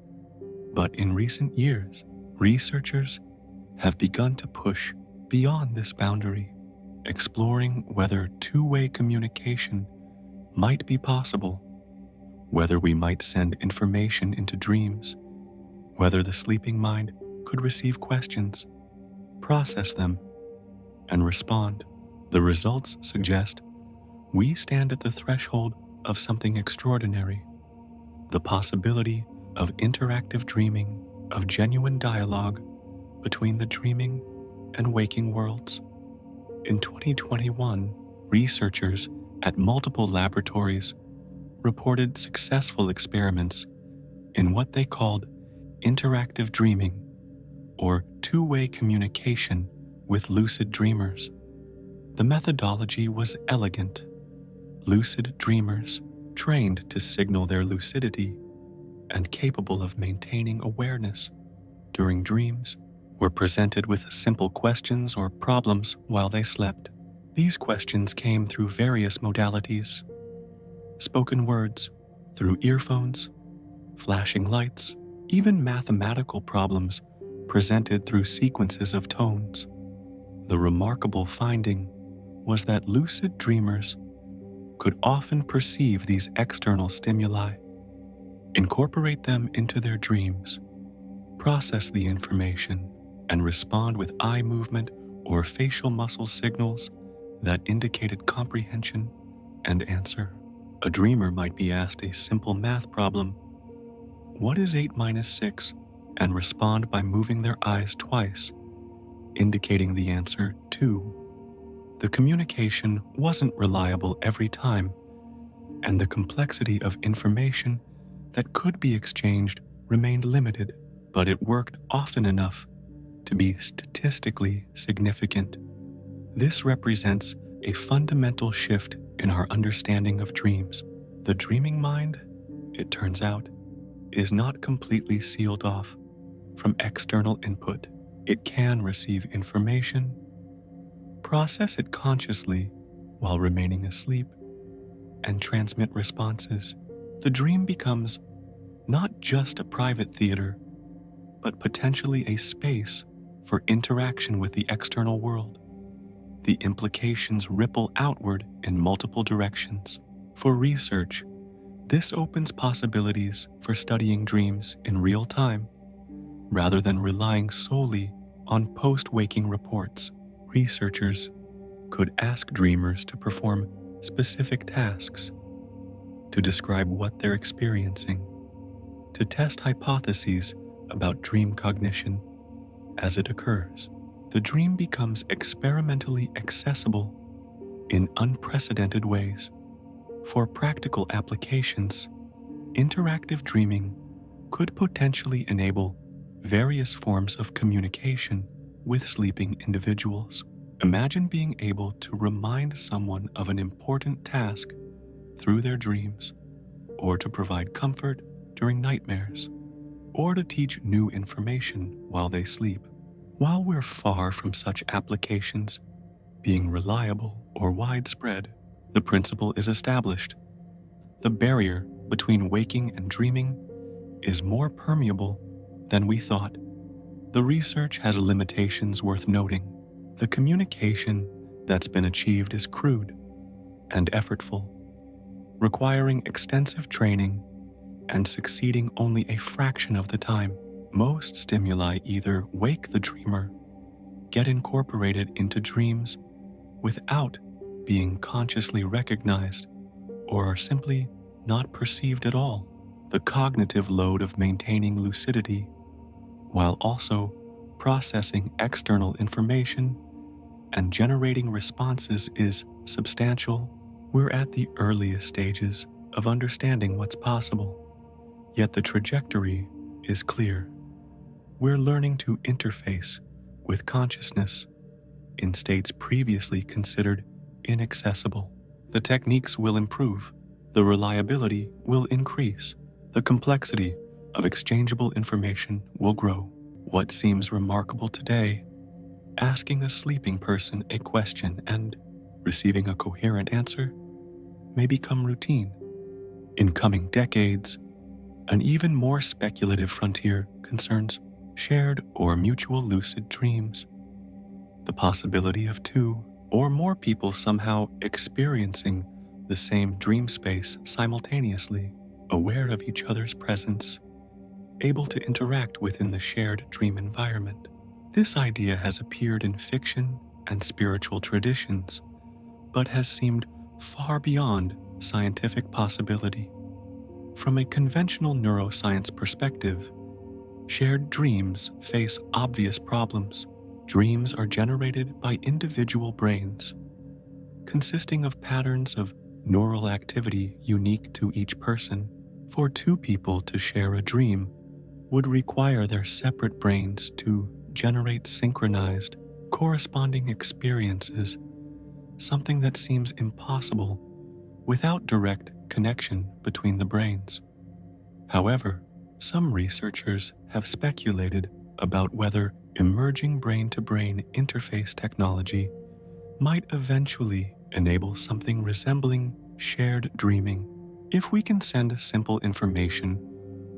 But in recent years, researchers have begun to push beyond this boundary, exploring whether two-way communication might be possible, whether we might send information into dreams, whether the sleeping mind could receive questions, process them, and respond. The results suggest we stand at the threshold of something extraordinary, the possibility of interactive dreaming, of genuine dialogue between the dreaming and waking worlds. In 2021, researchers at multiple laboratories reported successful experiments in what they called interactive dreaming, or two-way communication with lucid dreamers. The methodology was elegant. Lucid dreamers, trained to signal their lucidity and capable of maintaining awareness during dreams, were presented with simple questions or problems while they slept. These questions came through various modalities: spoken words, through earphones, flashing lights, even mathematical problems presented through sequences of tones. The remarkable finding was that lucid dreamers could often perceive these external stimuli, incorporate them into their dreams, process the information, and respond with eye movement or facial muscle signals that indicated comprehension and answer. A dreamer might be asked a simple math problem, "What is 8 minus 6?" and respond by moving their eyes twice, indicating the answer 2. The communication wasn't reliable every time, and the complexity of information that could be exchanged remained limited, but it worked often enough to be statistically significant. This represents a fundamental shift in our understanding of dreams. The dreaming mind, it turns out, is not completely sealed off from external input. It can receive information, process it consciously while remaining asleep, and transmit responses. The dream becomes not just a private theater, but potentially a space for interaction with the external world. The implications ripple outward in multiple directions. For research, this opens possibilities for studying dreams in real time, rather than relying solely on post-waking reports. Researchers could ask dreamers to perform specific tasks, to describe what they're experiencing, to test hypotheses about dream cognition as it occurs. The dream becomes experimentally accessible in unprecedented ways. For practical applications, interactive dreaming could potentially enable various forms of communication with sleeping individuals. Imagine being able to remind someone of an important task through their dreams, or to provide comfort during nightmares, or to teach new information while they sleep. While we're far from such applications being reliable or widespread, the principle is established. The barrier between waking and dreaming is more permeable than we thought. The research has limitations worth noting. The communication that's been achieved is crude and effortful, requiring extensive training and succeeding only a fraction of the time. Most stimuli either wake the dreamer, get incorporated into dreams without being consciously recognized, or are simply not perceived at all. The cognitive load of maintaining lucidity, while also processing external information and generating responses, is substantial. We're at the earliest stages of understanding what's possible, yet the trajectory is clear. We're learning to interface with consciousness in states previously considered inaccessible. The techniques will improve, the reliability will increase, the complexity of exchangeable information will grow. What seems remarkable today, asking a sleeping person a question and receiving a coherent answer, may become routine. In coming decades, an even more speculative frontier concerns shared or mutual lucid dreams. The possibility of two or more people somehow experiencing the same dream space simultaneously, aware of each other's presence, able to interact within the shared dream environment. This idea has appeared in fiction and spiritual traditions, but has seemed far beyond scientific possibility. From a conventional neuroscience perspective, shared dreams face obvious problems. Dreams are generated by individual brains, consisting of patterns of neural activity unique to each person. For two people to share a dream would require their separate brains to generate synchronized, corresponding experiences, something that seems impossible without direct connection between the brains. However, some researchers have speculated about whether emerging brain-to-brain interface technology might eventually enable something resembling shared dreaming. If we can send simple information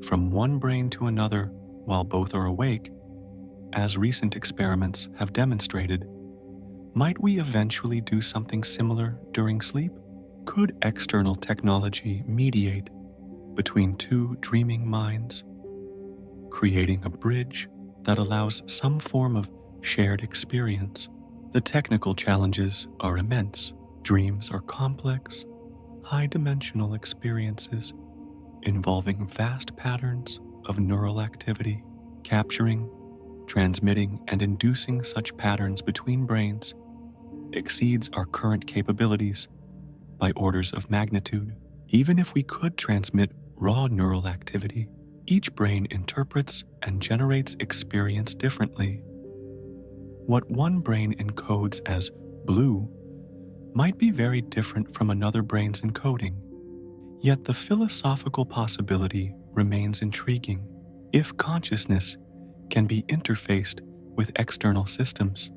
from one brain to another while both are awake, as recent experiments have demonstrated, might we eventually do something similar during sleep? Could external technology mediate between two dreaming minds, creating a bridge that allows some form of shared experience. The technical challenges are immense. Dreams are complex, high-dimensional experiences involving vast patterns of neural activity. Capturing, transmitting, and inducing such patterns between brains exceeds our current capabilities by orders of magnitude. Even if we could transmit raw neural activity, each brain interprets and generates experience differently. What one brain encodes as blue might be very different from another brain's encoding. Yet the philosophical possibility remains intriguing. If consciousness can be interfaced with external systems,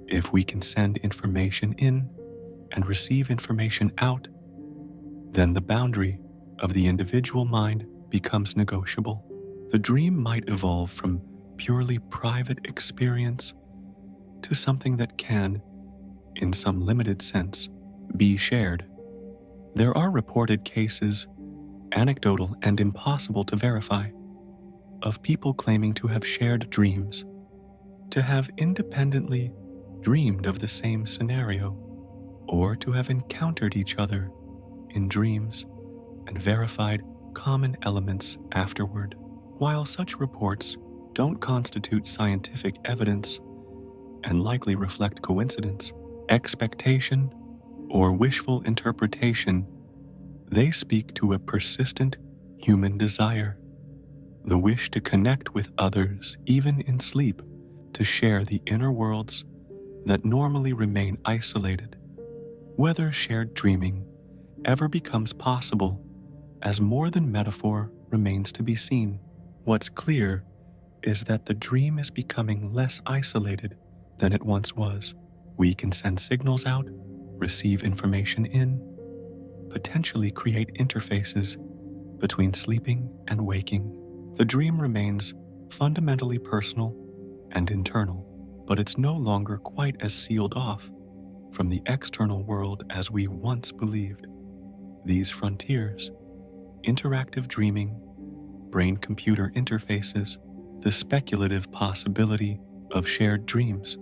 if we can send information in and receive information out, then the boundary of the individual mind becomes negotiable. The dream might evolve from purely private experience to something that can, in some limited sense, be shared. There are reported cases, anecdotal and impossible to verify, of people claiming to have shared dreams, to have independently dreamed of the same scenario, or to have encountered each other in dreams and verified common elements afterward. While such reports don't constitute scientific evidence and likely reflect coincidence, expectation, or wishful interpretation, they speak to a persistent human desire, the wish to connect with others even in sleep, to share the inner worlds that normally remain isolated. Whether shared dreaming ever becomes possible as more than metaphor remains to be seen. What's clear is that the dream is becoming less isolated than it once was. We can send signals out, receive information in, potentially create interfaces between sleeping and waking. The dream remains fundamentally personal and internal, but it's no longer quite as sealed off from the external world as we once believed. These frontiers, interactive dreaming, brain-computer interfaces, the speculative possibility of shared dreams,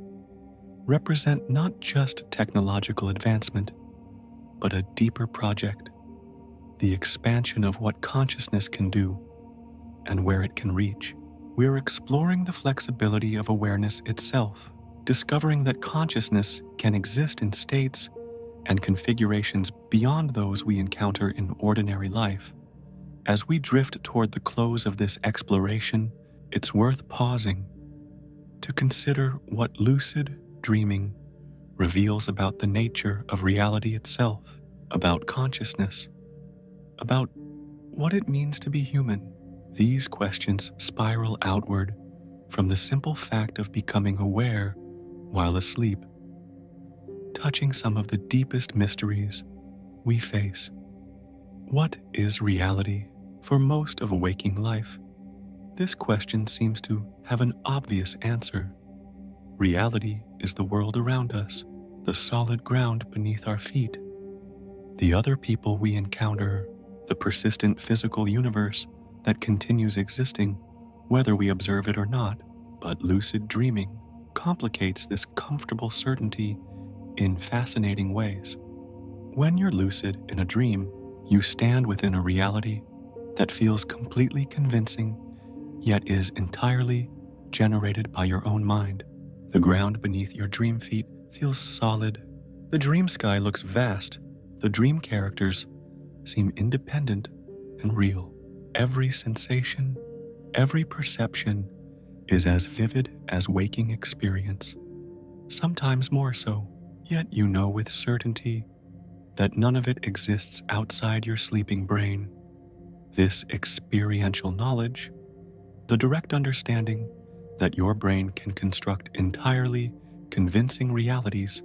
represent not just technological advancement, but a deeper project, the expansion of what consciousness can do and where it can reach. We're exploring the flexibility of awareness itself, discovering that consciousness can exist in states and configurations beyond those we encounter in ordinary life. As we drift toward the close of this exploration, it's worth pausing to consider what lucid dreaming reveals about the nature of reality itself, about consciousness, about what it means to be human. These questions spiral outward from the simple fact of becoming aware while asleep, touching some of the deepest mysteries we face. What is reality? For most of waking life, this question seems to have an obvious answer. Reality is the world around us, the solid ground beneath our feet, the other people we encounter, the persistent physical universe that continues existing whether we observe it or not. But lucid dreaming complicates this comfortable certainty in fascinating ways. When you're lucid in a dream, you stand within a reality that feels completely convincing, yet is entirely generated by your own mind. The ground beneath your dream feet feels solid. The dream sky looks vast. The dream characters seem independent and real. Every sensation, every perception is as vivid as waking experience, sometimes more so. Yet you know with certainty that none of it exists outside your sleeping brain. This experiential knowledge, the direct understanding that your brain can construct entirely convincing realities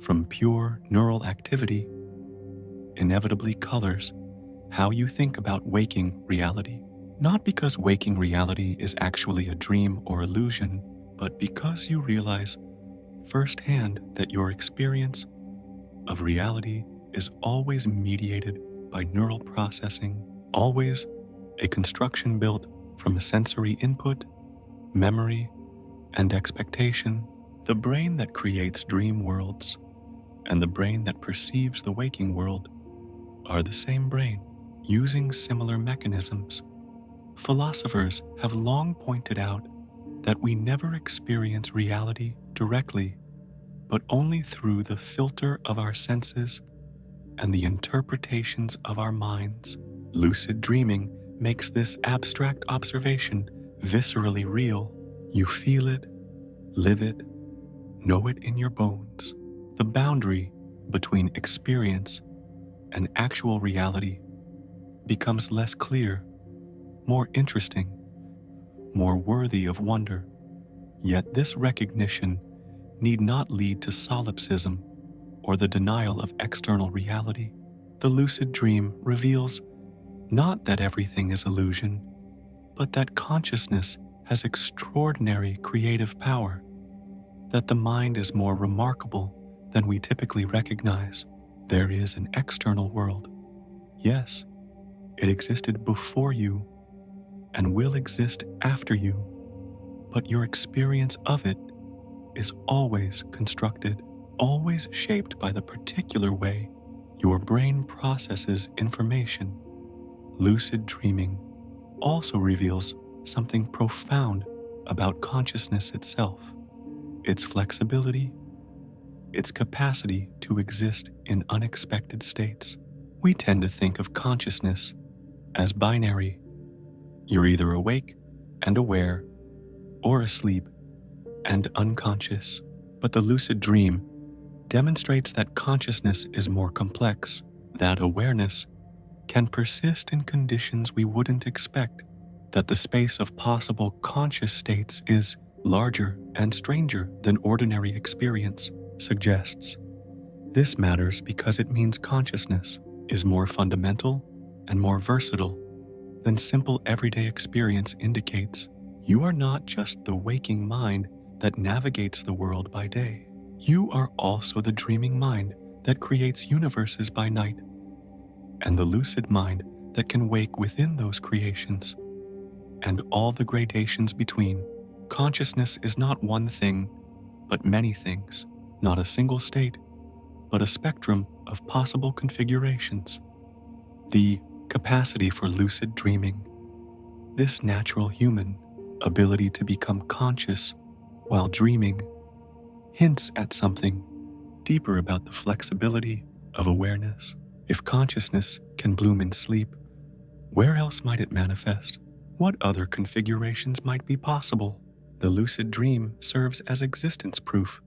from pure neural activity, inevitably colors how you think about waking reality. Not because waking reality is actually a dream or illusion, but because you realize firsthand that your experience of reality is always mediated by neural processing, always a construction built from sensory input, memory, and expectation. The brain that creates dream worlds and the brain that perceives the waking world are the same brain, using similar mechanisms. Philosophers have long pointed out that we never experience reality directly, but only through the filter of our senses and the interpretations of our minds. Lucid dreaming makes this abstract observation viscerally real. You feel it, live it, know it in your bones. The boundary between experience and actual reality becomes less clear, more interesting, more worthy of wonder. Yet this recognition need not lead to solipsism or the denial of external reality. The lucid dream reveals not that everything is illusion, but that consciousness has extraordinary creative power, that the mind is more remarkable than we typically recognize. There is an external world. Yes, it existed before you and will exist after you, but your experience of it is always constructed, always shaped by the particular way your brain processes information. Lucid dreaming also reveals something profound about consciousness itself, its flexibility, its capacity to exist in unexpected states. We tend to think of consciousness as binary. You're either awake and aware, or asleep and unconscious. But the lucid dream demonstrates that consciousness is more complex, that awareness can persist in conditions we wouldn't expect, that the space of possible conscious states is larger and stranger than ordinary experience suggests. This matters because it means consciousness is more fundamental and more versatile than simple everyday experience indicates. You are not just the waking mind that navigates the world by day. You are also the dreaming mind that creates universes by night, and the lucid mind that can wake within those creations, and all the gradations between. Consciousness is not one thing, but many things, not a single state, but a spectrum of possible configurations. The capacity for lucid dreaming, this natural human ability to become conscious while dreaming, hints at something deeper about the flexibility of awareness. If consciousness can bloom in sleep, where else might it manifest? What other configurations might be possible? The lucid dream serves as existence proof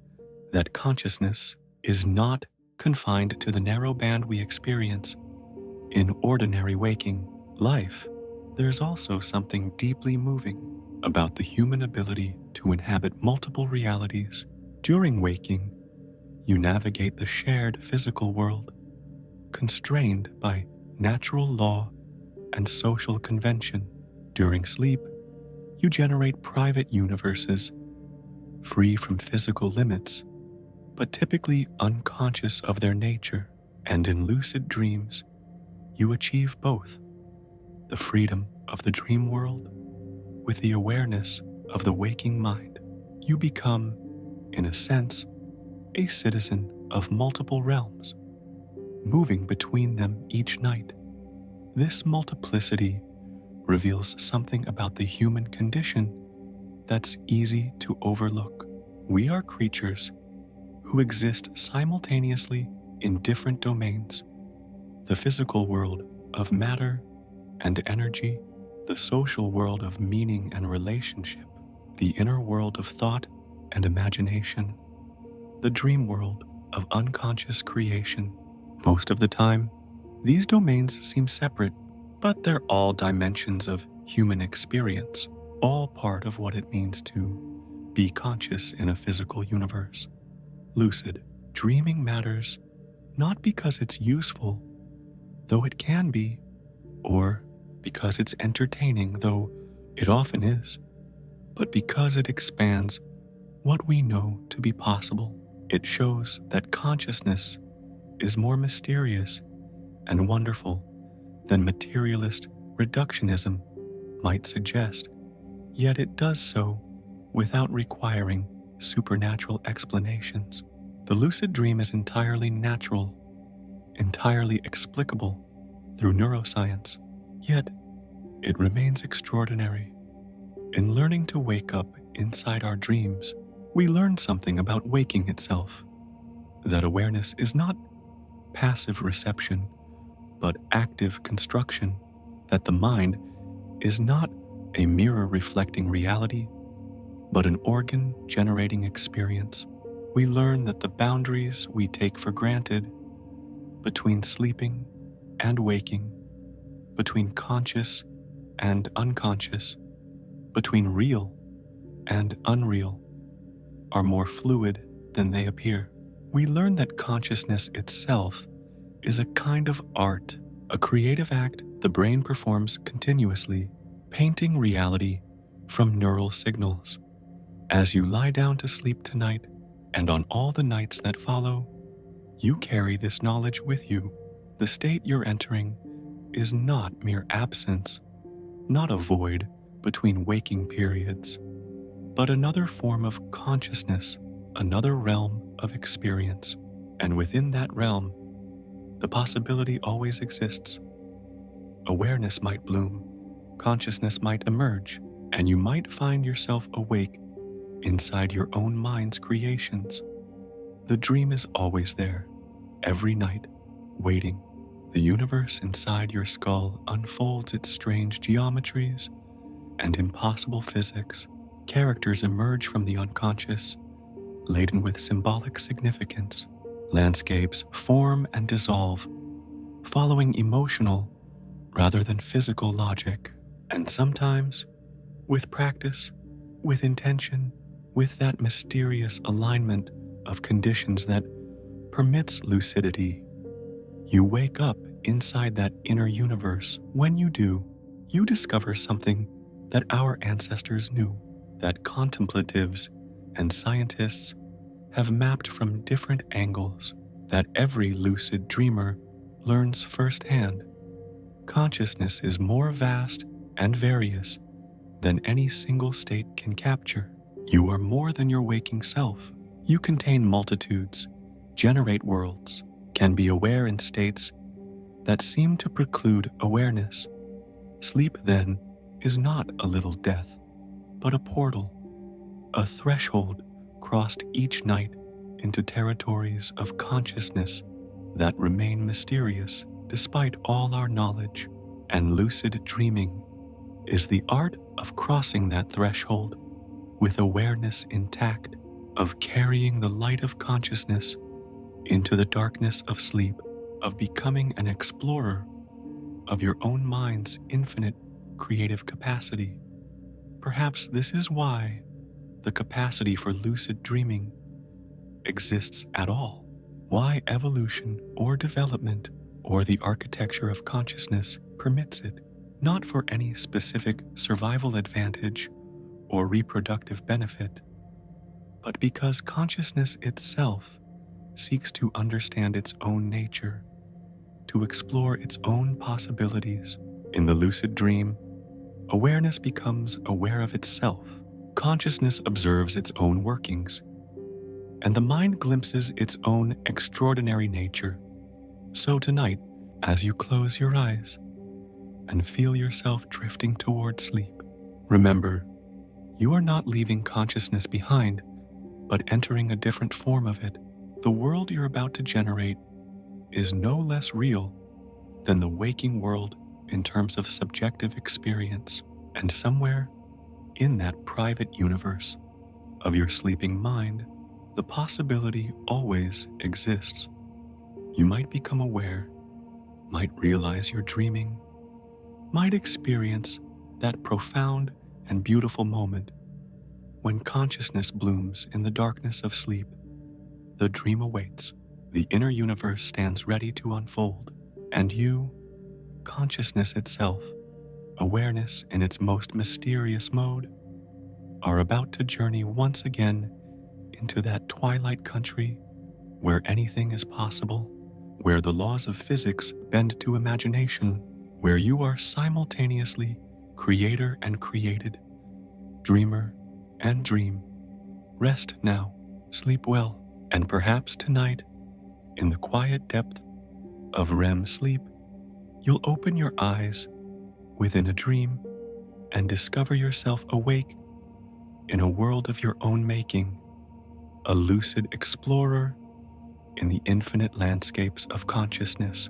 that consciousness is not confined to the narrow band we experience in ordinary waking life. There's also something deeply moving about the human ability to inhabit multiple realities. During waking, you navigate the shared physical world, constrained by natural law and social convention. During sleep, you generate private universes, free from physical limits, but typically unconscious of their nature. And in lucid dreams, you achieve both: the freedom of the dream world with the awareness of the waking mind. You become, in a sense, a citizen of multiple realms, moving between them each night. This multiplicity reveals something about the human condition that's easy to overlook. We are creatures who exist simultaneously in different domains: the physical world of matter and energy, the social world of meaning and relationship, the inner world of thought and imagination, the dream world of unconscious creation. Most of the time, these domains seem separate, but they're all dimensions of human experience, all part of what it means to be conscious in a physical universe. Lucid dreaming matters not because it's useful, though it can be, or because it's entertaining, though it often is, but because it expands what we know to be possible. It shows that consciousness is more mysterious and wonderful than materialist reductionism might suggest, yet it does so without requiring supernatural explanations. The lucid dream is entirely natural, entirely explicable through neuroscience, yet it remains extraordinary. In learning to wake up inside our dreams, we learn something about waking itself, that awareness is not passive reception, but active construction, that the mind is not a mirror reflecting reality, but an organ generating experience. We learn that the boundaries we take for granted between sleeping and waking, between conscious and unconscious, between real and unreal, are more fluid than they appear. We learn that consciousness itself is a kind of art, a creative act the brain performs continuously, painting reality from neural signals. As you lie down to sleep tonight, and on all the nights that follow, you carry this knowledge with you. The state you're entering is not mere absence, not a void between waking periods, but another form of consciousness, another realm of experience. And within that realm, the possibility always exists. Awareness might bloom, consciousness might emerge, and you might find yourself awake inside your own mind's creations. The dream is always there, every night, waiting. The universe inside your skull unfolds its strange geometries and impossible physics. Characters emerge from the unconscious, laden with symbolic significance. Landscapes form and dissolve, following emotional rather than physical logic. And sometimes, with practice, with intention, with that mysterious alignment of conditions that permits lucidity, you wake up inside that inner universe. When you do, you discover something that our ancestors knew, that contemplatives and scientists have mapped from different angles, that every lucid dreamer learns firsthand. Consciousness is more vast and various than any single state can capture. You are more than your waking self. You contain multitudes, generate worlds, can be aware in states that seem to preclude awareness. Sleep, then, is not a little death, but a portal, a threshold crossed each night into territories of consciousness that remain mysterious despite all our knowledge. And lucid dreaming is the art of crossing that threshold with awareness intact, of carrying the light of consciousness into the darkness of sleep, of becoming an explorer of your own mind's infinite creative capacity. Perhaps this is why the capacity for lucid dreaming exists at all, why evolution or development or the architecture of consciousness permits it, not for any specific survival advantage or reproductive benefit, but because consciousness itself seeks to understand its own nature, to explore its own possibilities. In the lucid dream, awareness becomes aware of itself. Consciousness observes its own workings, and the mind glimpses its own extraordinary nature. So tonight, as you close your eyes and feel yourself drifting toward sleep, remember, you are not leaving consciousness behind, but entering a different form of it. The world you're about to generate is no less real than the waking world in terms of subjective experience. And somewhere in that private universe of your sleeping mind, the possibility always exists. You might become aware, might realize you're dreaming, might experience that profound and beautiful moment when consciousness blooms in the darkness of sleep. The dream awaits. The inner universe stands ready to unfold, and you, consciousness itself, awareness in its most mysterious mode, are about to journey once again into that twilight country where anything is possible, where the laws of physics bend to imagination, where you are simultaneously creator and created, dreamer and dream. Rest now, sleep well, and perhaps tonight, in the quiet depth of REM sleep, you'll open your eyes within a dream and discover yourself awake in a world of your own making, a lucid explorer in the infinite landscapes of consciousness.